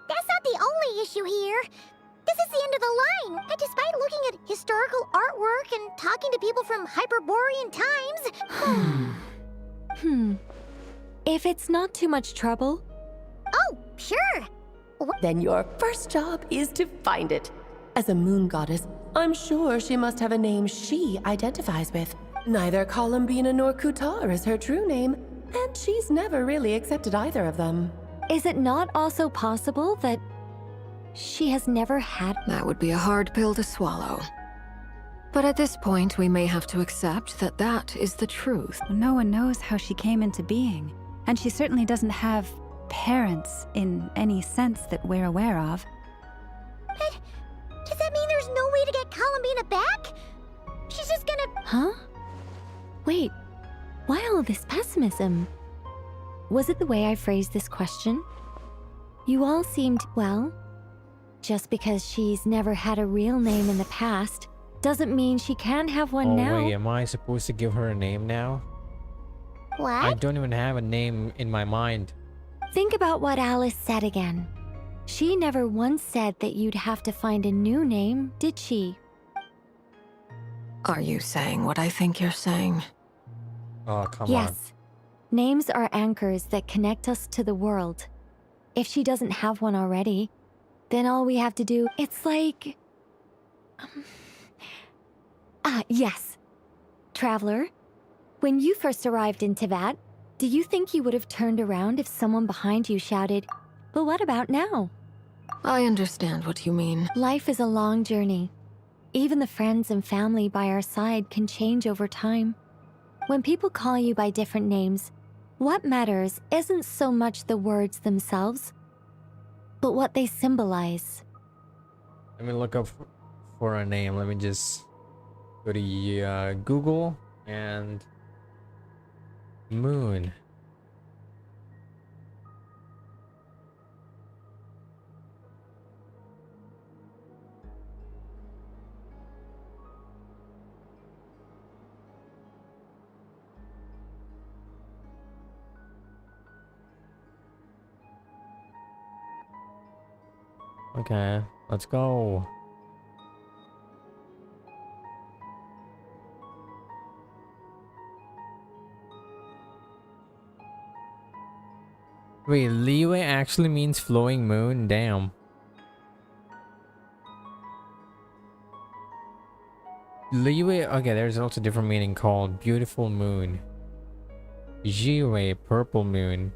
that's not the only issue here. This is the end of the line. And despite looking at historical artwork and talking to people from Hyperborean times... If it's not too much trouble. Oh, sure. Then your first job is to find it. As a moon goddess, I'm sure she must have a name she identifies with. Neither Columbina nor Kutar is her true name, and she's never really accepted either of them. Is it not also possible that she has never had... That would be a hard pill to swallow. But at this point, we may have to accept that that is the truth. No one knows how she came into being, and she certainly doesn't have parents in any sense that we're aware of. But does that mean there's no way to get Columbina back? She's just gonna... Huh? Wait, why all this pessimism? Was it the way I phrased this question? You all seemed, well, just because she's never had a real name in the past doesn't mean she can't have one now. Wait, am I supposed to give her a name now? What? I don't even have a name in my mind. Think about what Alice said again. She never once said that you'd have to find a new name, did she? Are you saying what I think you're saying? Oh, come on. Yes. Names are anchors that connect us to the world. If she doesn't have one already, then all we have to do, it's like... yes. Traveler, when you first arrived in Teyvat, do you think you would have turned around if someone behind you shouted, "But what about now?" I understand what you mean. Life is a long journey. Even the friends and family by our side can change over time. When people call you by different names, what matters isn't so much the words themselves, but what they symbolize. Let me look up for a name. Let me just go to Google and moon. Okay, let's go. Wait, Liyue actually means flowing moon? Damn. Liyue, okay, there's also a different meaning called beautiful moon. Jiwei, purple moon.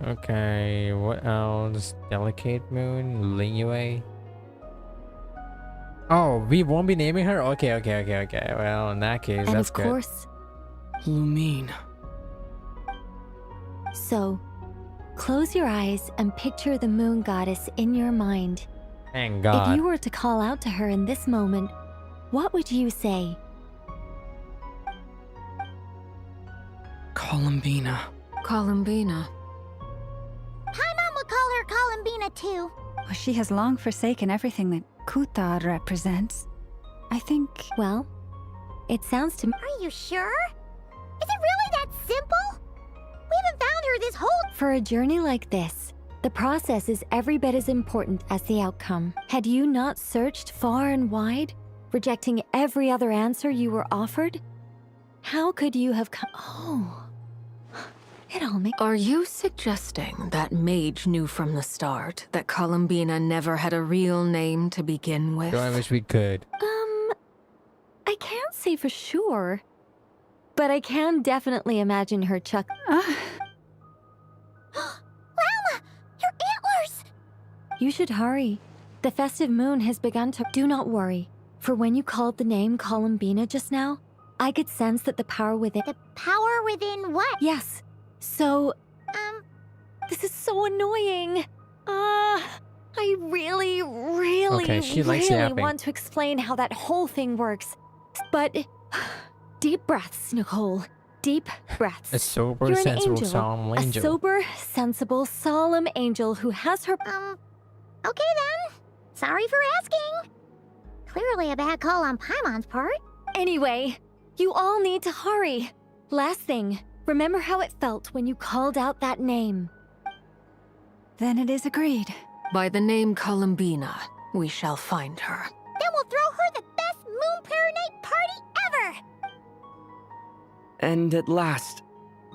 Okay, what else? Delicate moon, Liyue. Oh, we won't be naming her? Okay. Well, in that case, And that's of good. course, Lumine. so close your eyes and picture the moon goddess in your mind. Thank God. If you were to call out to her in this moment, what would you say? Columbina. Columbina. Paimon would call her Columbina too. Well, she has long forsaken everything that Kutar represents. I think. Well, it sounds to me. Are you sure? Is it really that simple? We haven't found her this whole. For a journey like this, the process is every bit as important as the outcome. Had you not searched far and wide, rejecting every other answer you were offered, how could you have come? Oh, it all makes. Are you suggesting that Mage knew from the start that Columbina never had a real name to begin with? I wish we could. I can't say for sure, but I can definitely imagine her chuck. Llama! Your antlers! You should hurry. The festive moon has begun to. Do not worry, for when you called the name Columbina just now, I could sense that the power within. The power within what? Yes. So. This is so annoying. I really Okay, she likes yapping. want to explain how that whole thing works. But. Deep breaths, Nicole. Deep breaths. A sober, You're an sensible, angel. solemn A angel. sober, sensible, solemn angel who has her. Okay then. Sorry for asking. Clearly a bad call on Paimon's part. Anyway, you all need to hurry. Last thing, remember how it felt when you called out that name. Then it is agreed. By the name Columbina, we shall find her. Then we'll throw her the best Moon Prayer Night party ever! And at last,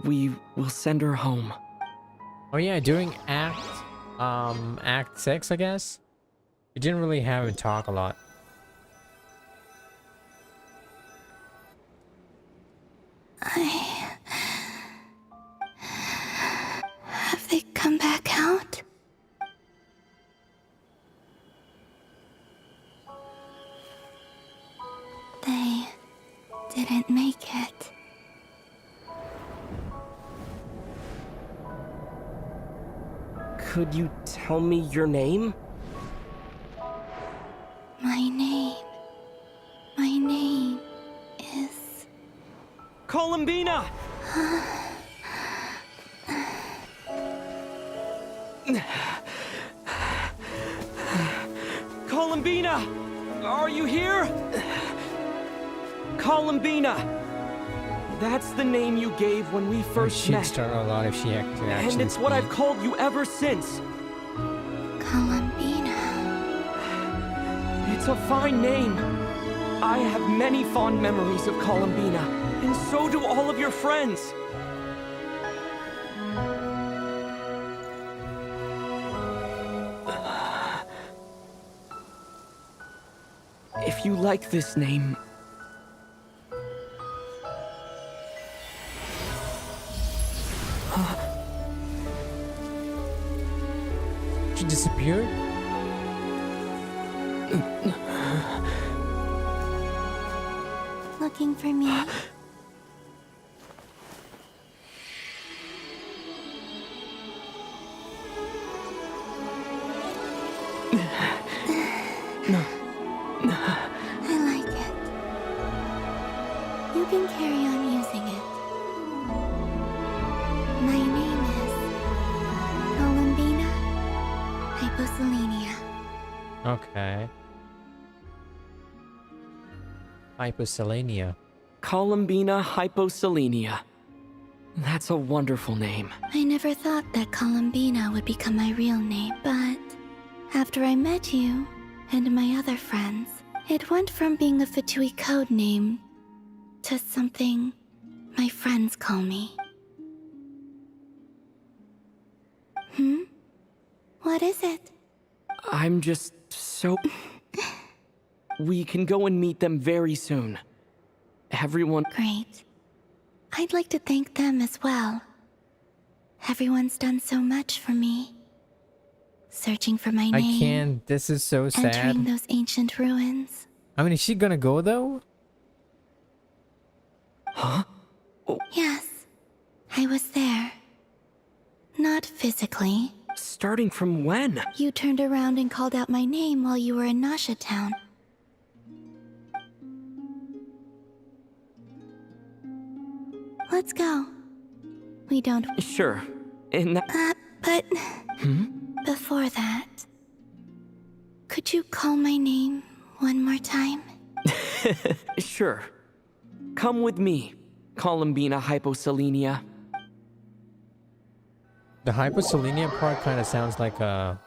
we will send her home. Oh yeah, during act 6, I guess. We didn't really have him talk a lot. Have they come back out? They didn't make it. Could you tell me your name? My name is... Columbina! Columbina! Are you here? Columbina! That's the name you gave when we first She'd met. start a lot if she actually And it's what I've called you ever since. Columbina. It's a fine name. I have many fond memories of Columbina, and so do all of your friends. If you like this name, She disappeared? Looking for me? I like it. You can carry on using it. My name is Columbina Hyposelenia. Okay. Hyposelenia. Columbina hyposelenia. That's a wonderful name. I never thought that Columbina would become my real name, but after I met you and my other friends, it went from being a Fatui code name to something my friends call me. What is it? I'm just so... We can go and meet them very soon. Everyone... Great. I'd like to thank them as well. Everyone's done so much for me. Searching for my name. I can't. This is so sad. Entering those ancient ruins. I mean, is she gonna go though? Huh? Yes. I was there. Not physically. Starting from when? You turned around and called out my name while you were in Nasha Town. Let's go. We don't... Sure. In that... but... Before that... Could you call my name one more time? Sure. Come with me, Columbina hyposelenia. The hyposelenia part kind of sounds like a...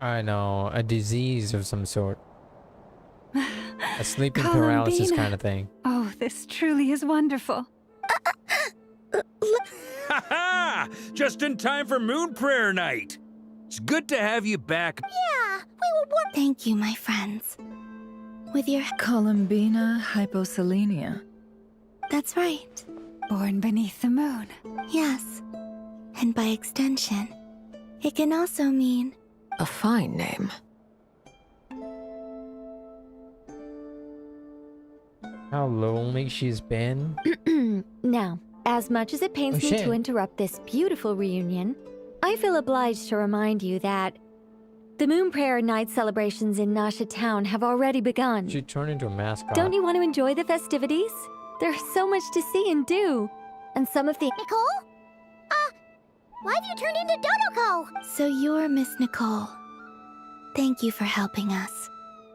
I know, a disease of some sort. A sleeping paralysis kind of thing. Oh, this truly is wonderful. Ha-ha! Just in time for Moon Prayer Night. It's good to have you back. Yeah, we will work. Thank you, my friends. With your... Columbina hyposelenia. That's right. Born beneath the moon. Yes. And by extension, it can also mean... A fine name. How lonely she's been. Now, as much as it pains me to interrupt this beautiful reunion, I feel obliged to remind you that the Moon Prayer Night celebrations in Nasha Town have already begun. She turned into a mascot. Don't you want to enjoy the festivities? There's so much to see and do. And some of the... Nicole? Why have you turned into Dodoko? So you're Miss Nicole. Thank you for helping us.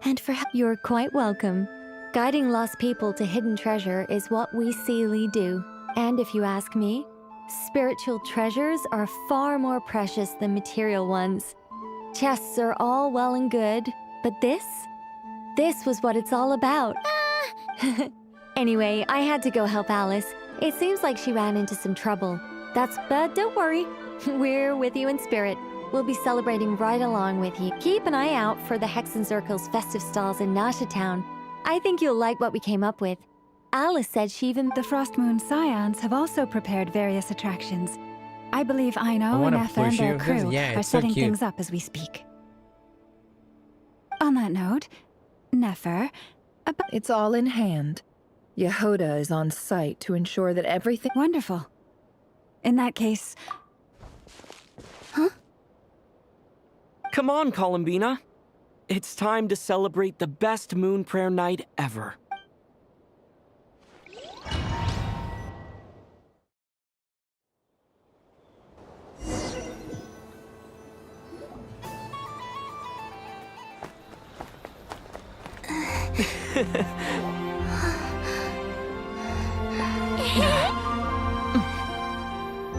And for... You're quite welcome. Guiding lost people to hidden treasure is what we Seelie do. And if you ask me, spiritual treasures are far more precious than material ones. Chests are all well and good, but this was what it's all about. Anyway, I had to go help Alice. It seems like she ran into some trouble. But don't worry, we're with you in spirit. We'll be celebrating right along with you. Keep an eye out for the Hexen Circle's festive stalls in Nasha Town. I think you'll like what we came up with. Alice said she even... The Frost Moon Scions have also prepared various attractions. I believe Aino and Effa and their crew are setting things up as we speak. On that note, Nefer... It's all in hand. Yehoda is on site to ensure that everything... Wonderful. In that case... Huh? Come on, Columbina. It's time to celebrate the best Moon Prayer Night ever.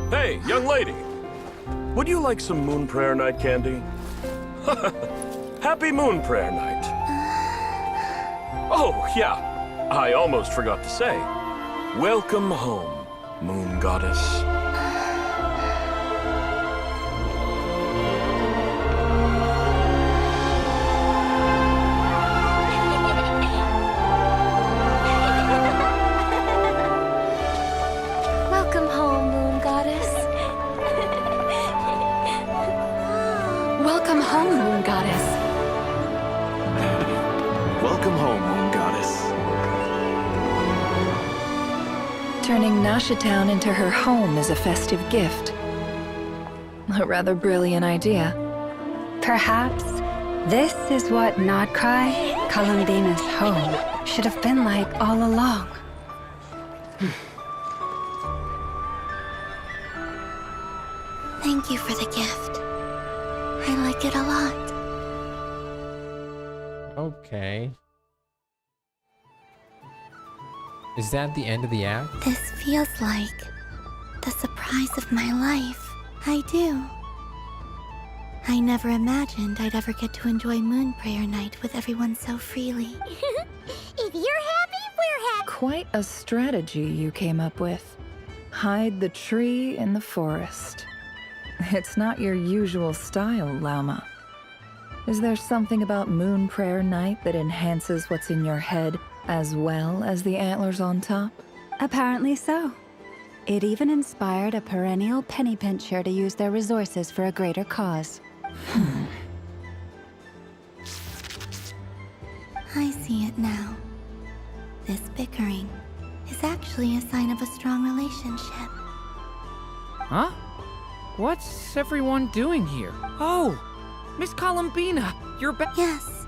Hey, young lady. Would you like some Moon Prayer Night candy? Happy Moon Prayer Night. Oh, yeah. I almost forgot to say. Welcome home, Moon Goddess. Welcome home, Moon Goddess. Welcome home, Moon Goddess. Welcome home, Moon Goddess. Turning Nasha Town into her home is a festive gift. A rather brilliant idea. Perhaps this is what Nodcry, Columbina's home, should have been like all along. Thank you for the gift. I like it a lot. Okay. Is that the end of the act? This feels like the surprise of my life. I do. I never imagined I'd ever get to enjoy Moon Prayer Night with everyone so freely. If you're happy, we're happy. Quite a strategy you came up with. Hide the tree in the forest. It's not your usual style, Lauma. Is there something about Moon Prayer Night that enhances what's in your head as well as the antlers on top? Apparently so. It even inspired a perennial penny pincher to use their resources for a greater cause. I see it now. This bickering is actually a sign of a strong relationship. Huh? What's everyone doing here? Oh, Miss Columbina, you're back. Yes,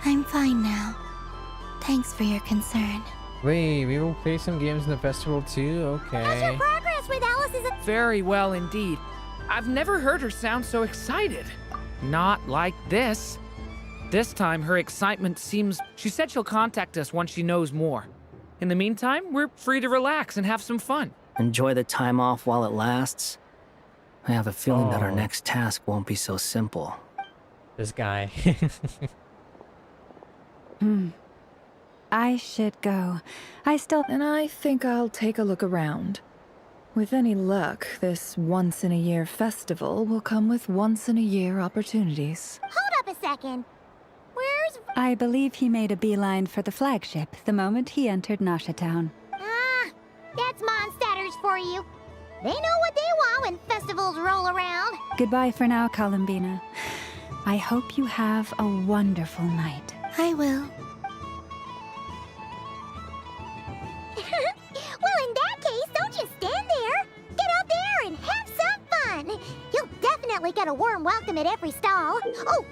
I'm fine now. Thanks for your concern. Wait, we will play some games in the festival too? How's your Okay. progress with Alice's... Very well indeed. I've never heard her sound so excited. Not like this. This time, her excitement seems... She said she'll contact us once she knows more. In the meantime, we're free to relax and have some fun. Enjoy the time off while it lasts. I have a feeling that our Oh. next task won't be so simple. This guy. I should go. And I think I'll take a look around. With any luck, this once-in-a-year festival will come with once-in-a-year opportunities. Hold up a second. Where's... I believe he made a beeline for the flagship the moment he entered Nasha Town. Ah, that's Mondstadters for you. They know what they want when festivals roll around. Goodbye for now, Columbina. I hope you have a wonderful night. I will. Well, in that case, don't just stand there. Get out there and have some fun. You'll definitely get a warm welcome at every stall. Oh,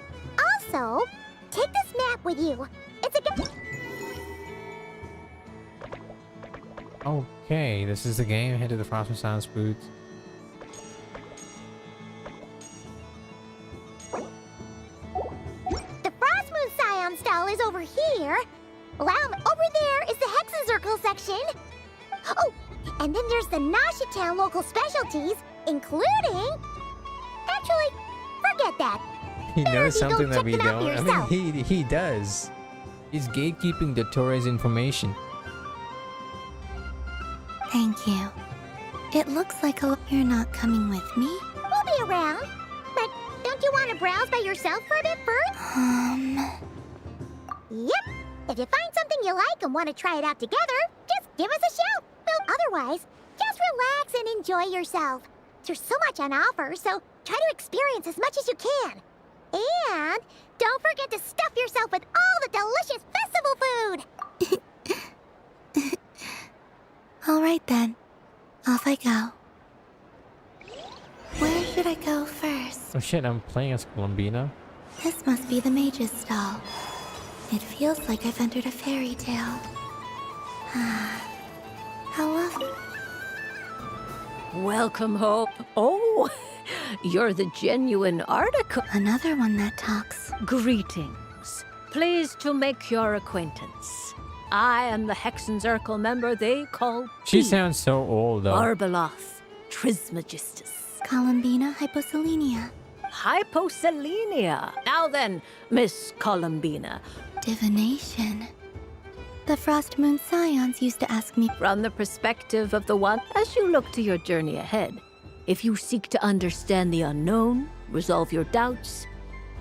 also, take this map with you. It's a good... Okay, this is the game. Head to the Frost and Silence booth. The Frost Moon Scion stall is over here. Over there is the Hexen section. Oh, and then there's the Nasha Town local specialties, including... Actually, forget that. He knows you go something that check we them out don't. for yourself. I mean, he does. He's gatekeeping the Torres information. Thank you. It looks like you're not coming with me. We'll be around. But don't you want to browse by yourself for a bit first? Yep. If you find something you like and want to try it out together, just give us a shout. Well, otherwise, just relax and enjoy yourself. There's so much on offer, so try to experience as much as you can. And don't forget to stuff yourself with all the delicious festival food. All right then. Off I go. Where should I go first? Oh shit, I'm playing as Columbina. This must be the mage's stall. It feels like I've entered a fairy tale. How lovely. Welcome, Hope. Oh, you're the genuine article. Another one that talks. Greetings. Pleased to make your acquaintance. I am the Hexenzirkel member they call She P. sounds so old though. Barbeloth, Trismegistus. Columbina hyposelenia. Hyposelenia. Now then, Miss Columbina. Divination. The Frost Moon Scions used to ask me. From the perspective of the one, as you look to your journey ahead, if you seek to understand the unknown, resolve your doubts,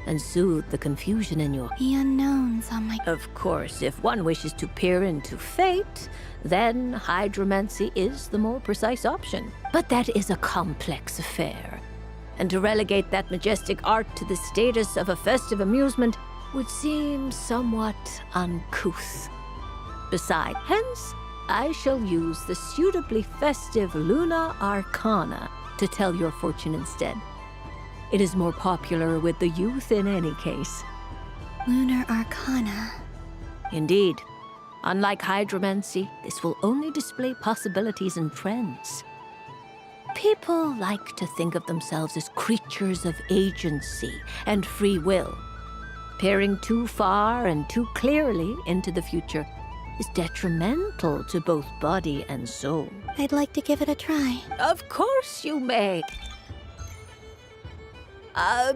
and soothe the confusion in your... The unknowns on my... Of course, if one wishes to peer into fate, then hydromancy is the more precise option. But that is a complex affair, and to relegate that majestic art to the status of a festive amusement would seem somewhat uncouth. Besides, hence, I shall use the suitably festive Luna Arcana to tell your fortune instead. It is more popular with the youth in any case. Lunar Arcana. Indeed. Unlike hydromancy, this will only display possibilities and trends. People like to think of themselves as creatures of agency and free will. Peering too far and too clearly into the future is detrimental to both body and soul. I'd like to give it a try. Of course you may.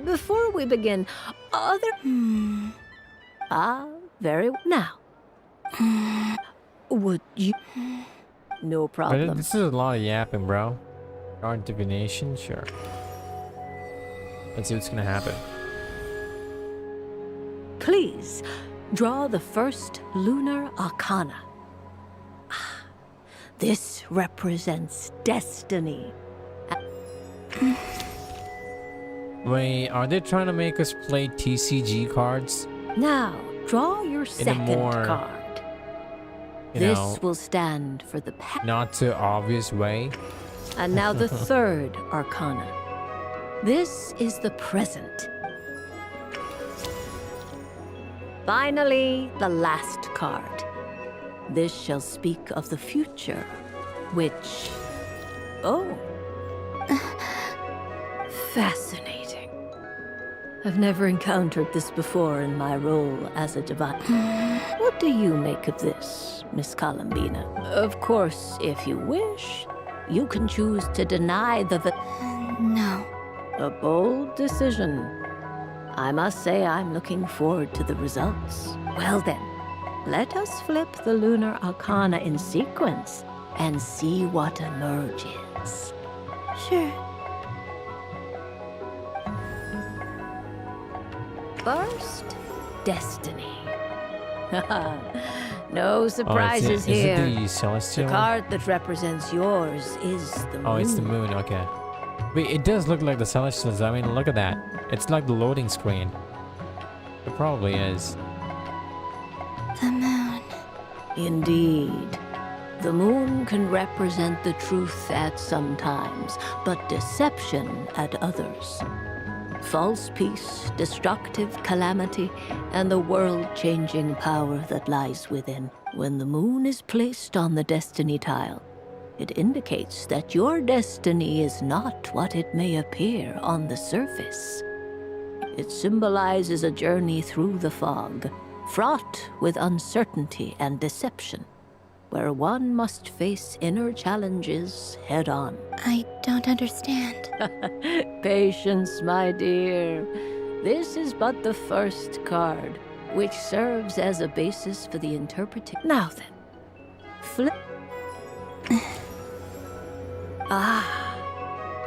Before we begin, very well. Now, would you... No problem. But this is a lot of yapping, bro. Card divination, sure. Let's see what's gonna happen. Please, draw the first lunar arcana. This represents destiny. Wait, are they trying to make us play TCG cards? Now, draw your second card. This will stand for the past. Not so obvious way. And now the third arcana. This is the present. Finally, the last card. This shall speak of the future, which... Oh. Fascinating. I've never encountered this before in my role as a divine. What do you make of this, Miss Columbina? Of course, if you wish, you can choose to deny the... No. A bold decision. I must say I'm looking forward to the results. Well then, let us flip the lunar arcana in sequence and see what emerges. Sure. First, destiny. No surprises is here. it the celestial? The card that represents yours is the moon. Oh, it's the moon, okay. Wait, it does look like the celestials. I mean, look at that. It's like the loading screen. It probably is. The moon. Indeed. The moon can represent the truth at some times, but deception at others. False peace, destructive calamity, and the world-changing power that lies within. When the moon is placed on the destiny tile, it indicates that your destiny is not what it may appear on the surface. It symbolizes a journey through the fog, fraught with uncertainty and deception, where one must face inner challenges head-on. I don't understand. Patience, my dear. This is but the first card, which serves as a basis for the interpretation. Now then, flip.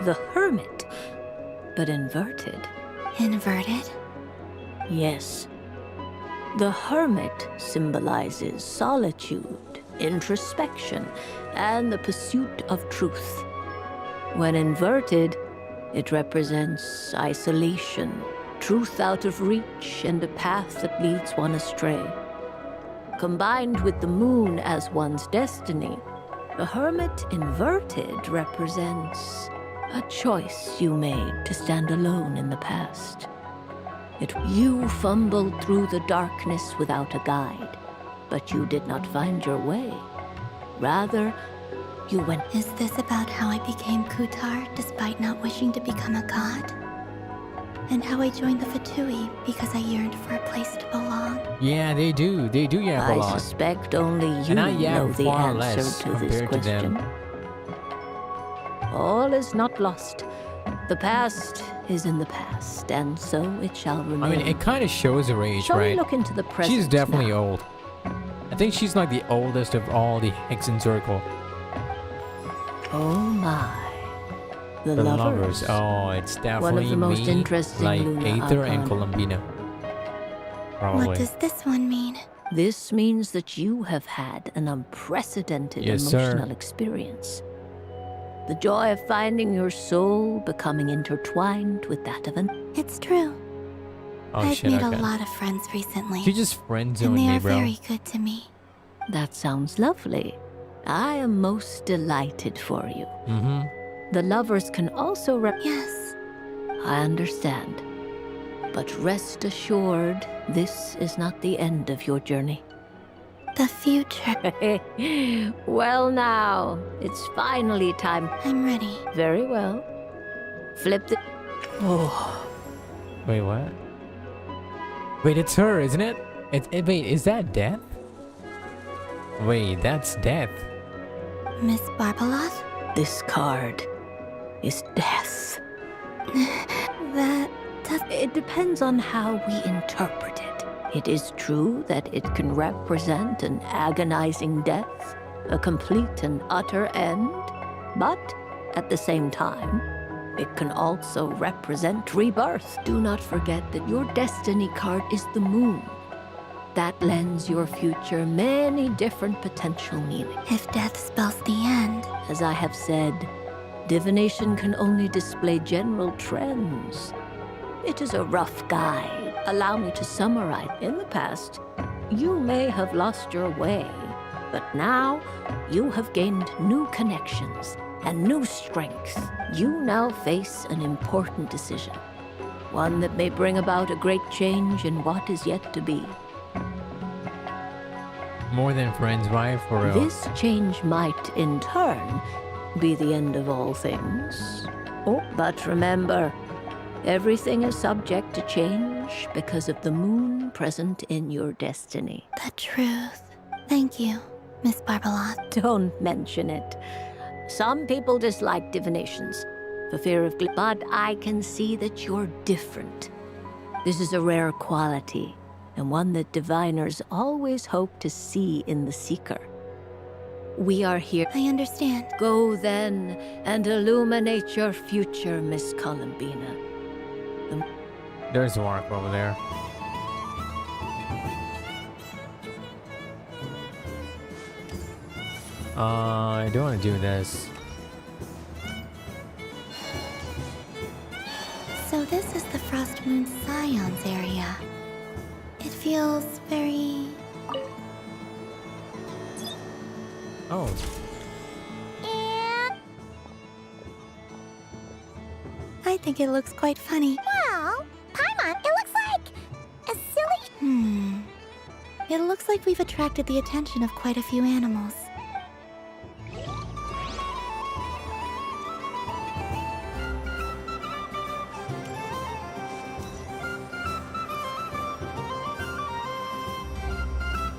The Hermit, but inverted. Inverted? Yes. The Hermit symbolizes solitude, introspection, and the pursuit of truth. When inverted, it represents isolation, truth out of reach, and a path that leads one astray. Combined with the moon as one's destiny, the Hermit inverted represents a choice you made to stand alone in the past. You fumbled through the darkness without a guide, but you did not find your way. Rather, you went... Is this about how I became Kutar despite not wishing to become a god? And how I joined the Fatui because I yearned for a place to belong? Yeah, they do. They do yap a lot. I suspect only you and I yap know the far answer less to this compared to question. them. All is not lost. The past is in the past, and so it shall remain. I mean, it kind of shows her age, Shall right? we look into the present She's definitely now? old. I think she's like the oldest of all the Hexen Circle. Oh my. The lovers. Oh, it's definitely one of the most me, interesting like lunar Aether and arcana. Columbina. Probably. What does this one mean? This means that you have had an unprecedented Yes, emotional sir. experience. The joy of finding your soul becoming intertwined with that of an... It's true. Oh, I've shit, made okay. a lot of friends recently. She just friend-zoned and they me, are bro. very good to me. That sounds lovely. I am most delighted for you. Mm-hmm. The lovers can also... Yes. I understand. But rest assured, this is not the end of your journey. The future. Well now, it's finally time. I'm ready. Very well. Flip the... Oh. Wait, what? Wait, it's her, isn't it? Wait, is that Death? Wait, that's Death. Miss Barbeloth? This card is death. That does... It depends on how we interpret it. It is true that it can represent an agonizing death, a complete and utter end, but at the same time, it can also represent rebirth. Do not forget that your destiny card is the moon. That lends your future many different potential meanings. If death spells the end. As I have said, divination can only display general trends. It is a rough guide. Allow me to summarize. In the past, you may have lost your way, but now you have gained new connections and new strength. You now face an important decision, one that may bring about a great change in what is yet to be. More than friends, wife, for real. This change might, in turn, be the end of all things. Oh, but remember, everything is subject to change because of the moon present in your destiny. The truth. Thank you, Miss Barbeloth. Don't mention it. Some people dislike divinations for fear of but I can see that you're different. This is a rare quality, and one that diviners always hope to see in the seeker. We are here. I understand. Go then and illuminate your future, Miss Columbina. There's a mark over there. I don't want to do this. So this is the Frost Moon Scions area. It feels very... Oh. I think it looks quite funny. Well, Paimon, it looks like a silly... It looks like we've attracted the attention of quite a few animals.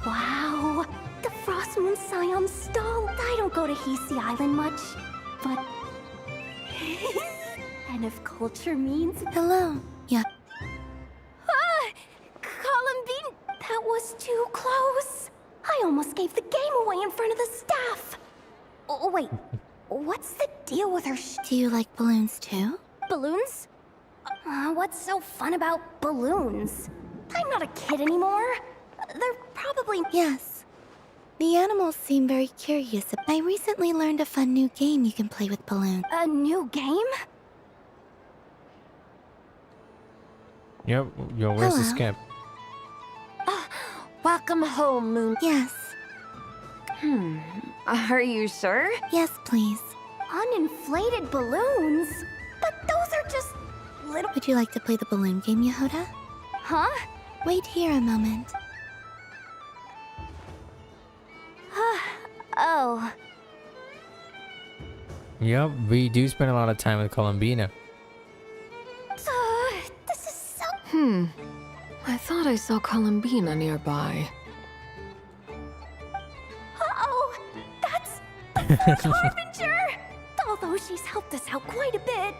Wow, the Frost Moon Scion stall. I don't go to Hisi Island much, but... and if culture means... Hello. Yeah. Ah! Columbine, that was too close. I almost gave the game away in front of the staff. Oh, wait, what's the deal with her Do you like balloons too? balloons? What's so fun about balloons? I'm not a kid anymore. They're probably... Yes. The animals seem very curious. I recently learned a fun new game you can play with balloons. A new game? Yep. Yo, where's the Hello. skip? Welcome home, Moon. Yes. Are you sure? Yes, please. Uninflated balloons? But those are just little... Would you like to play the balloon game, Yehuda? Huh? Wait here a moment. Oh. Yep, we do spend a lot of time with Columbina. This is so... I thought I saw Columbina nearby. Uh-oh! That's the First Harbinger! Although she's helped us out quite a bit.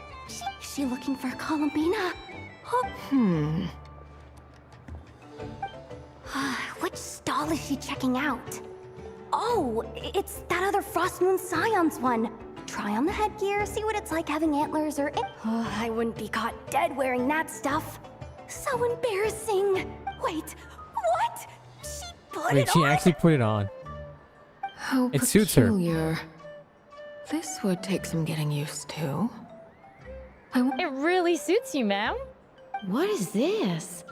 She looking for Columbina? Oh. Which stall is she checking out? Oh, it's that other Frost Moon Scions one. Try on the headgear, see what it's like having antlers or... I wouldn't be caught dead wearing that stuff. So embarrassing. Wait, what? She put Wait, it she on? actually put it on. How It suits her. peculiar. This would take some getting used to. It really suits you, ma'am. What is this?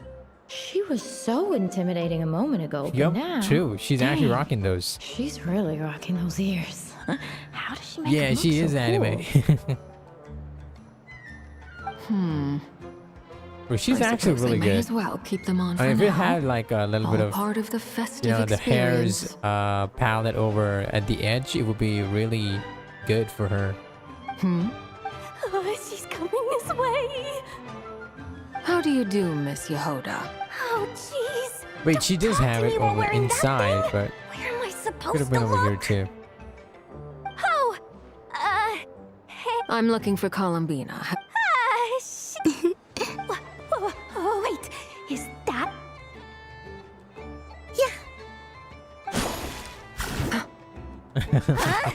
She was so intimidating a moment ago, but Yep, now... true. She's actually dang, rocking those. She's really rocking those ears. How does she make Yeah, them look she so is anime. Well, she's I actually suppose really I may good. as well keep them on for If now. it had like a little bit All of, part of the festive you know, the experience. hair's palette over at the edge, it would be really good for her. She's coming this way. How do you do, Miss Yehoda? Oh, jeez. Wait, she does have it over inside, but Where am I could supposed have to been over here look? too. Oh, hey. I'm looking for Columbina. Wait, is that? Huh?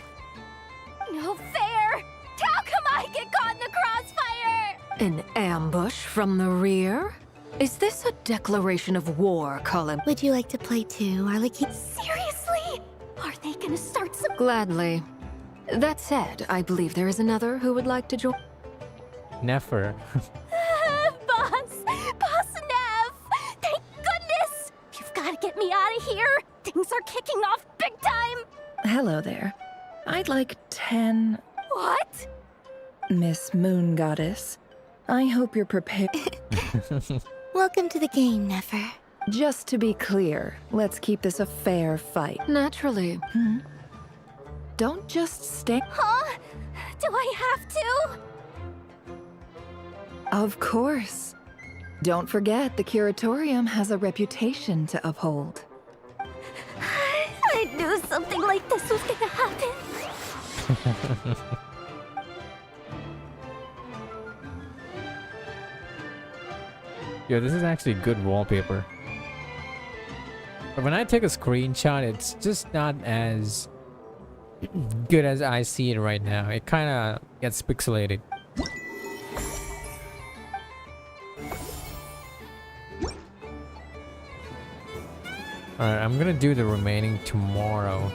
No fair! How come I get caught in the crossfire? An ambush from the rear? Is this a declaration of war, Colin? Would you like to play too, Arlecchino? Seriously? Are they gonna start some? Gladly. That said, I believe there is another who would like to join. Never. Boss Nev! Thank goodness! You've got to get me out of here! Things are kicking off big time! Hello there. I'd like 10... What? Miss Moon Goddess. I hope you're prepared. Welcome to the game, Nefer. Just to be clear, let's keep this a fair fight. Naturally. Don't just stay. Huh? Do I have to? Of course. Don't forget, the Curatorium has a reputation to uphold. I knew something like this was gonna happen. Yo, this is actually good wallpaper. But when I take a screenshot, it's just not as good as I see it right now. It kind of gets pixelated. Alright, I'm gonna do the remaining tomorrow.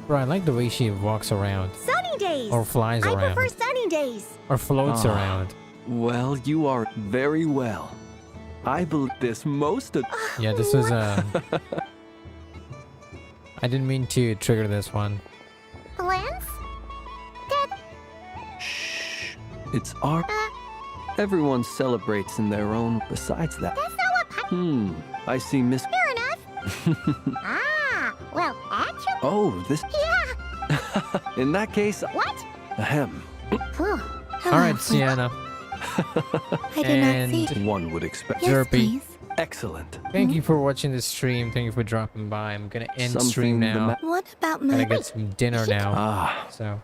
Bro, I like the way she walks around. Sunny days! Or flies I around. prefer sunny days. Or floats around. Well, you are very well. I believe this most of... Yeah, this was I didn't mean to trigger this one. Lance? Dad? It's our... Everyone celebrates in their own... Besides that... That's not what... I see Miss... Fair enough. Well, actually... Oh, this... Yeah! In that case... What? Ahem. Alright, Sienna. I did not see. One would expect... Yes, Derpy. please. Excellent. Thank you for watching this stream. Thank you for dropping by. I'm gonna end stream now. What about Gotta my... get some dinner now. So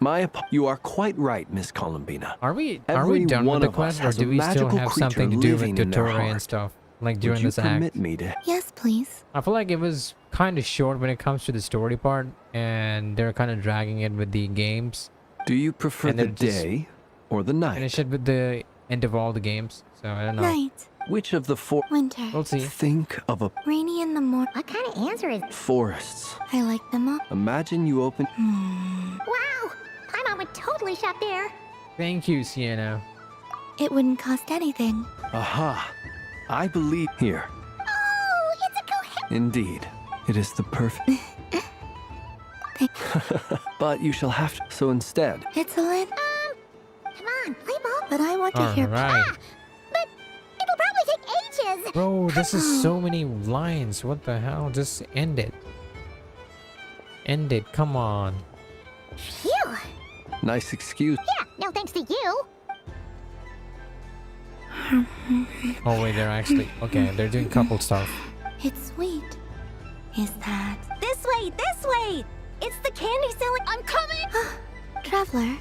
You are quite right, Miss Columbina. are we Every done with one the of us quest, or has do a we still magical have something to creature do with living in their tutorial and heart. stuff? Like Would during you this act? permit me to... Yes, please. I feel like it was kind of short when it comes to the story part, and they're kind of dragging it with the games. Do you prefer And the then just day or the night? Finish it with the end of all the games. So I don't know. Night. Which of the four... Winter. We'll see. Think of a... Rainy in the morning. What kind of answer is... Forests. I like them all. Imagine you open... Wow! My mom would totally shop there. Thank you, Sienna. It wouldn't cost anything. Aha! I believe here. Oh, it's a coherent... Indeed. It is the perfect... But you shall have to... So instead... It's a lit. Come on, play ball. But I want to hear... Alright. But it'll probably take ages. Bro, this is so many lines. What the hell? Just end it. End it. Come on. Phew. Nice excuse. Yeah, no thanks to you. Oh wait, they're actually... Okay, they're doing couple stuff. It's sweet. Is that... This way! This way! It's the candy selling. I'm coming! Traveler,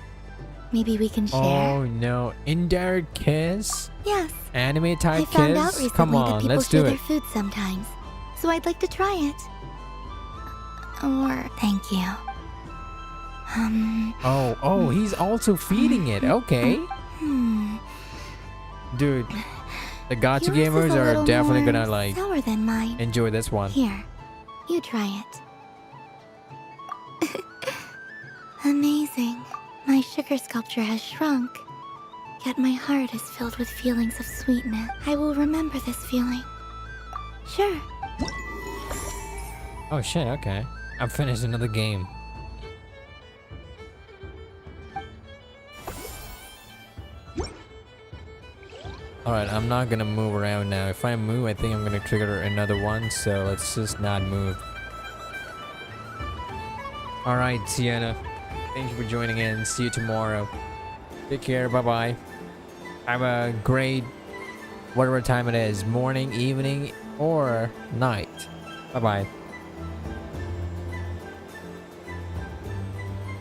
maybe we can share. Oh no. Indirect kiss? Yes. Anime I type found out kiss? recently Come that on, people let's share do their it. food sometimes. So I'd like to try it. Or... Thank you. Oh, he's also feeding it. Okay. Dude, the gacha Yours is gamers a are little definitely more gonna like sour than mine. enjoy this one. Here, you try it. Amazing. My sugar sculpture has shrunk. Yet my heart is filled with feelings of sweetness. I will remember this feeling. Sure. Oh shit, okay. I've finished another game. Alright, I'm not gonna move around now. If I move, I think I'm gonna trigger another one, so let's just not move. Alright, Sienna. Thank you for joining in. See you tomorrow. Take care, bye-bye. Have a great, whatever time it is, morning, evening, or night. Bye-bye.